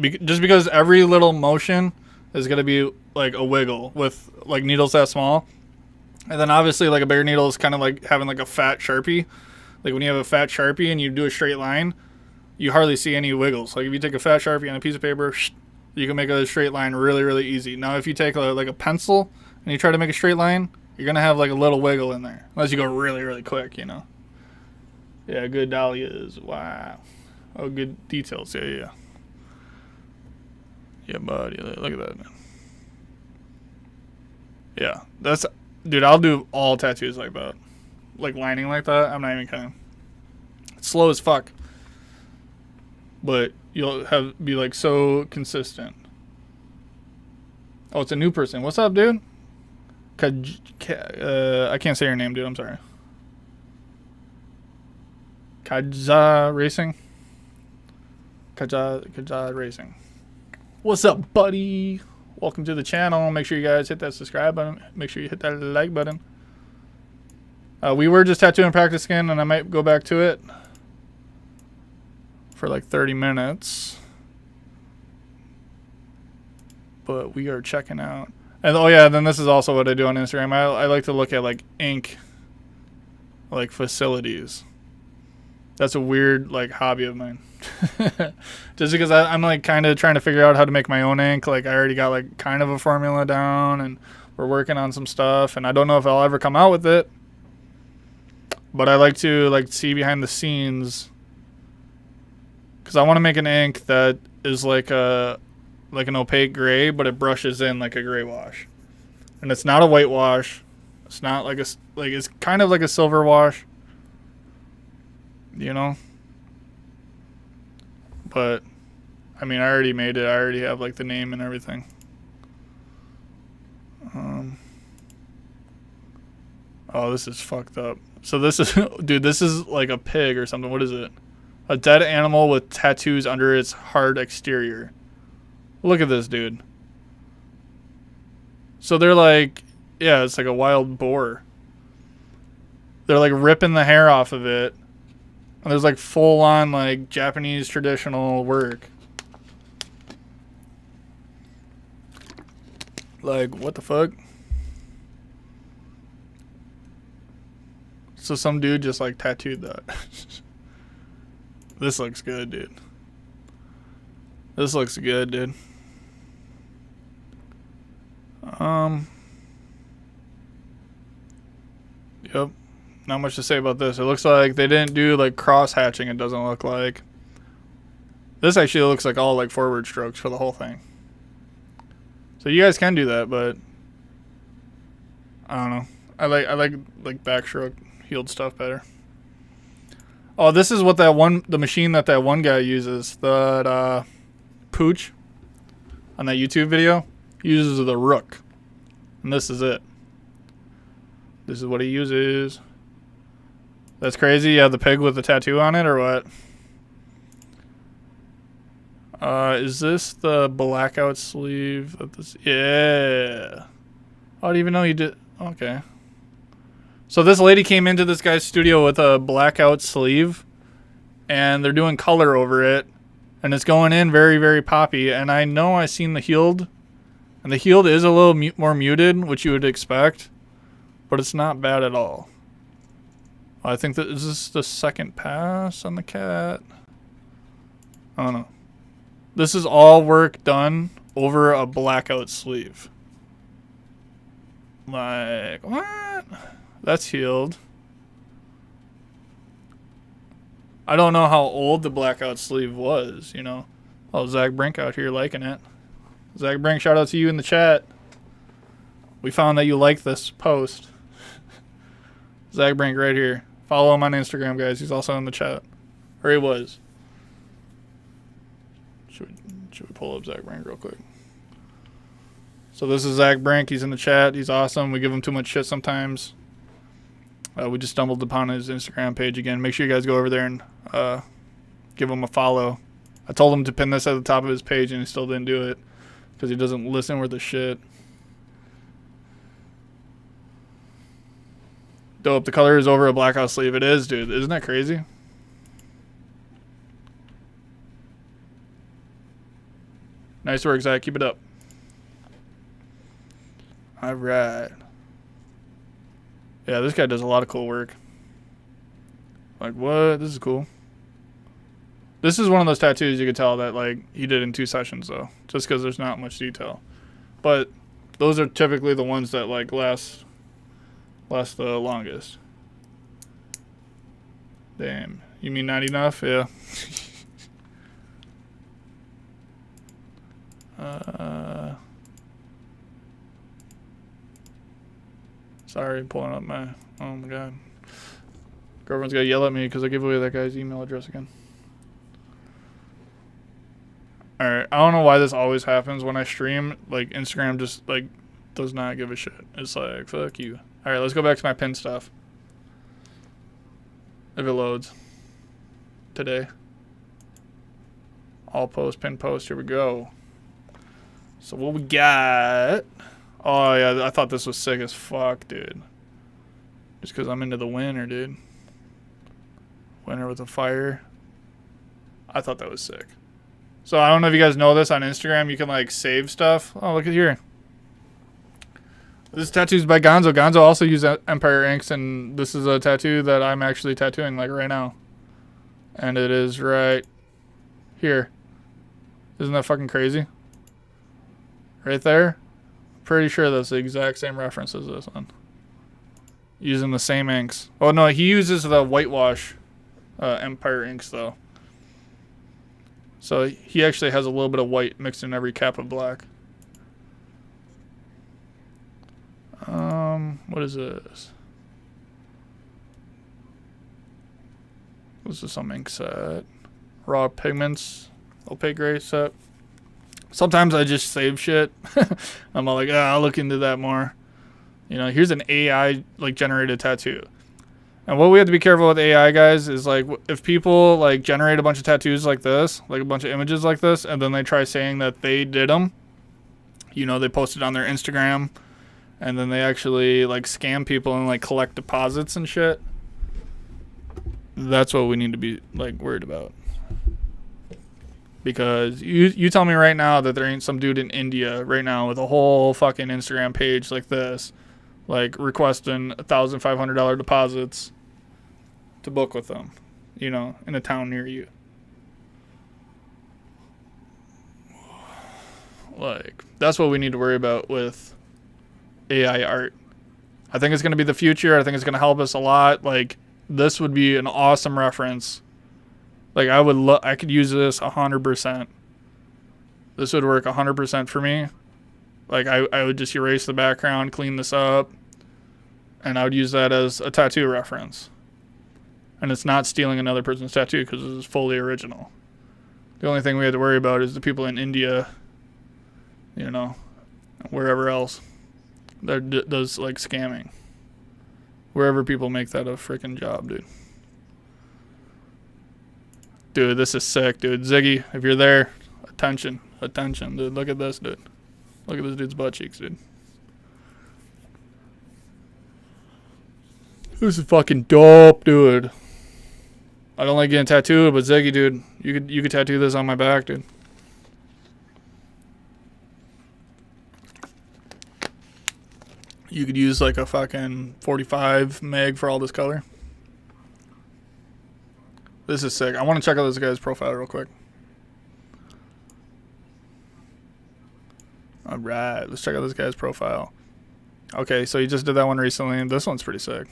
just because every little motion is gonna be like a wiggle with like needles that small, and then obviously like a bigger needle is kind of like having like a fat Sharpie. Like when you have a fat Sharpie and you do a straight line, you hardly see any wiggles. Like if you take a fat Sharpie on a piece of paper, you can make a straight line really, really easy. Now if you take like a pencil and you try to make a straight line, you're going to have like a little wiggle in there. Unless you go really, really quick, you know. Yeah, good dahlias. Wow. Oh, good details. Yeah, yeah. Yeah, buddy. Look at that, man. Yeah, that's... Dude, I'll do all tattoos like that. Like lining like that. I'm not even kidding. It's slow as fuck. But you'll be like so consistent. Oh, it's a new person. What's up, dude? I can't say your name, dude. I'm sorry. Kaja Racing. Kaja Racing. What's up, buddy? Welcome to the channel. Make sure you guys hit that subscribe button. Make sure you hit that like button. We were just tattooing practice skin, and I might go back to it for like 30 minutes. But we are checking out. And oh yeah, then this is also what I do on Instagram. I like to look at like ink, like facilities. That's a weird like hobby of mine. Just because I'm like kind of trying to figure out how to make my own ink. Like I already got like kind of a formula down, and we're working on some stuff, and I don't know if I'll ever come out with it. But I like to like see behind the scenes, because I want to make an ink that is like an opaque gray, but it brushes in like a gray wash, and it's not a white wash. It's not like it's kind of like a silver wash, you know. But I mean, I already made it. I already have like the name and everything. Oh, this is fucked up. So this is, dude, this is like a pig or something. What is it? A dead animal with tattoos under its hard exterior. Look at this, dude. So they're like, yeah, it's like a wild boar. They're like ripping the hair off of it. And there's like full on like Japanese traditional work. Like, what the fuck? So some dude just like tattooed that. This looks good, dude. This looks good, dude. Yep. Not much to say about this. It looks like they didn't do like cross hatching. It doesn't look like. This actually looks like all like forward strokes for the whole thing. So you guys can do that, but I don't know. I like backstroke healed stuff better. Oh, this is what the machine that one guy uses. That Pooch. on that YouTube video, he uses the Rook. And this is it. This is what he uses. That's crazy. You have the pig with the tattoo on it or what? Is this the blackout sleeve? Yeah. I didn't even know you did. Okay. So this lady came into this guy's studio with a blackout sleeve, and they're doing color over it, and it's going in very, very poppy. And I know I seen the healed, and the healed is a little more muted, which you would expect, but it's not bad at all. I think that is this the second pass on the cat. I don't know. This is all work done over a blackout sleeve. Like, what? That's healed. I don't know how old the blackout sleeve was, you know. Oh, Zach Brink out here liking it. Zach Brink, shout out to you in the chat. We found that you liked this post. Zach Brink right here. Follow him on Instagram, guys. He's also in the chat. Or he was. Should we pull up Zach Brink real quick? So this is Zach Brink. He's in the chat. He's awesome. We give him too much shit sometimes. We just stumbled upon his Instagram page again. Make sure you guys go over there and give him a follow. I told him to pin this at the top of his page, and he still didn't do it because he doesn't listen worth a shit. Dope. The color is over a blackout sleeve. It is, dude. Isn't that crazy? Nice work, Zach. Keep it up. All right. Yeah, this guy does a lot of cool work. Like, what? This is cool. This is one of those tattoos you could tell that, like, he did in 2 sessions, though. Just because there's not much detail. But those are typically the ones that, like, last the longest. Damn. You mean not enough? Yeah. Sorry, pulling up my... Oh my god. Girlfriend's gonna yell at me because I gave away that guy's email address again. Alright, I don't know why this always happens when I stream. Like, Instagram just, like, does not give a shit. It's like, fuck you. Alright, let's go back to my pin stuff. If it loads. Today. All post, pin post, here we go. So what we got... Oh, yeah, I thought this was sick as fuck, dude. Just because I'm into the winner, dude. Winner with a fire. I thought that was sick. So I don't know if you guys know this on Instagram. You can, like, save stuff. Oh, look at here. This tattoo's by Gonzo. Gonzo also used Empire Inks, and this is a tattoo that I'm actually tattooing, like, right now. And it is right here. Isn't that fucking crazy? Right there. Pretty sure that's the exact same reference as this one. Using the same inks. Oh no, he uses the whitewash Empire inks though. So he actually has a little bit of white mixed in every cap of black. What is this? This is some ink set. Raw pigments. Opaque gray set. Sometimes I just save shit. I'm all like, I'll look into that more. You know, here's an AI like generated tattoo. And what we have to be careful with AI, guys, is like if people like generate a bunch of tattoos like this, like a bunch of images like this, and then they try saying that they did them, you know, they post it on their Instagram, and then they actually like scam people and like collect deposits and shit. That's what we need to be like worried about. Because you tell me right now that there ain't some dude in India right now with a whole fucking Instagram page like this, like requesting $1,500 deposits to book with them, you know, in a town near you. Like, that's what we need to worry about with AI art. I think it's going to be the future. I think it's going to help us a lot. Like, this would be an awesome reference. Like, I could use this 100%. This would work 100% for me. Like, I would just erase the background, clean this up, and I would use that as a tattoo reference. And it's not stealing another person's tattoo because this is fully original. The only thing we have to worry about is the people in India you know, wherever else that does like scamming. Wherever people make that a freaking job, dude. Dude, this is sick, dude. Ziggy, if you're there, attention, dude. Look at this, dude. Look at this dude's butt cheeks, dude. This is fucking dope, dude. I don't like getting tattooed, but Ziggy, dude, you could tattoo this on my back, dude. You could use like a fucking 45 meg for all this color. This is sick. I want to check out this guy's profile real quick. Alright, let's check out this guy's profile. Okay, so he just did that one recently, and this one's pretty sick.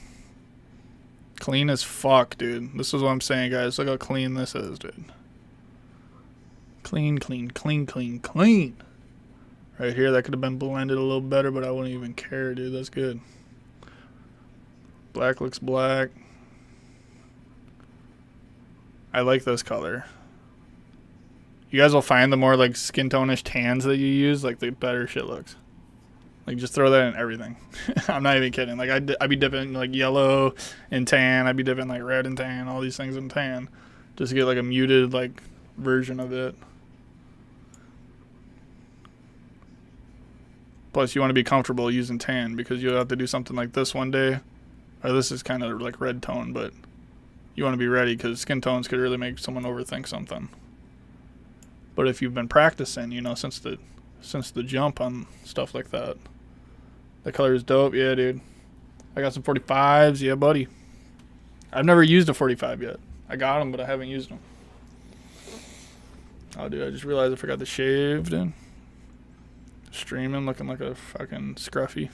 Clean as fuck, dude. This is what I'm saying, guys. Look how clean this is, dude. Clean, clean, clean, clean, clean. Right here, that could have been blended a little better, but I wouldn't even care, dude. That's good. Black looks black. I like this color. You guys will find the more like skin tone-ish tans that you use, like the better shit looks. Like just throw that in everything. I'm not even kidding. Like I'd be dipping like yellow and tan. I'd be dipping like red and tan, all these things in tan, just to get like a muted like version of it. Plus, you want to be comfortable using tan because you'll have to do something like this one day. Or this is kind of like red tone, but you want to be ready because skin tones could really make someone overthink something. But if you've been practicing, you know, since the jump on stuff like that, the color is dope. Yeah, dude. I got some 45s. Yeah, buddy. I've never used a 45 yet. I got them, but I haven't used them. Oh, dude, I just realized I forgot to shave, dude. Streaming, looking like a fucking scruffy.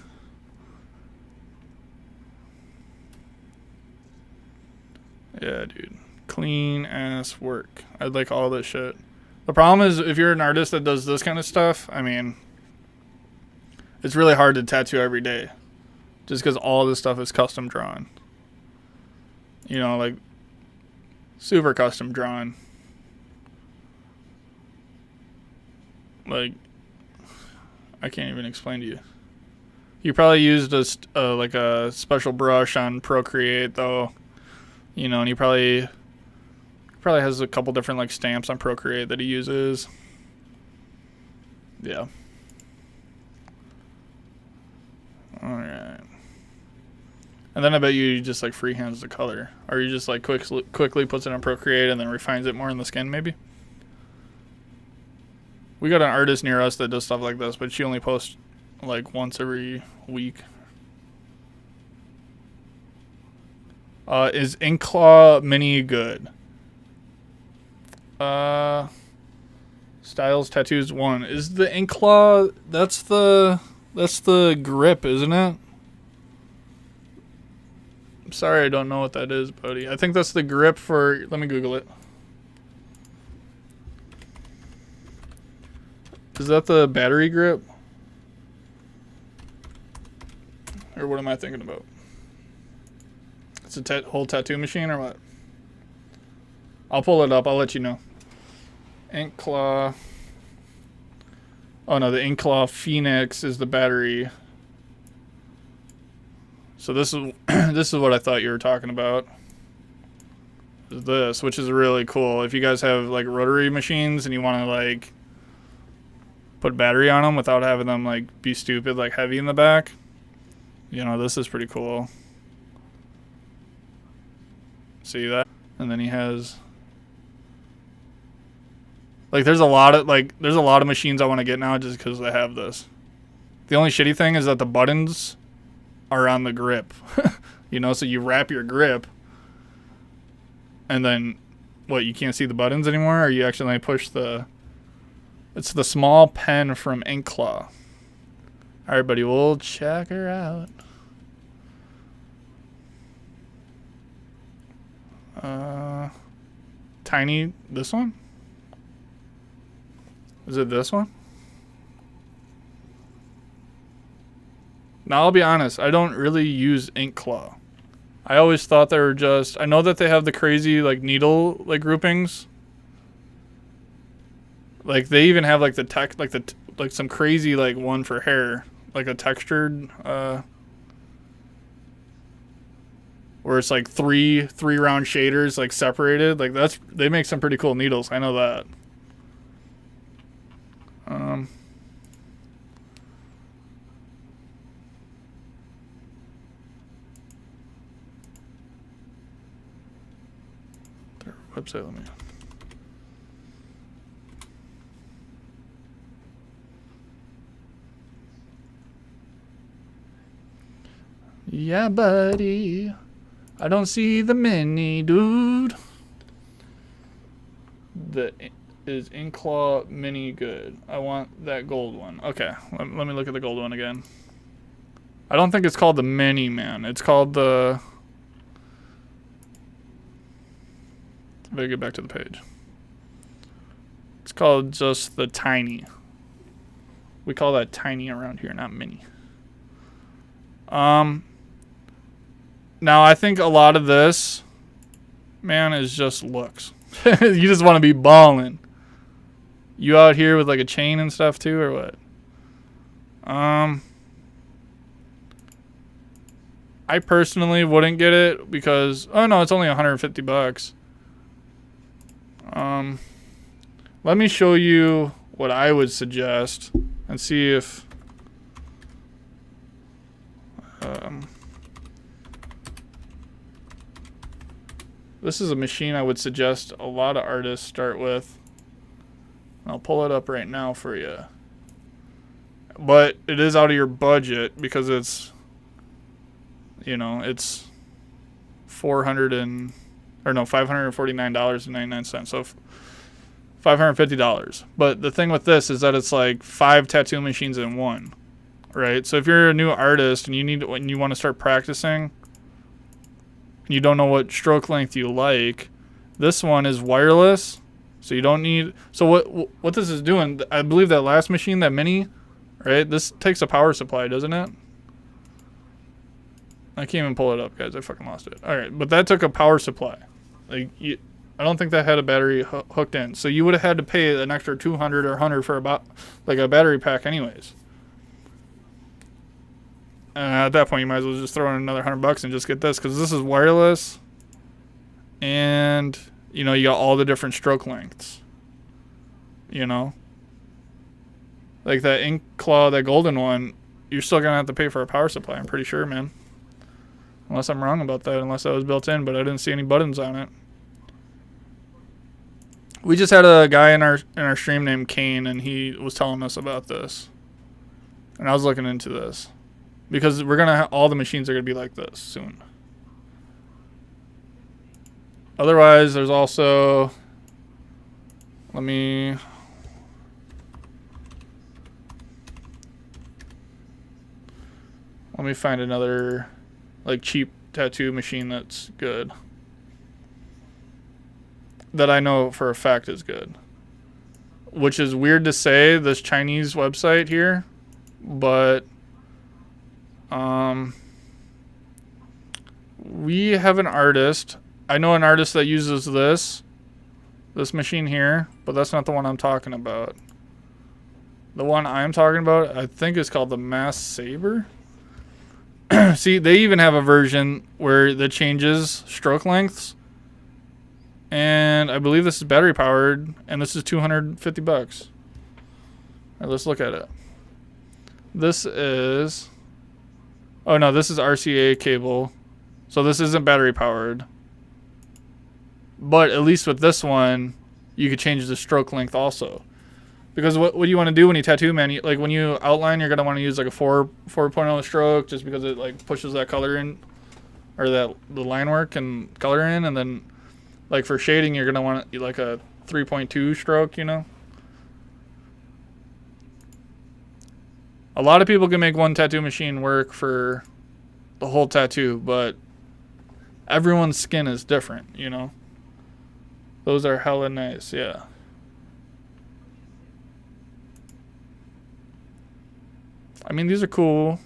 Yeah, dude. Clean ass work. I'd like all this shit. The problem is, if you're an artist that does this kind of stuff, I mean, it's really hard to tattoo every day. Just because all this stuff is custom drawn. You know, like, super custom drawn. Like, I can't even explain to you. You probably used like a special brush on Procreate, though. You know, and he probably has a couple different like stamps on Procreate that he uses. Yeah. Alright. And then I bet you just like freehands the color. Or you just like quickly puts it on Procreate and then refines it more in the skin maybe. We got an artist near us that does stuff like this, but she only posts like once every week. Is Inkclaw Mini good? Styles Tattoos 1. Is the Inkclaw, that's the grip, isn't it? I'm sorry, I don't know what that is, buddy. I think that's the grip for, let me Google it. Is that the battery grip? Or what am I thinking about? It's a whole tattoo machine or what? I'll pull it up. I'll let you know. Inkclaw. Oh no, the Inkclaw Phoenix is the battery. So this is this is what I thought you were talking about. This, which is really cool. If you guys have like rotary machines and you want to like put battery on them without having them like be stupid, like heavy in the back, you know, this is pretty cool. See that? And then he has like there's a lot of machines I want to get now just because they have this. The only shitty thing is that the buttons are on the grip. You know, so you wrap your grip and then what, you can't see the buttons anymore, or you accidentally push the, it's the small pen from Inkclaw. Alright, buddy, we'll check her out. Tiny, this one? Is it this one? Now, I'll be honest, I don't really use Inkclaw. I always thought they were just, I know that they have the crazy, like, needle, like, groupings. Like, they even have, like, the like some crazy like one for hair, like a textured where it's like three round shaders like separated. Like they make some pretty cool needles. I know that. Their website, let me. Yeah, buddy. I don't see the mini, dude. Is Inkclaw mini good? I want that gold one. Okay, let me look at the gold one again. I don't think it's called the mini, man. It's called the... Better get back to the page. It's called just the tiny. We call that tiny around here, not mini. Now I think a lot of this, man, is just looks. You just want to be balling. You out here with like a chain and stuff too, or what? I personally wouldn't get it because, oh no, it's only 150 bucks. Let me show you what I would suggest and see if this is a machine I would suggest a lot of artists start with. I'll pull it up right now for you. But it is out of your budget because it's, you know, it's $549.99. So $550. But the thing with this is that it's like 5 tattoo machines in one, right? So if you're a new artist and you want to start practicing, and you don't know what stroke length you like, this one is wireless, so you don't need. So what this is doing, I believe that last machine, that mini, right? This takes a power supply, doesn't it? I can't even pull it up, guys. I fucking lost it. All right, but that took a power supply. Like, I don't think that had a battery hooked in. So you would have had to pay an extra $200 or $100 for about like a battery pack, anyways. At that point, you might as well just throw in another $100 and just get this, because this is wireless, and you know you got all the different stroke lengths. You know, like that Inkclaw, that golden one, you're still gonna have to pay for a power supply. I'm pretty sure, man. Unless I'm wrong about that, unless that was built in, but I didn't see any buttons on it. We just had a guy in our stream named Kane, and he was telling us about this, and I was looking into this. Because we're going to all the machines are going to be like this soon. Otherwise, there's also, let me find another like cheap tattoo machine that's good. That I know for a fact is good. Which is weird to say, this Chinese website here, but we have an artist. I know an artist that uses this machine here, but that's not the one I'm talking about. The one I'm talking about, I think, is called the Mass Saber. See, they even have a version where that changes stroke lengths, and I believe this is battery powered, and this is $250. All right, let's look at it. This is. Oh no, this is RCA cable. So this isn't battery powered. But at least with this one, you could change the stroke length also. Because what do you want to do when you tattoo, man? Like when you outline, you're going to want to use like a 4.0 stroke just because it like pushes that color in, or the line work and color in. And then like for shading, you're going to want like a 3.2 stroke, you know? A lot of people can make one tattoo machine work for the whole tattoo, but everyone's skin is different, you know? Those are hella nice, yeah. I mean, these are cool.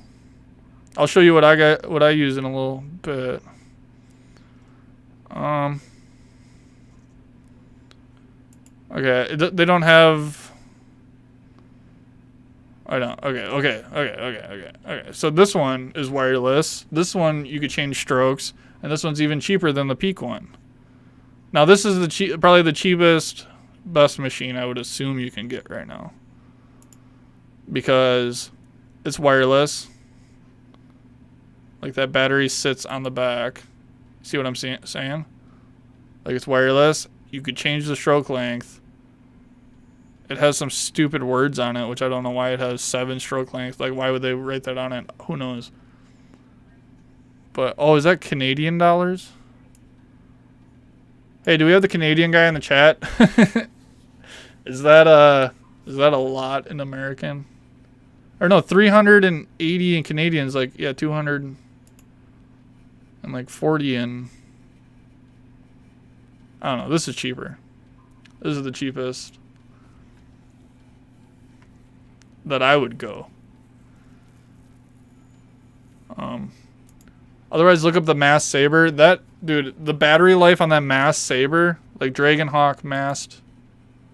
I'll show you what I use in a little bit. Okay, they don't have I don't. Okay. So this one is wireless. This one you could change strokes, and this one's even cheaper than the Peak one. Now this is probably the cheapest, best machine I would assume you can get right now, because it's wireless. Like that battery sits on the back. See what I'm saying? Like it's wireless. You could change the stroke length. It has some stupid words on it, which I don't know why it has 7 stroke length. Like, why would they write that on it? Who knows? But, oh, is that Canadian dollars? Hey, do we have the Canadian guy in the chat? Is that a lot in American? Or no, 380 in Canadian is like, yeah, 200 and like 40 in... I don't know. This is cheaper. This is the cheapest that I would go. Otherwise, look up the Mast Saber. That, dude, the battery life on that Mast Saber, like Dragonhawk Mast,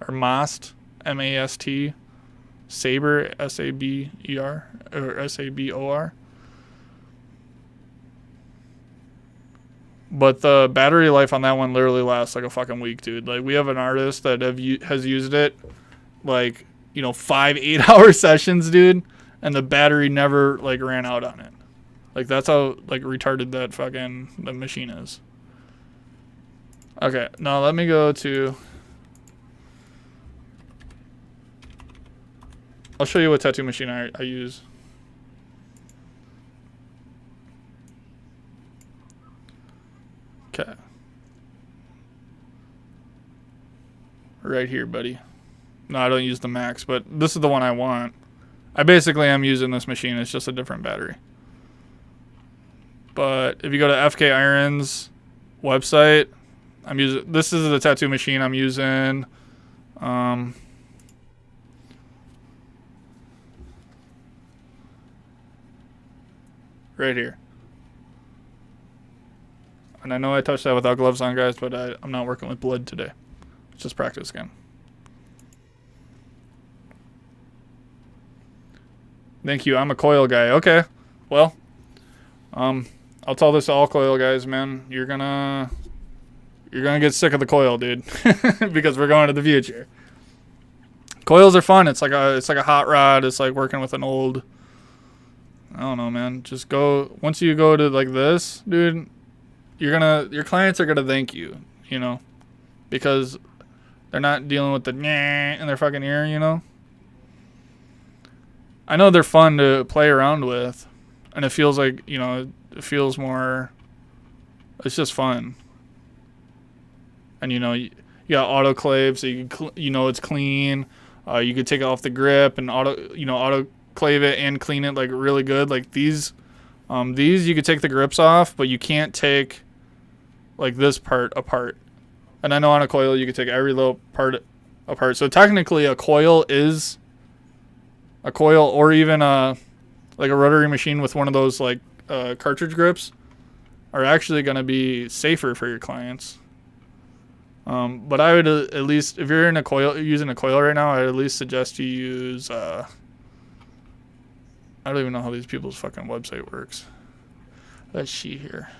or Mast, M-A-S-T, Saber, S-A-B-E-R, or S-A-B-O-R. But the battery life on that one literally lasts like a fucking week, dude. Like, we have an artist that has used it, like, 5 8-hour sessions, dude, and the battery never, like, ran out on it. Like, that's how, like, retarded the machine is. Okay, now let me go to... I'll show you what tattoo machine I use. Okay. Right here, buddy. No, I don't use the Max, but this is the one I want. I basically am using this machine. It's just a different battery. But if you go to FK Irons website, this is the tattoo machine I'm using. Right here. And I know I touched that without gloves on, guys, but I'm not working with blood today. It's just practice again. Thank you. I'm a coil guy. Okay. Well, I'll tell this to all coil guys, man. You're gonna get sick of the coil, dude, because we're going to the future. Coils are fun. It's like a hot rod. It's like working with an old. I don't know, man. Just go. Once you go to like this, dude, your clients are gonna thank you, because they're not dealing with the nyeh in their fucking ear, I know they're fun to play around with, and it feels like, it feels more, it's just fun. And, you got autoclave, so you can, it's clean. You could take it off the grip and autoclave it and clean it, like, really good. Like, these you could take the grips off, but you can't take, like, this part apart. And I know on a coil, you could take every little part apart. So, technically, a coil is... A coil, or even like a rotary machine with one of those like cartridge grips, are actually going to be safer for your clients. But I would at least, if you're using a coil right now, I'd at least suggest you use. I don't even know how these people's fucking website works. Let's see here.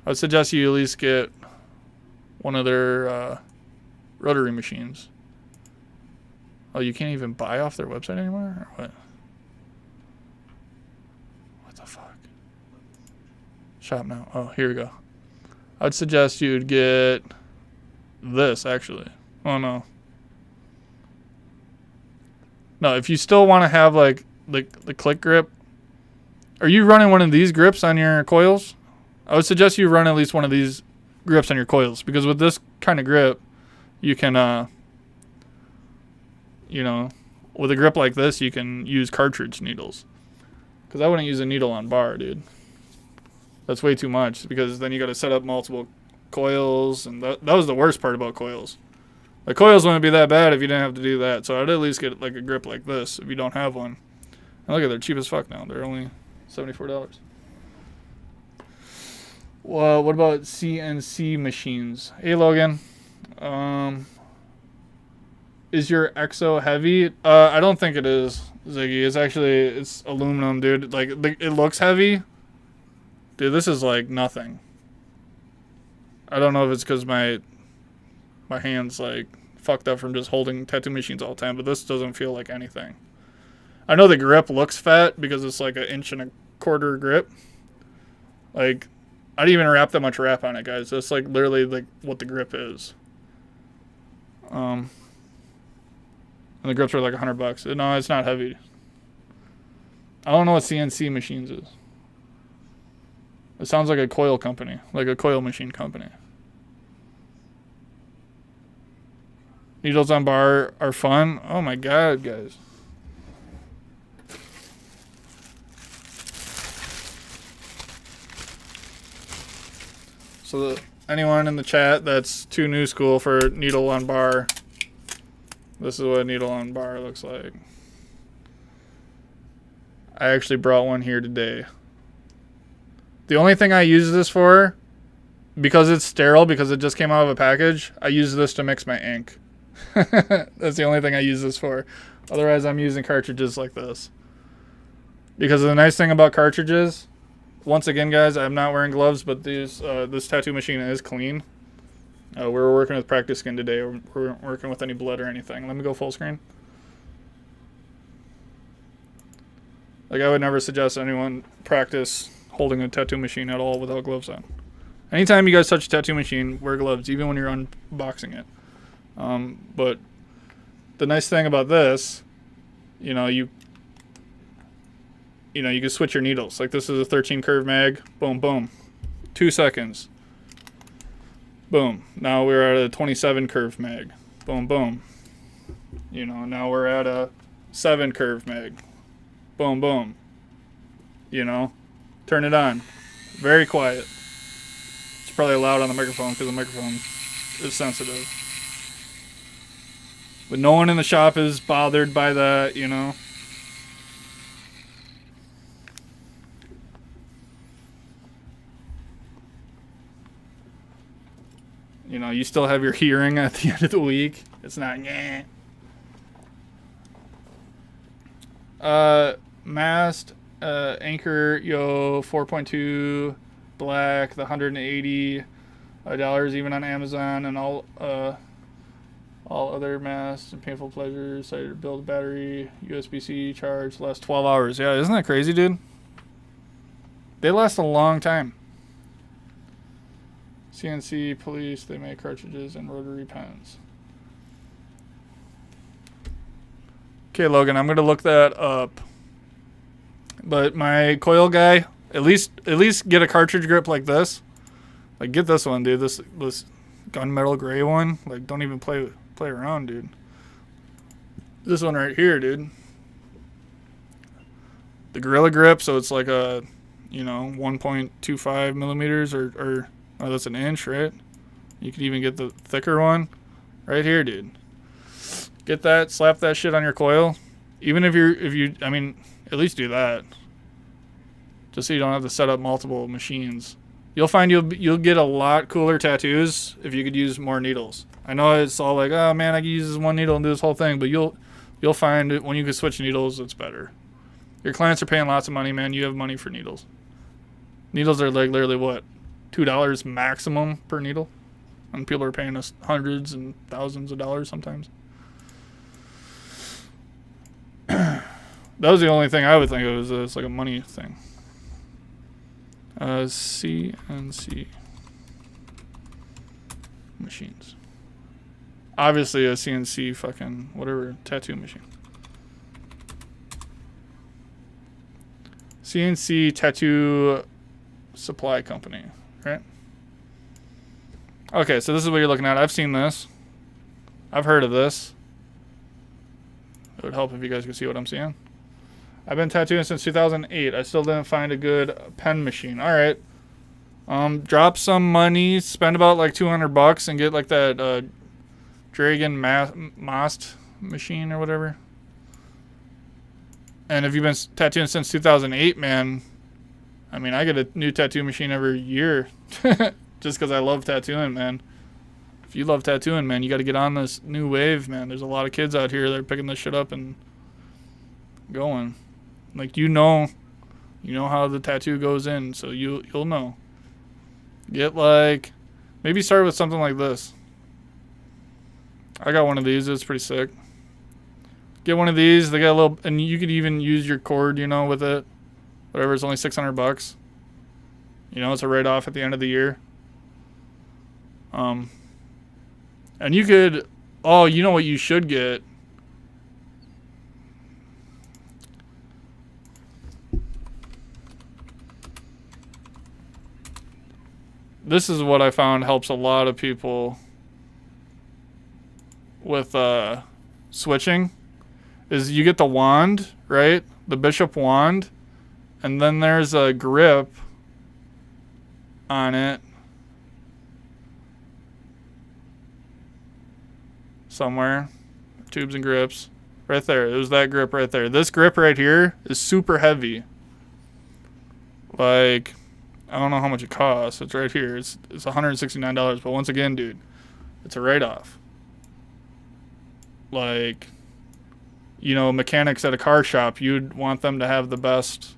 I would suggest you at least get one of their rotary machines. Oh, you can't even buy off their website anymore? Or what? What the fuck? Shop now. Oh, here we go. I'd suggest you'd get this, actually. Oh, no. No, if you still want to have, like, the click grip. Are you running one of these grips on your coils? I would suggest you run at least one of these grips on your coils. Because with this kind of grip, you can... with a grip like this, you can use cartridge needles. Because I wouldn't use a needle on bar, dude. That's way too much, because then you got to set up multiple coils, and that was the worst part about coils. The coils wouldn't be that bad if you didn't have to do that, so I'd at least get like a grip like this if you don't have one. And look at, they're cheap as fuck now. They're only $74. Well, what about CNC machines? Hey, Logan. Is your EXO heavy? I don't think it is. Ziggy. It's aluminum, dude. Like, it looks heavy. Dude, this is like nothing. I don't know if it's because my hand's like fucked up from just holding tattoo machines all the time, but this doesn't feel like anything. I know the grip looks fat because it's like 1.25 inch grip. Like, I didn't even wrap that much wrap on it, guys. That's like literally like what the grip is. And the grips are like $100. No, it's not heavy. I don't know what CNC Machines is. It sounds like a coil company, like a coil machine company. Needles on bar are fun. Oh my god, guys. So anyone in the chat that's too new school for needle on bar, this is what a needle on bar looks like. I actually brought one here today. The only thing I use this for, because it's sterile, because it just came out of a package, I use this to mix my ink. That's the only thing I use this for. Otherwise, I'm using cartridges like this. Because the nice thing about cartridges, once again, guys, I'm not wearing gloves, but this tattoo machine is clean. We're working with Practice Skin today. We weren't working with any blood or anything. Let me go full screen. Like, I would never suggest anyone practice holding a tattoo machine at all without gloves on. Anytime you guys touch a tattoo machine, wear gloves, even when you're unboxing it. But the nice thing about this, you can switch your needles. Like, this is a 13 curve mag. Boom, boom. 2 seconds. Boom. Now we're at a 27 curve mag. Boom, boom. Now we're at a 7 curve mag. Boom, boom. Turn it on. Very quiet. It's probably loud on the microphone because the microphone is sensitive. But no one in the shop is bothered by that, You still have your hearing at the end of the week. It's not, Mast, Anchor, 4.2, black, the $180 even on Amazon, and all other masts and painful pleasures. Decided to build a battery, USB-C charge, lasts 12 hours. Yeah, isn't that crazy, dude? They last a long time. CNC Police, they make cartridges and rotary pens. Okay, Logan, I'm gonna look that up. But my coil guy, at least get a cartridge grip like this. Like, get this one, dude. This gunmetal gray one. Like, don't even play around, dude. This one right here, dude. The Gorilla Grip, so it's like a 1.25 millimeters or that's an inch, right? You could even get the thicker one right here, dude. Get that, slap that shit on your coil. Even if you at least do that. Just so you don't have to set up multiple machines. You'll find you'll get a lot cooler tattoos if you could use more needles. I know it's all like, oh man, I can use this one needle and do this whole thing, but you'll find it when you can switch needles, it's better. Your clients are paying lots of money, man. You have money for needles. Needles are like literally what? $2 maximum per needle. And people are paying us hundreds and thousands of dollars sometimes. That was the only thing I would think of as it's like a money thing. CNC machines. Obviously a CNC fucking whatever tattoo machine. CNC tattoo supply company, right? Okay, so this is what you're looking at. I've seen this. I've heard of this. It would help if you guys could see what I'm seeing. I've been tattooing since 2008. I still didn't find a good pen machine. All right. Drop some money. Spend about like $200 and get like that Dragon Mast machine or whatever. And if you've been tattooing since 2008, man, I mean, I get a new tattoo machine every year just because I love tattooing, man. If you love tattooing, man, you got to get on this new wave, man. There's a lot of kids out here that are picking this shit up and going. Like, you know how the tattoo goes in, so you'll know. Get like, maybe start with something like this. I got one of these. It's pretty sick. Get one of these. They got a little, and you could even use your cord, you know, with it. Whatever. It's only $600. You know, it's a write-off at the end of the year. And you could, oh, you know what you should get? This is what I found helps a lot of people with switching. Is you get the wand, right? The bishop wand, and then there's a grip on it somewhere. Tubes and grips. Right there. It was that grip right there. This grip right here is super heavy. Like, I don't know how much it costs. It's right here. It's $169. But once again, dude, it's a write-off. Like, you know, mechanics at a car shop, you'd want them to have the best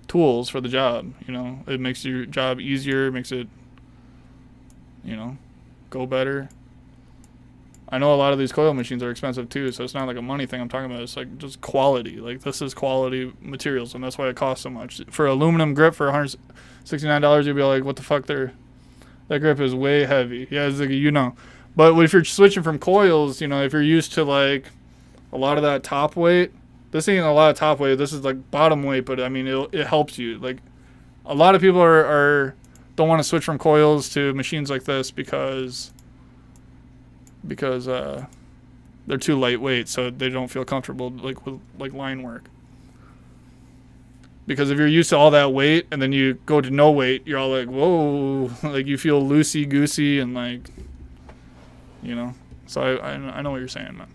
tools for the job. You know, it makes your job easier, makes it, you know, go better. I know a lot of these coil machines are expensive too, so it's not like a money thing I'm talking about. It's like just quality. Like, this is quality materials, and that's why it costs so much. For aluminum grip for $169, you'd be like, what the fuck? That grip is way heavy. Yeah, it's like, you know. But if you're switching from coils, you know, if you're used to like a lot of that top weight, this ain't a lot of top weight. This is like bottom weight, but I mean, it helps you. Like, a lot of people are don't want to switch from coils to machines like this because they're too lightweight, so they don't feel comfortable like with like line work. Because if you're used to all that weight and then you go to no weight, you're all like, whoa, like you feel loosey goosey and like, you know. So I know what you're saying, man.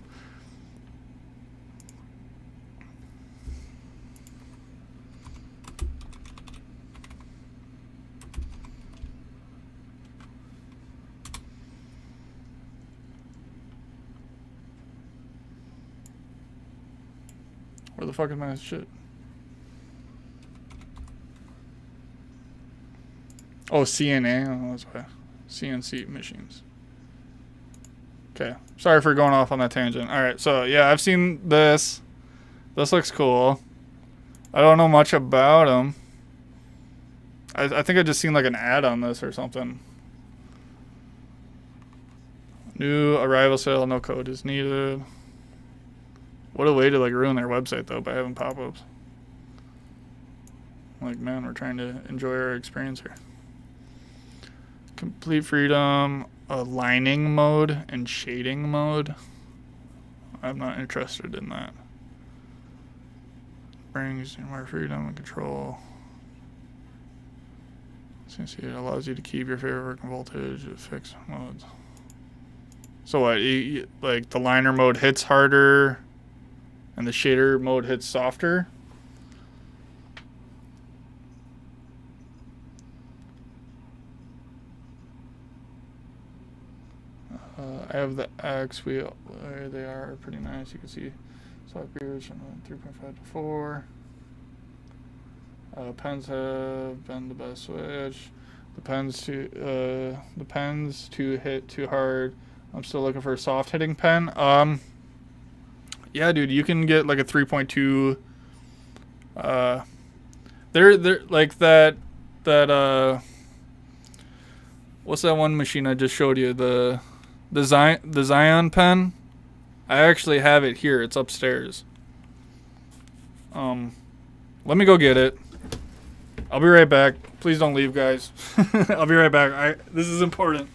Where the fuck is my shit? Oh, CNA. Oh, that's why. CNC machines. Okay. Sorry for going off on that tangent. Alright, so yeah, I've seen this. This looks cool. I don't know much about them. I think I just seen like an ad on this or something. New arrival sale, no code is needed. What a way to like ruin their website though by having pop-ups. Like, man, we're trying to enjoy our experience here. Complete freedom, aligning mode, and shading mode. I'm not interested in that. Brings more freedom and control. Since it allows you to keep your favorite working voltage at fixed modes. So what? Like the liner mode hits harder, and the shader mode hits softer. I have the X wheel. There they are, pretty nice. You can see soft gears from 3.5 to 4. Pens have been the best switch. The pens to hit too hard. I'm still looking for a soft hitting pen. Yeah, dude, you can get like a 3.2. They're like that. What's that one machine I just showed you? The Zion pen. I actually have it here. It's upstairs. Let me go get it. I'll be right back. Please don't leave, guys. I'll be right back. This is important.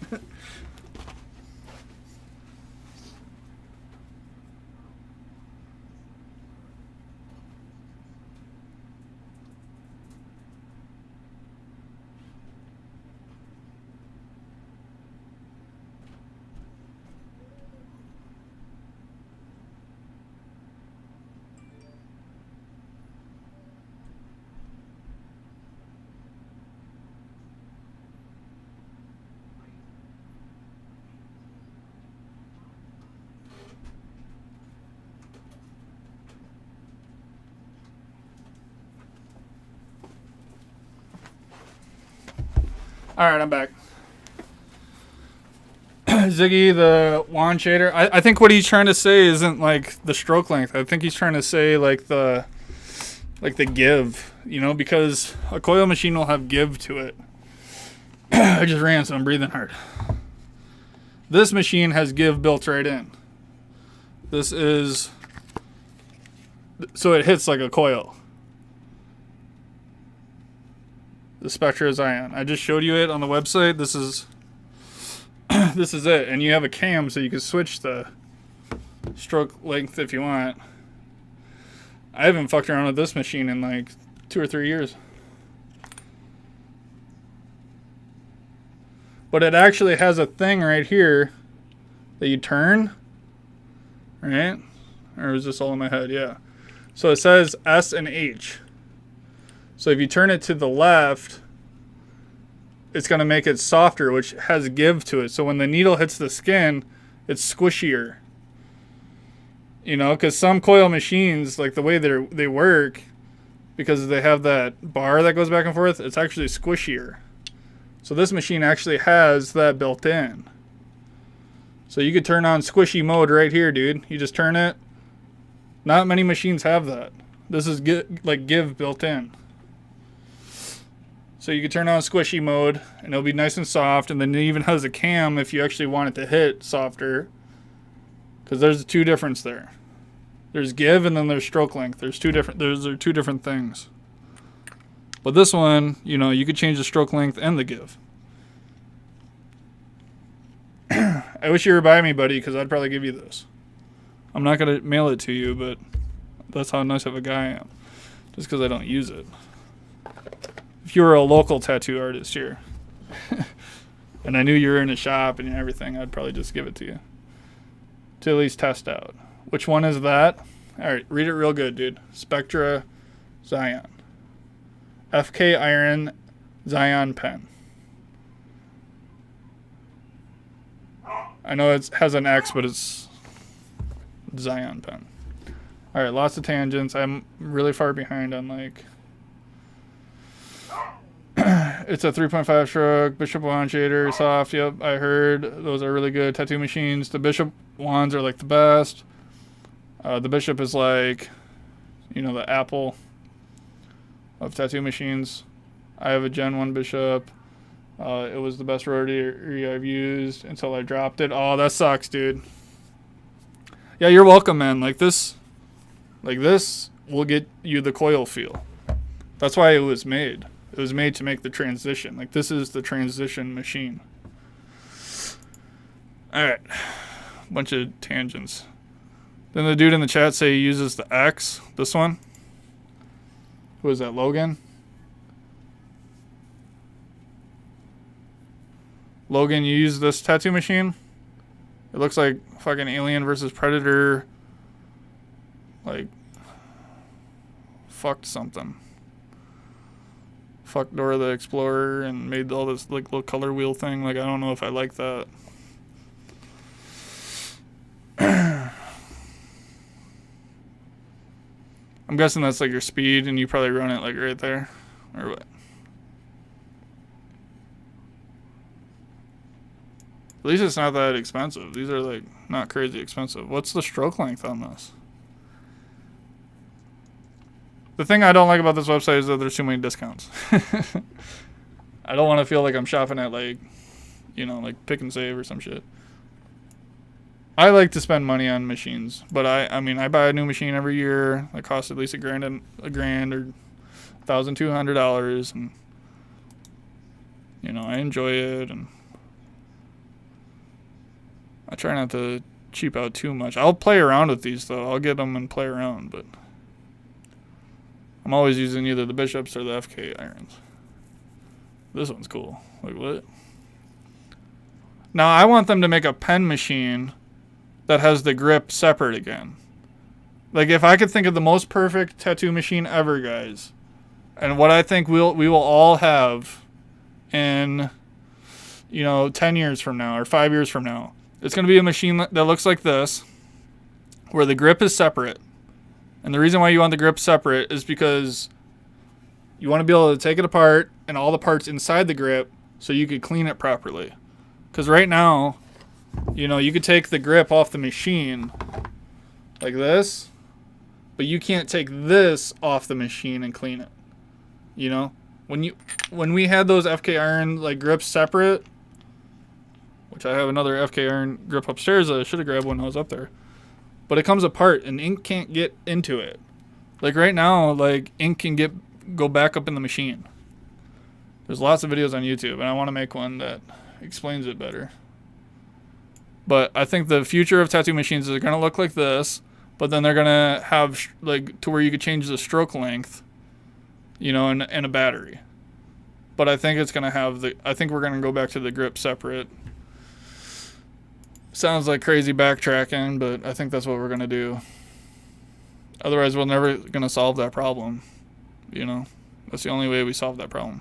All right, I'm back. Ziggy, the wand shader. I think what he's trying to say isn't like the stroke length. I think he's trying to say like the give, you know, because a coil machine will have give to it. I just ran, so I'm breathing hard. This machine has give built right in. This is, so it hits like a coil. The Spectra Zion. I just showed you it on the website. This is this is it. And you have a cam so you can switch the stroke length if you want. I haven't fucked around with this machine in like 2 or 3 years. But it actually has a thing right here that you turn, right? Or is this all in my head? Yeah. So it says S and H. So if you turn it to the left, it's going to make it softer, which has give to it. So when the needle hits the skin, it's squishier. You know, because some coil machines, like the way they work, because they have that bar that goes back and forth, it's actually squishier. So this machine actually has that built in. So you could turn on squishy mode right here, dude. You just turn it. Not many machines have that. This is like give built in. So you can turn on squishy mode and it'll be nice and soft. And then it even has a cam if you actually want it to hit softer. Because there's two difference there. There's give and then there's stroke length. Those are two different things. But this one, you know, you could change the stroke length and the give. I wish you were by me, buddy, because I'd probably give you this. I'm not going to mail it to you, but that's how nice of a guy I am. Just because I don't use it. If you were a local tattoo artist here, and I knew you were in a shop and everything, I'd probably just give it to you. To at least test out. Which one is that? Alright, read it real good, dude. Spectra Zion. FK Iron Zion pen. I know it has an X, but it's Zion pen. Alright, lots of tangents. I'm really far behind on like... It's a 3.5 stroke, Bishop wand shader, soft. Yep, I heard. Those are really good tattoo machines. The Bishop wands are like the best. The Bishop is like, you know, the Apple of tattoo machines. I have a Gen 1 Bishop. It was the best rotary I've used until I dropped it. Oh, that sucks, dude. Yeah, you're welcome, man. Like this will get you the coil feel. That's why it was made. It was made to make the transition. Like this is the transition machine. Alright. Bunch of tangents. Then the dude in the chat say he uses the X. This one. Who is that, Logan? Logan, you use this tattoo machine? It looks like fucking Alien versus Predator. Like, fucked something. Fucked Dora the Explorer and made all this like little color wheel thing. Like, I don't know if I like that. I'm guessing that's like your speed and you probably run it like right there. Or what? At least it's not that expensive. These are like not crazy expensive. What's the stroke length on this? The thing I don't like about this website is that there's too many discounts. I don't want to feel like I'm shopping at like, you know, like Pick and Save or some shit. I like to spend money on machines, but I mean, I buy a new machine every year that costs at least a grand or $1,200, and you know, I enjoy it, and I try not to cheap out too much. I'll play around with these though. I'll get them and play around, but I'm always using either the Bishops or the FK irons. This one's cool. Like what? Now I want them to make a pen machine that has the grip separate again. Like if I could think of the most perfect tattoo machine ever, guys, and what I think we will all have in, you know, 10 years from now or 5 years from now, it's going to be a machine that looks like this, where the grip is separate. And the reason why you want the grip separate is because you want to be able to take it apart and all the parts inside the grip so you could clean it properly. Because right now, you know, you could take the grip off the machine like this, but you can't take this off the machine and clean it. You know, when we had those FK iron like grips separate, which I have another FK iron grip upstairs that I should have grabbed when I was up there, but it comes apart and ink can't get into it. Like right now, like ink can go back up in the machine. There's lots of videos on YouTube, and I want to make one that explains it better. But I think the future of tattoo machines is going to look like this, but then they're going to have like to where you could change the stroke length, you know, and a battery. But I think it's going to have I think we're going to go back to the grip separate. Sounds like crazy backtracking, but I think that's what we're going to do. Otherwise, we're never going to solve that problem, you know. That's the only way we solve that problem.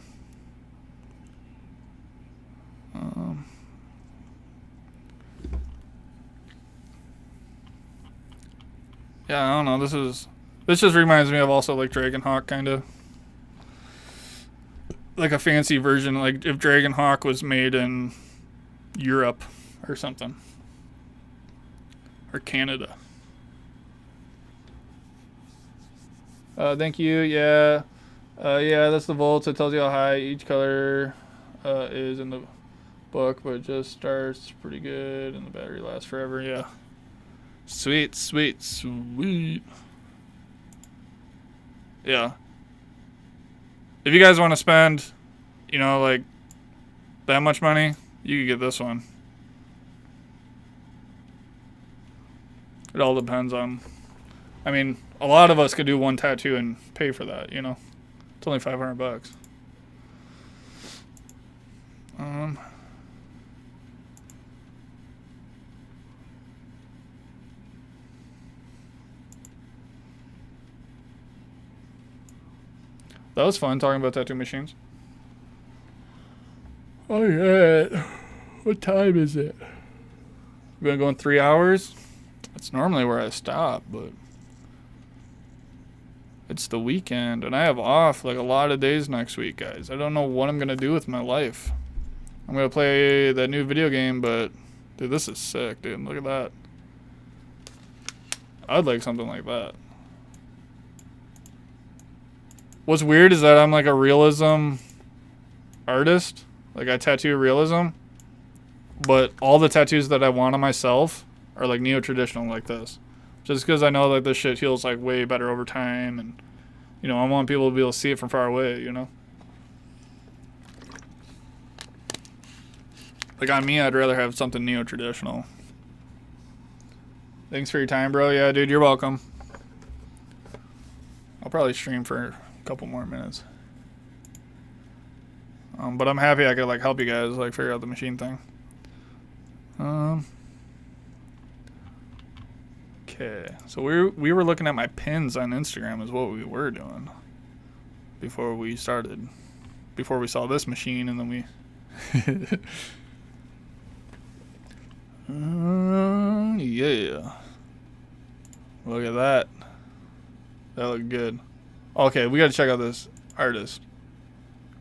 Yeah, I don't know. This just reminds me of also like Dragonhawk, kind of like a fancy version, like if Dragonhawk was made in Europe or something, or Canada. Thank you. Yeah, yeah. That's the volts. It tells you how high each color is in the book, but it just starts pretty good, and the battery lasts forever. Yeah. Sweet, sweet, sweet. Yeah. If you guys want to spend, you know, like that much money, you could get this one. It all depends on, I mean, a lot of us could do one tattoo and pay for that, you know. It's only $500. That was fun talking about tattoo machines. Oh yeah. What time is it? We're gonna go in 3 hours. That's normally where I stop, but it's the weekend and I have off like a lot of days next week, guys. I don't know what I'm gonna do with my life. I'm gonna play that new video game, but dude, this is sick, dude. Look at that. I'd like something like that. What's weird is that I'm like a realism artist. Like I tattoo realism, but all the tattoos that I want on myself are like neo-traditional like this. Just because I know that this shit heals like way better over time, and you know, I want people to be able to see it from far away, you know? Like on me, I'd rather have something neo-traditional. Thanks for your time, bro. Yeah, dude, you're welcome. I'll probably stream for a couple more minutes. But I'm happy I could like help you guys like figure out the machine thing. Okay, so we were looking at my pins on Instagram is what we were doing before we started. Before we saw this machine, and then we yeah. Look at that. That looked good. Okay, we got to check out this artist,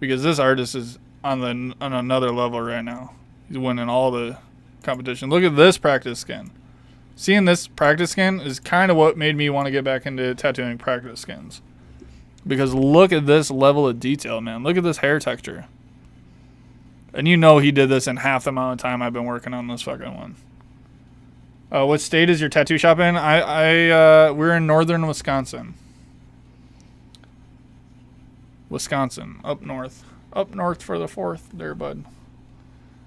because this artist is on another level right now. He's winning all the competition. Look at this practice skin. Seeing this practice skin is kind of what made me want to get back into tattooing practice skins, because look at this level of detail, man. Look at this hair texture. And you know he did this in half the amount of time I've been working on this fucking one. What state is your tattoo shop in? We're in northern Wisconsin. Wisconsin, up north. Up north for the 4th there, bud.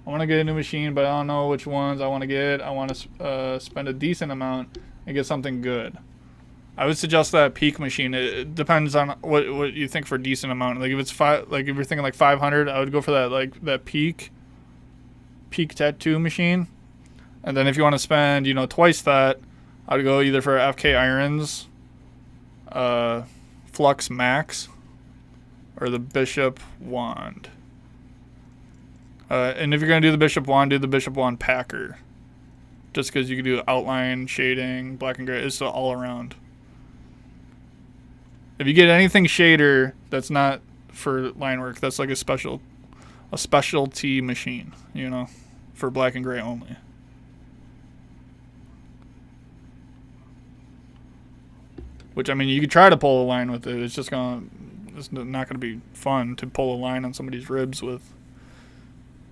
I want to get a new machine, but I don't know which ones I want to get. I want to spend a decent amount and get something good. I would suggest that Peak machine. It depends on what you think for a decent amount. Like if it's if you're thinking like 500, I would go for that that Peak tattoo machine. And then if you want to spend, you know, twice that, I'd go either for FK Irons, Flux Max, or the Bishop Wand. And if you're going to do the Bishop Wand, do the Bishop Wand Packer. Just because you can do outline, shading, black and gray. It's all around. If you get anything shader that's not for line work, that's like a special a specialty machine, you know, for black and gray only. Which, I mean, you could try to pull a line with it. It's not gonna be fun to pull a line on somebody's ribs with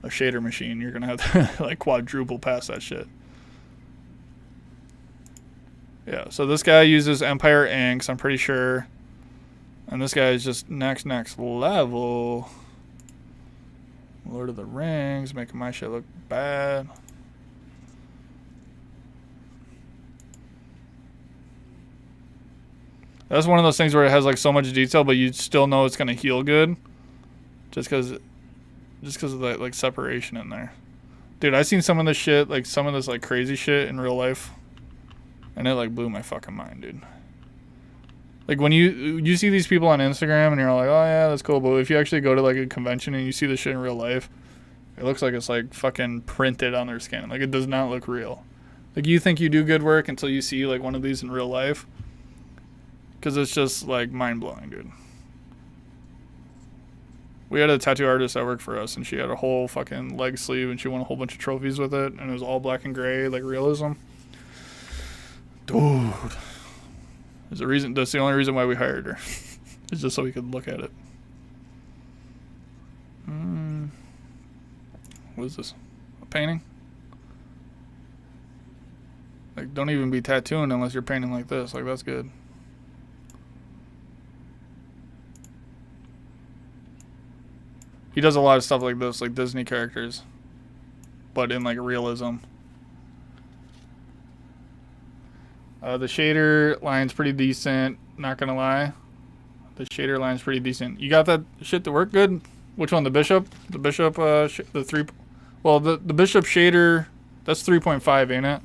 a shader machine. You're gonna have to like quadruple past that shit. Yeah, so this guy uses Empire inks, I'm pretty sure. And this guy is just next level. Lord of the Rings, making my shit look bad. That's one of those things where it has like so much detail, but you still know it's gonna heal good, just because of that like separation in there. Dude, I seen some of this shit, like some of this like crazy shit in real life, and it like blew my fucking mind, dude. Like when you see these people on Instagram and you're like, oh yeah, that's cool, but if you actually go to like a convention and you see this shit in real life, it looks like it's like fucking printed on their skin. Like it does not look real. Like you think you do good work until you see like one of these in real life. Because it's just like mind-blowing, dude. We had a tattoo artist that worked for us, and she had a whole fucking leg sleeve, and she won a whole bunch of trophies with it, and it was all black and gray, like realism. Dude. There's a reason. That's the only reason why we hired her. It's just so we could look at it. What is this? A painting? Like, don't even be tattooing unless you're painting like this. Like, that's good. He does a lot of stuff like this, like Disney characters, but in like realism. The shader line's pretty decent, not gonna lie. The shader line's pretty decent. You got that shit to work good? Which one, the Bishop? The Bishop, the Bishop shader, that's 3.5, ain't it?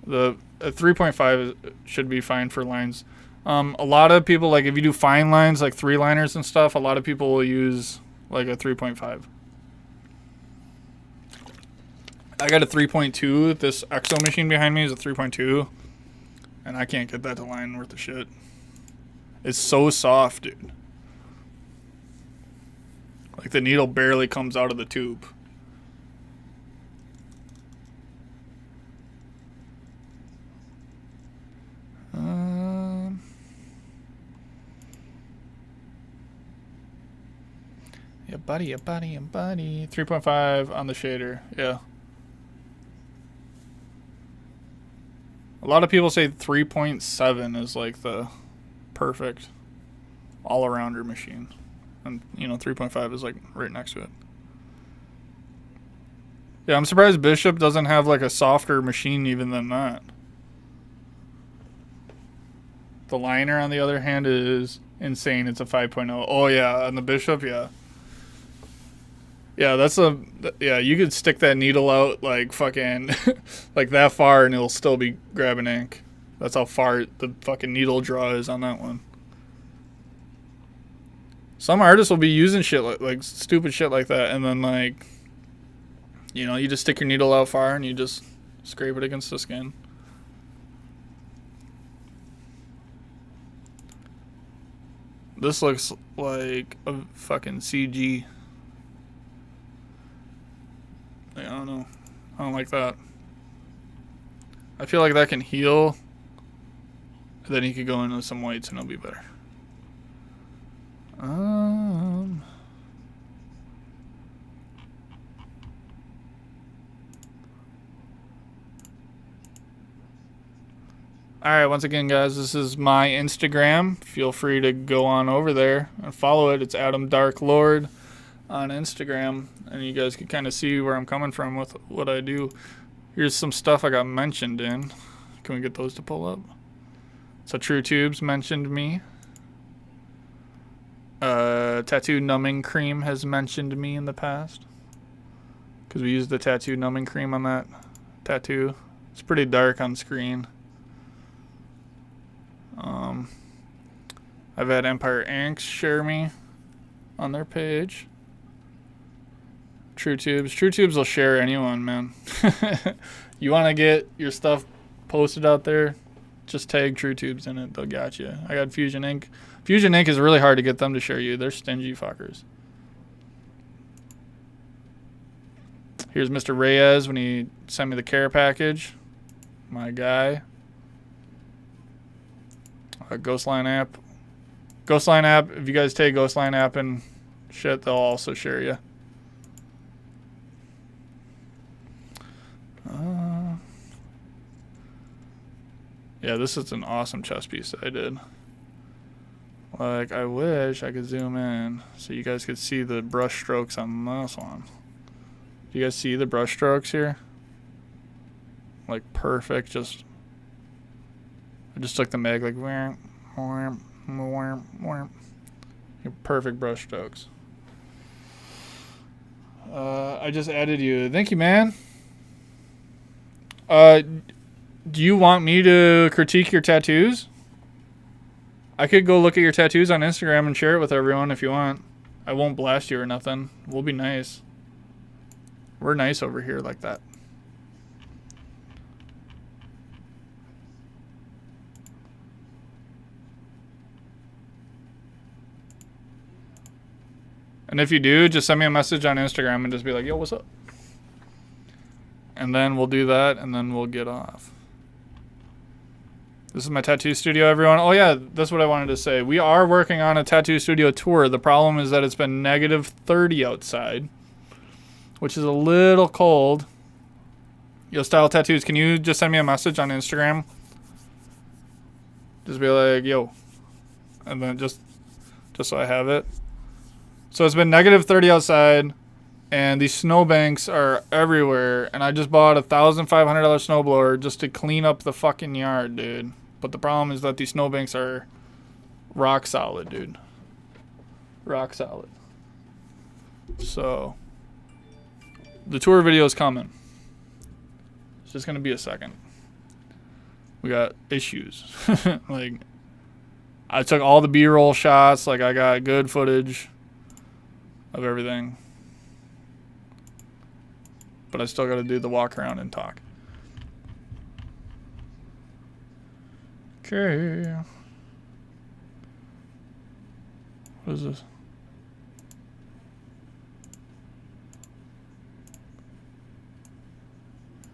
The 3.5 should be fine for lines. A lot of people, like if you do fine lines, like 3-liners and stuff, a lot of people will use like a 3.5. I got a 3.2. This Exo machine behind me is a 3.2. And I can't get that to line worth of shit. It's so soft, dude. Like the needle barely comes out of the tube. Yeah, buddy. 3.5 on the shader. Yeah. A lot of people say 3.7 is like the perfect all-arounder machine. And, you know, 3.5 is like right next to it. Yeah, I'm surprised Bishop doesn't have like a softer machine even than that. The liner, on the other hand, is insane. It's a 5.0. Oh, yeah, on the Bishop, yeah. Yeah, you could stick that needle out like fucking like that far and it'll still be grabbing ink. That's how far the fucking needle draw is on that one. Some artists will be using shit like stupid shit like that, and then like, you know, you just stick your needle out far and you just scrape it against the skin. This looks like a fucking CG. I don't know. I don't like that. I feel like that can heal. Then you could go into some whites and it'll be better. Alright, once again, guys, this is my Instagram. Feel free to go on over there and follow it. It's Adam Dark Lord on Instagram, and you guys can kind of see where I'm coming from with what I do. Here's some stuff I got mentioned in. Can we get those to pull up? So True Tubes mentioned me. Tattoo Numbing Cream has mentioned me in the past, because we used the tattoo numbing cream on that tattoo. It's pretty dark on screen. I've had Empire Inks share me on their page. True Tubes will share anyone, man. You want to get your stuff posted out there, just tag True Tubes in it. They'll got you. I got Fusion Ink Fusion Ink is really hard to get them to share you. They're stingy fuckers. Here's Mr. Reyes when he sent me the care package. My guy. Ghostline app. Ghostline app, if you guys take Ghostline app and shit, they'll also share you. Yeah, this is an awesome chess piece that I did. Like, I wish I could zoom in so you guys could see the brush strokes on this one. Do you guys see the brush strokes here? Like, perfect, just... I just took the mag, like, perfect brush strokes. I just added you. Thank you, man. Do you want me to critique your tattoos? I could go look at your tattoos on Instagram and share it with everyone if you want. I won't blast you or nothing. We'll be nice. We're nice over here like that. And if you do, just send me a message on Instagram and just be like, yo, what's up? And then we'll do that, and then we'll get off. This is my tattoo studio, everyone. Oh, yeah, that's what I wanted to say. We are working on a tattoo studio tour. The problem is that it's been negative 30 outside, which is a little cold. Yo, Style Tattoos, can you just send me a message on Instagram? Just be like, yo. And then just so I have it. So it's been negative 30 outside, and these snowbanks are everywhere. And I just bought a $1,500 snowblower just to clean up the fucking yard, dude. But the problem is that these snowbanks are rock solid, dude. Rock solid. So the tour video is coming. It's just gonna be a second. We got issues. Like, I took all the B-roll shots. Like, I got good footage of everything. But I still gotta do the walk around and talk. Okay. What is this?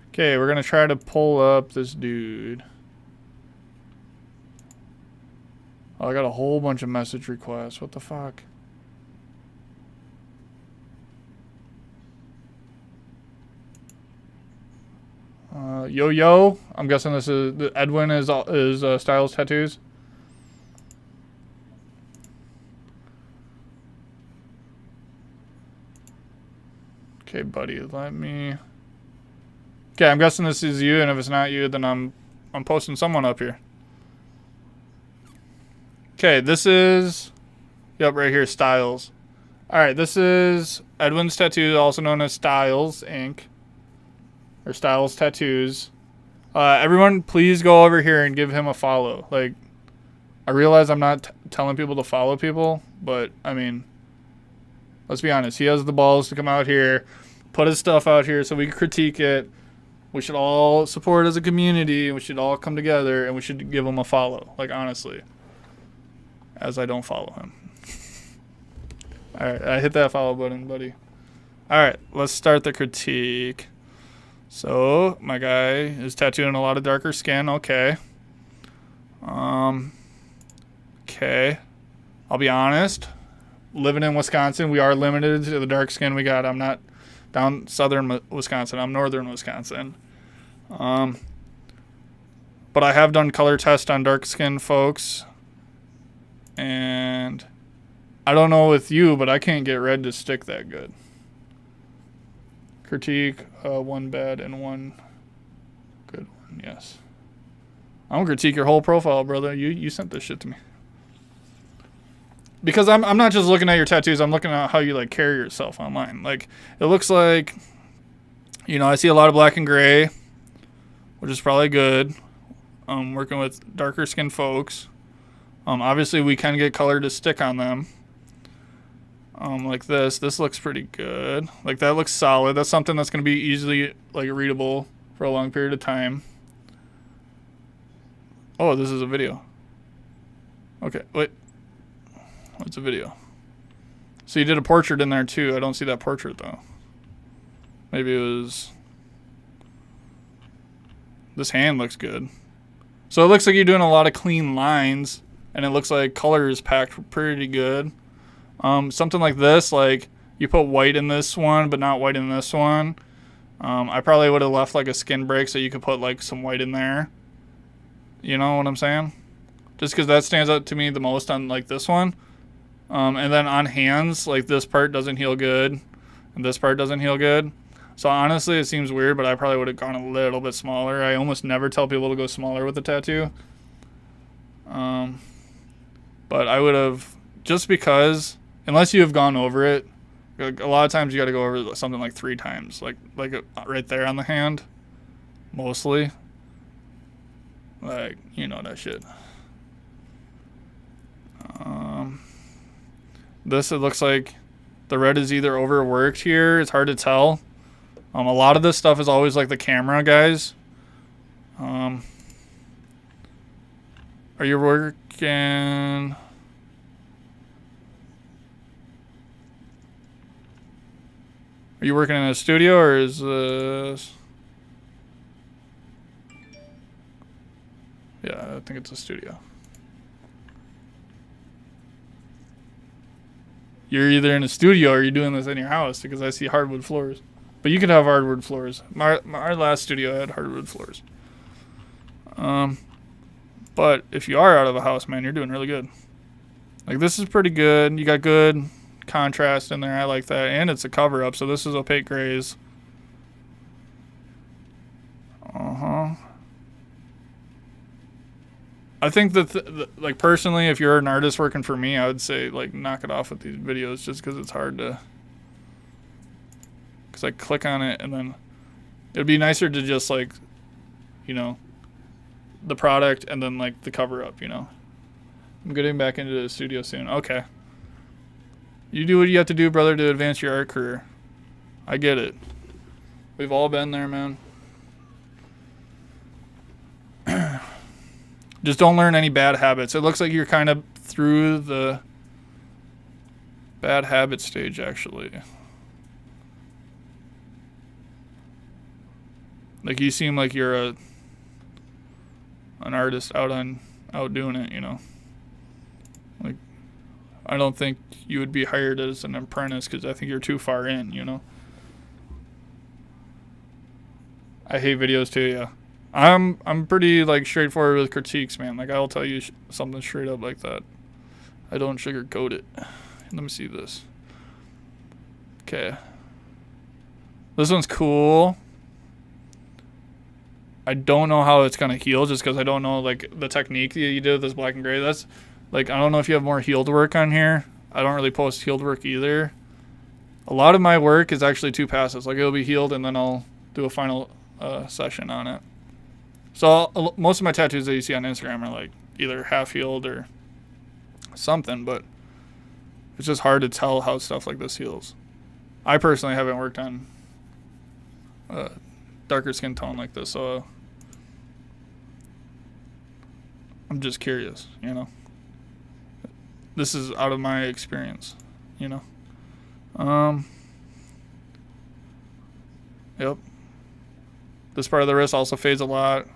Okay, we're gonna try to pull up this dude. Oh, I got a whole bunch of message requests. What the fuck? Yo, I'm guessing this is Edwin is Styles Tattoos. Okay, buddy, let me. Okay, I'm guessing this is you, and if it's not you, then I'm posting someone up here. Okay, this is. Yep, right here, Styles. All right, this is Edwin's Tattoo, also known as Styles Inc. Or Styles Tattoos. Everyone, please go over here and give him a follow. Like, I realize I'm not telling people to follow people, but, I mean, let's be honest. He has the balls to come out here, put his stuff out here so we can critique it. We should all support as a community. We should all come together, and we should give him a follow. Like, honestly. As I don't follow him. Alright, I hit that follow button, buddy. Alright, let's start the critique. So, my guy is tattooing a lot of darker skin. Okay. Okay. I'll be honest. Living in Wisconsin, we are limited to the dark skin we got. I'm not down southern Wisconsin. I'm northern Wisconsin. But I have done color tests on dark skin folks. And I don't know with you, but I can't get red to stick that good. Critique, one bad and one good one, yes. I'm gonna critique your whole profile, brother. You sent this shit to me. Because I'm not just looking at your tattoos, I'm looking at how you like carry yourself online. Like, it looks like, you know, I see a lot of black and gray, which is probably good. Working with darker skinned folks. Obviously we can get color to stick on them. Like this looks pretty good. Like, that looks solid. That's something that's going to be easily, like, readable for a long period of time. Oh, this is a video. Okay, wait. What's a video? So you did a portrait in there too. I don't see that portrait though. Maybe it was... This hand looks good. So it looks like you're doing a lot of clean lines, and it looks like color is packed pretty good. Something like this, like you put white in this one, but not white in this one. I probably would have left like a skin break so you could put like some white in there. You know what I'm saying? Just because that stands out to me the most on like this one. And then on hands, like this part doesn't heal good, and this part doesn't heal good. So honestly, it seems weird, but I probably would have gone a little bit smaller. I almost never tell people to go smaller with the tattoo. But I would have, just because, unless you have gone over it, a lot of times you got to go over something like 3 times, like right there on the hand, mostly. Like, you know that shit. This, it looks like the red is either overworked here. It's hard to tell. A lot of this stuff is always like the camera, guys. Are you working? Are you working in a studio, or is this? Yeah, I think it's a studio. You're either in a studio or you're doing this in your house, because I see hardwood floors. But you could have hardwood floors. Our last studio had hardwood floors. But if you are out of a house, man, you're doing really good. Like, this is pretty good. You got good contrast in there. I like that. And it's a cover up, so this is opaque grays. I think that, like, personally, if you're an artist working for me, I would say, like, knock it off with these videos, just because it's hard to... Because I click on it, and then... It'd be nicer to just, like, you know, the product, and then, like, the cover up, you know? I'm getting back into the studio soon. Okay. You do what you have to do, brother, to advance your art career. I get it. We've all been there, man. Just don't learn any bad habits. It looks like you're kind of through the bad habit stage, actually. Like, you seem like you're an artist out doing it, you know? Like, I don't think you would be hired as an apprentice, because I think you're too far in, you know? I hate videos too, yeah. I'm pretty, like, straightforward with critiques, man. Like, I'll tell you something straight up like that. I don't sugarcoat it. Let me see this. Okay. This one's cool. I don't know how it's gonna heal, just because I don't know, like, the technique that you did with this black and gray. That's, like, I don't know if you have more healed work on here. I don't really post healed work either. A lot of my work is actually 2 passes. Like, it'll be healed, and then I'll do a final session on it. So most of my tattoos that you see on Instagram are, like, either half healed or something, but it's just hard to tell how stuff like this heals. I personally haven't worked on darker skin tone like this, so I'm just curious, you know. This is out of my experience, you know. Yep. This part of the wrist also fades a lot.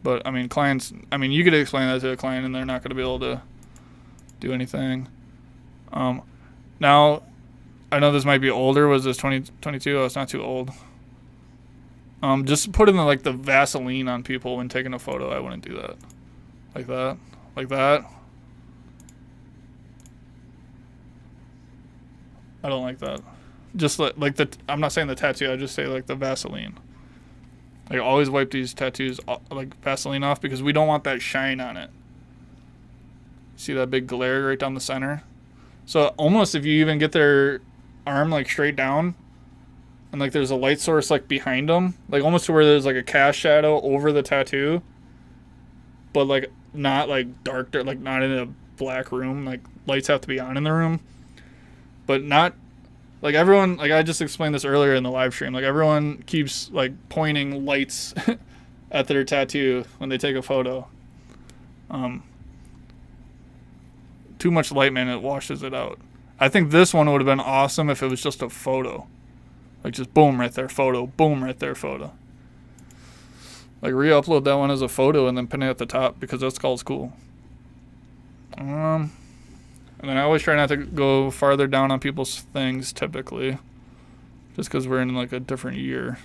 But, I mean, clients... I mean, you could explain that to a client, and they're not going to be able to do anything. Now, I know this might be older. Was this 2022? Oh, it's not too old. Just put in, like, the Vaseline on people when taking a photo. I wouldn't do that. Like that. Like that. I don't like that. Just like the... I'm not saying the tattoo. I just say, like, the Vaseline. Like, always wipe these tattoos, like, Vaseline off, because we don't want that shine on it. See that big glare right down the center? So almost if you even get their arm, like, straight down, and, like, there's a light source, like, behind them, like, almost to where there's, like, a cast shadow over the tattoo, but, like, not, like, dark, like, not in a black room. Like, lights have to be on in the room, but not... Like, everyone, like, I just explained this earlier in the live stream. Like, everyone keeps, like, pointing lights at their tattoo when they take a photo. too much light, man, it washes it out. I think this one would have been awesome if it was just a photo. Like just boom right there, photo, boom right there, photo. Like re-upload that one as a photo and then pin it at the top because that skull's cool. And then I always try not to go farther down on people's things typically. Just because we're in like a different year.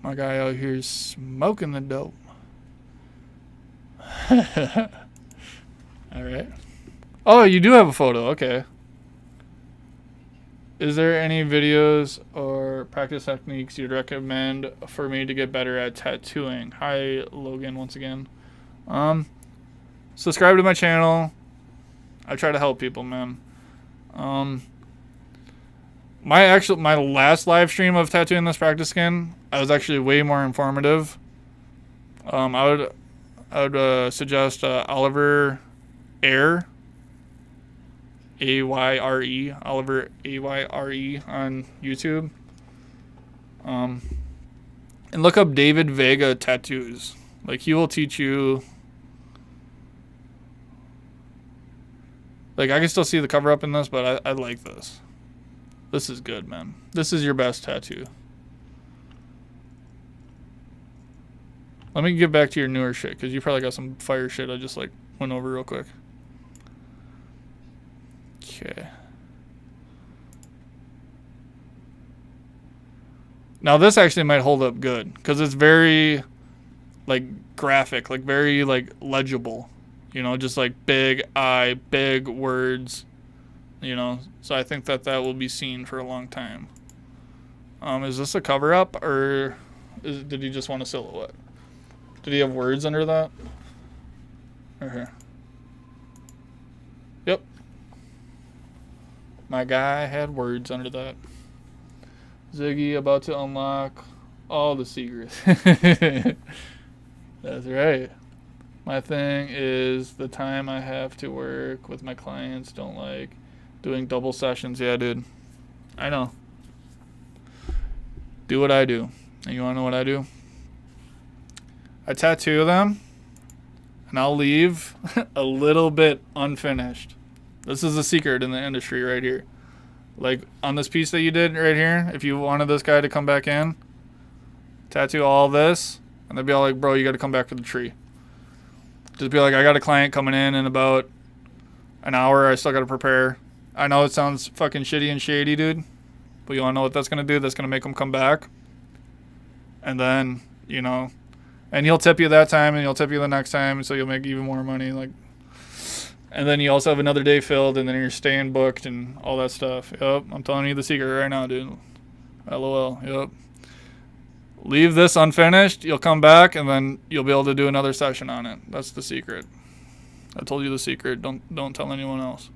My guy out here is smoking the dope. Alright. Oh, you do have a photo. Okay. Is there any videos or practice techniques you'd recommend for me to get better at tattooing? Hi, Logan, once again. Subscribe to my channel. I try to help people, man. My last live stream of tattooing this practice skin, I was actually way more informative. I would suggest Oliver Ayre, Ayre, Oliver Ayre on YouTube. And look up David Vega tattoos. Like he will teach you. Like I can still see the cover up in this, but I like this. This is good, man. This is your best tattoo. Let me get back to your newer shit, because you probably got some fire shit I just like went over real quick. Okay. Now this actually might hold up good, because it's very like graphic, like very like legible. You know, just like big eye, big words. You know, so I think that will be seen for a long time. Is this a cover up, or did he just want a silhouette? Did he have words under that? Okay. Yep. My guy had words under that. Ziggy about to unlock all the secrets. That's right. My thing is the time I have to work with my clients don't like doing double sessions. Yeah, dude. I know. Do what I do. And you want to know what I do? I tattoo them, and I'll leave a little bit unfinished. This is a secret in the industry right here. Like, on this piece that you did right here, if you wanted this guy to come back in, tattoo all this, and they'd be all like, bro, you got to come back to the tree. Just be like, I got a client coming in about an hour. I still got to prepare. I know it sounds fucking shitty and shady, dude, but you want to know what that's going to do? That's going to make them come back. And then, you know, and he'll tip you that time, and he'll tip you the next time, so you'll make even more money. Like, and then you also have another day filled, and then you're staying booked and all that stuff. Yep, I'm telling you the secret right now, dude. LOL. Yep. Leave this unfinished. You'll come back, and then you'll be able to do another session on it. That's the secret. I told you the secret. Don't tell anyone else.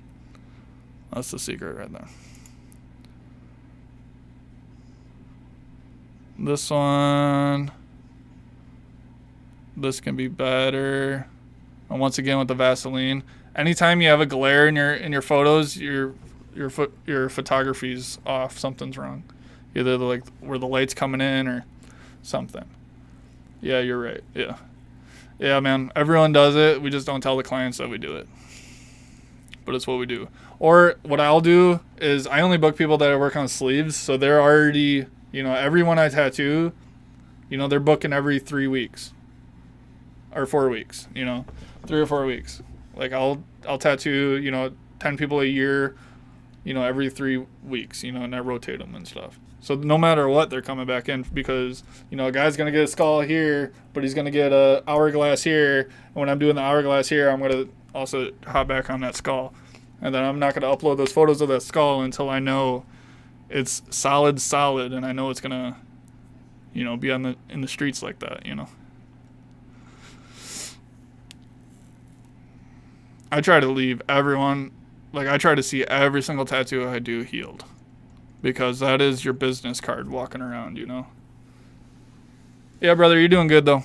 That's the secret right there. This one. This can be better. And once again with the Vaseline. Anytime you have a glare in your photos, your photography's off. Something's wrong. Either like where the light's coming in or something. Yeah, you're right. Yeah. Yeah, man. Everyone does it. We just don't tell the clients that we do it. But it's what we do. Or what I'll do is I only book people that I work on sleeves. So they're already, you know, everyone I tattoo, you know, they're booking every 3 weeks. Or 4 weeks, you know, 3 or 4 weeks. Like I'll tattoo, you know, 10 people a year, you know, every 3 weeks, you know, and I rotate them and stuff. So no matter what, they're coming back in because, you know, a guy's going to get a skull here, but he's going to get a hourglass here. And when I'm doing the hourglass here, I'm going to also hop back on that skull. And then I'm not going to upload those photos of that skull until I know it's solid, and I know it's going to, you know, be in the streets like that, you know. I try to leave everyone, like I try to see every single tattoo I do healed. Because that is your business card walking around, you know. Yeah, brother, you're doing good though.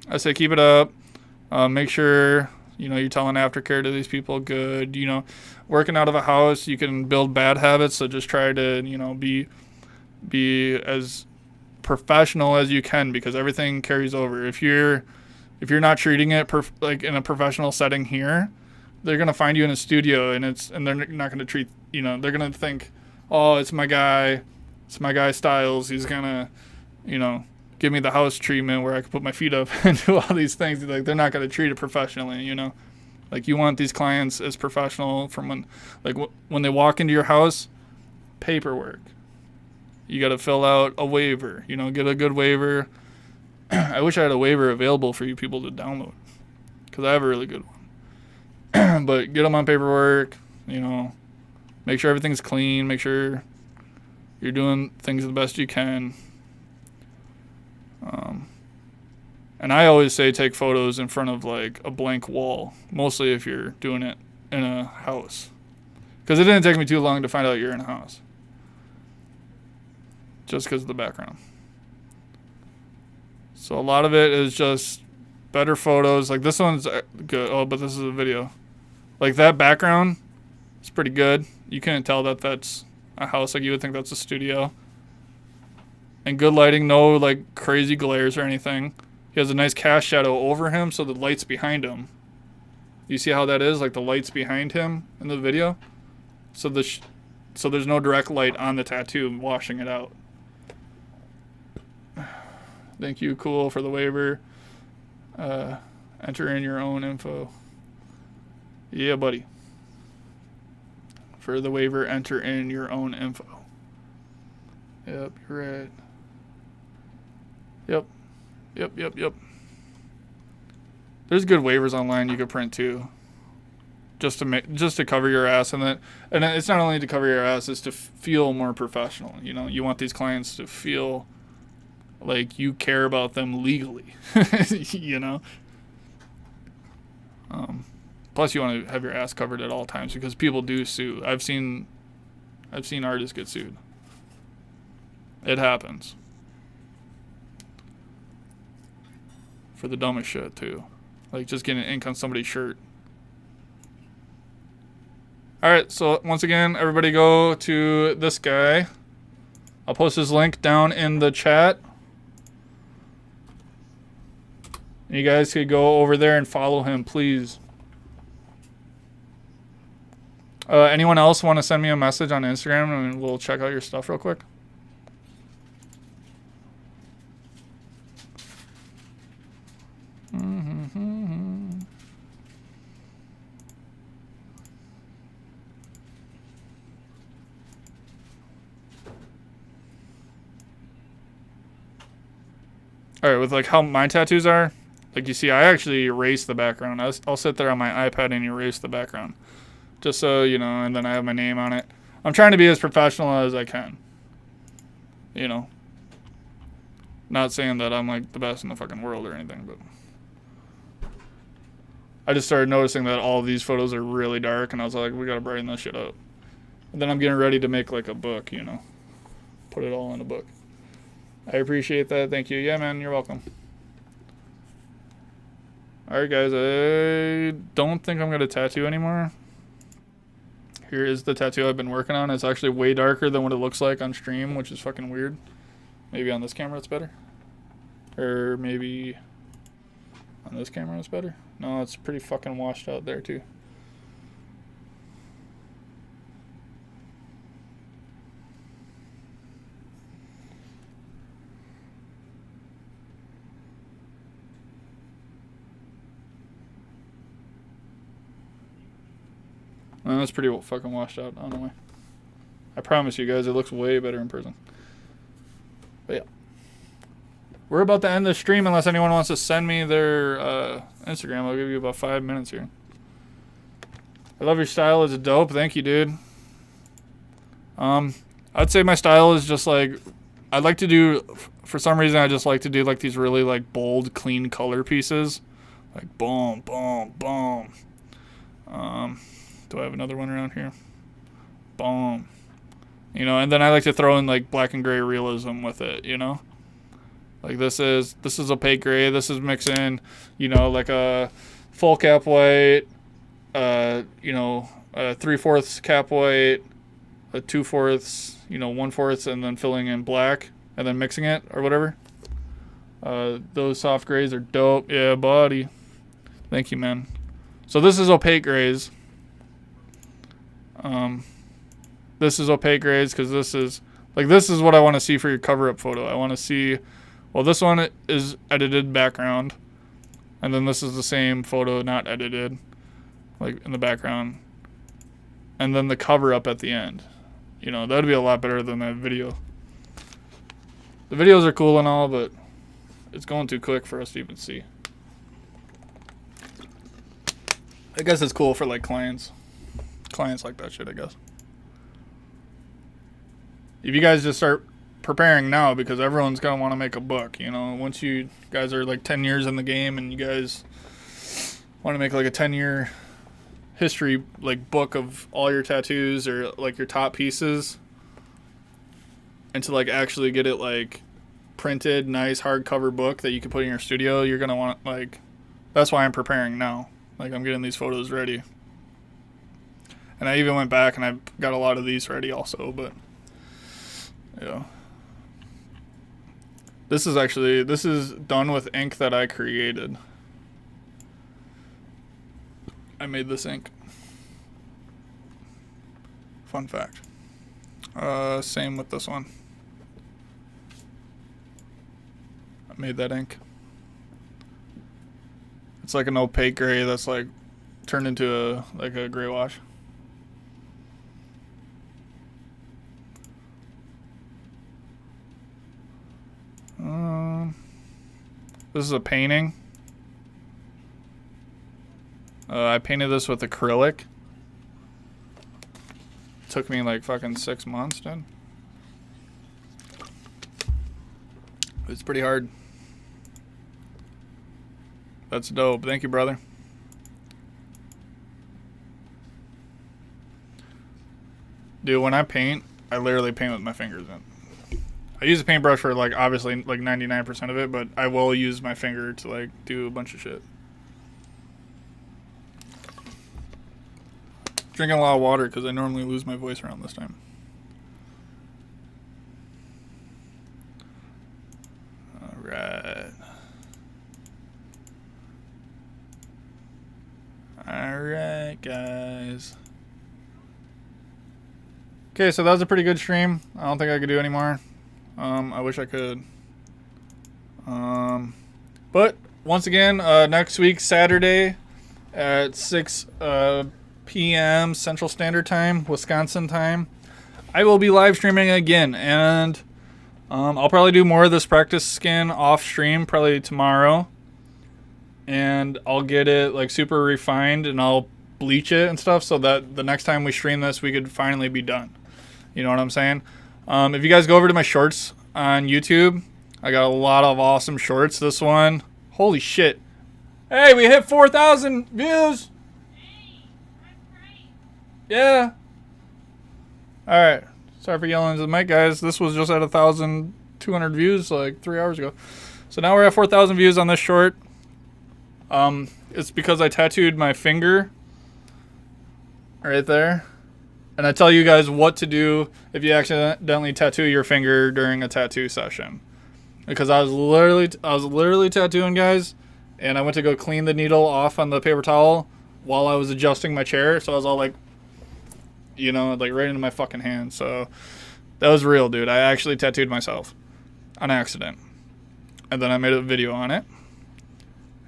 I say keep it up. Make sure, you know, you're telling aftercare to these people good. You know, working out of a house, you can build bad habits. So just try to, you know, be as professional as you can, because everything carries over. If you're not treating it like in a professional setting here, they're gonna find you in a studio, and they're not gonna treat, they're gonna think, oh, it's my guy Styles. He's gonna, give me the house treatment where I can put my feet up and do all these things. Like, they're not gonna treat it professionally, Like, you want these clients as professional from when they walk into your house. Paperwork. You got to fill out a waiver. Get a good waiver. I wish I had a waiver available for you people to download, because I have a really good one. But get them on paperwork. Make sure everything's clean. Make sure you're doing things the best you can. And I always say take photos in front of like a blank wall, mostly if you're doing it in a house, because it didn't take me too long to find out you're in a house, just because of the background. So a lot of it is just better photos. Like, this one's good. Oh, but this is a video. Like, that background is pretty good. You can't tell that that's a house. Like, you would think that's a studio. And good lighting, no like crazy glares or anything. He has a nice cast shadow over him, so the light's behind him. You see how that is? Like, the light's behind him in the video. So there's no direct light on the tattoo washing it out. Thank you, Cool, for the waiver. Enter in your own info. Yeah, buddy. For the waiver, enter in your own info. Yep, you're right. Yep. There's good waivers online you could print too, just to cover your ass, and it's not only to cover your ass, it's to feel more professional. You want these clients to feel like you care about them legally. Plus, you want to have your ass covered at all times, because people do sue. I've seen artists get sued. It happens. For the dumbest shit too, like just getting ink on somebody's shirt. All right, so once again, everybody go to this guy. I'll post his link down in the chat. You guys could go over there and follow him, please. Anyone else want to send me a message on Instagram and we'll check out your stuff real quick? Alright, with like how my tattoos are, like you see, I actually erase the background. I'll sit there on my iPad and erase the background, just so and then I have my name on it. I'm trying to be as professional as I can. Not saying that I'm like the best in the fucking world or anything, but I just started noticing that all of these photos are really dark, and I was like, we gotta brighten this shit up. And then I'm getting ready to make like a book, put it all in a book. I appreciate that. Thank you. Yeah, man, you're welcome. Alright, guys, I don't think I'm going to tattoo anymore. Here is the tattoo I've been working on. It's actually way darker than what it looks like on stream, which is fucking weird. Maybe on this camera it's better. Or maybe on this camera it's better. No, it's pretty fucking washed out there, too. That's pretty fucking washed out. I don't know why. I promise you guys, it looks way better in person. But yeah. We're about to end the stream unless anyone wants to send me their Instagram. I'll give you about 5 minutes here. I love your style. It's dope. Thank you, dude. I'd say my style is just like, I like to do, for some reason, I just like to do like these really like bold, clean color pieces. Like boom, boom, boom. Do I have another one around here? Boom. And then I like to throw in like black and gray realism with it, Like this is opaque gray. This is mixing, like a full cap white, a 3/4 cap white, a 2/4, 1/4, and then filling in black. and then mixing it or whatever. Those soft grays are dope. Yeah, buddy. Thank you, man. So this is opaque grays. This is opaque grays because this is what I want to see for your cover-up photo. I want to see, well, this one is edited background, and then this is the same photo, not edited, like in the background, and then the cover-up at the end. You know, that'd be a lot better than that video. The videos are cool and all, but it's going too quick for us to even see. I guess it's cool for like clients. Clients like that shit, I guess. If you guys just start preparing now, because everyone's going to want to make a book, you know, once you guys are like 10 years in the game and you guys want to make like a 10-year history like book of all your tattoos or like your top pieces, and to like actually get it like printed, nice hardcover book that you can put in your studio, you're going to want like, that's why I'm preparing now. Like I'm getting these photos ready. And I even went back and I got a lot of these ready also, but yeah. This is done with ink that I created. I made this ink. Fun fact. Same with this one. I made that ink. It's like an opaque gray that's like turned into a gray wash. This is a painting. I painted this with acrylic. Took me like fucking 6 months, dude. It's pretty hard. That's dope. Thank you, brother. Dude, when I paint, I literally paint with my fingers in. I use a paintbrush for like obviously like 99% of it, but I will use my finger to like do a bunch of shit. Drinking a lot of water because I normally lose my voice around this time. Alright. Alright, guys. Okay, so that was a pretty good stream. I don't think I could do any more. I wish I could. But once again, next week, Saturday at 6 p.m. Central Standard Time, Wisconsin time, I will be live streaming again. And I'll probably do more of this practice skin off stream, probably tomorrow. And I'll get it like super refined and I'll bleach it and stuff so that the next time we stream this, we could finally be done. You know what I'm saying? If you guys go over to my shorts on YouTube, I got a lot of awesome shorts. This one, holy shit. Hey, we hit 4,000 views. Hey, that's great. Yeah. All right. Sorry for yelling into the mic, guys. This was just at 1,200 views like 3 hours ago. So now we're at 4,000 views on this short. It's because I tattooed my finger right there. And I tell you guys what to do if you accidentally tattoo your finger during a tattoo session. Because I was literally tattooing, guys, and I went to go clean the needle off on the paper towel while I was adjusting my chair. So I was all like, you know, like right into my fucking hand. So that was real, dude. I actually tattooed myself on accident. And then I made a video on it.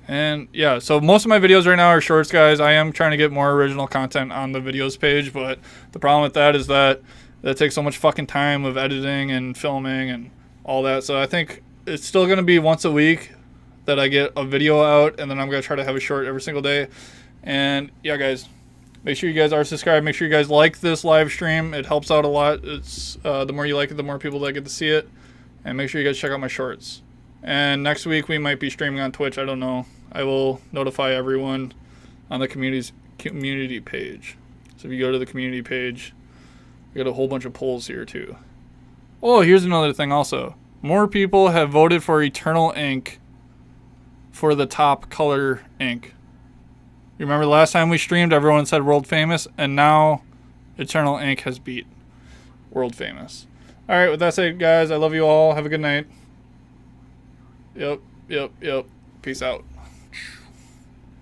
And yeah, so most of my videos right now are shorts, guys. I am trying to get more original content on the videos page, but the problem with that is that takes so much fucking time of editing and filming and all that. So I think it's still going to be once a week that I get a video out, and then I'm going to try to have a short every single day. And yeah, guys, make sure you guys are subscribed. Make sure you guys like this live stream. It helps out a lot. It's the more you like it, the more people that get to see it. And make sure you guys check out my shorts. And next week we might be streaming on Twitch. I don't know. I will notify everyone on the community page. So if you go to the community page, we got a whole bunch of polls here too. Oh, here's another thing also. More people have voted for Eternal Ink for the top color ink. You remember the last time we streamed, everyone said World Famous, and now Eternal Ink has beat World Famous. All right, with that said, guys, I love you all. Have a good night. Yep. Peace out.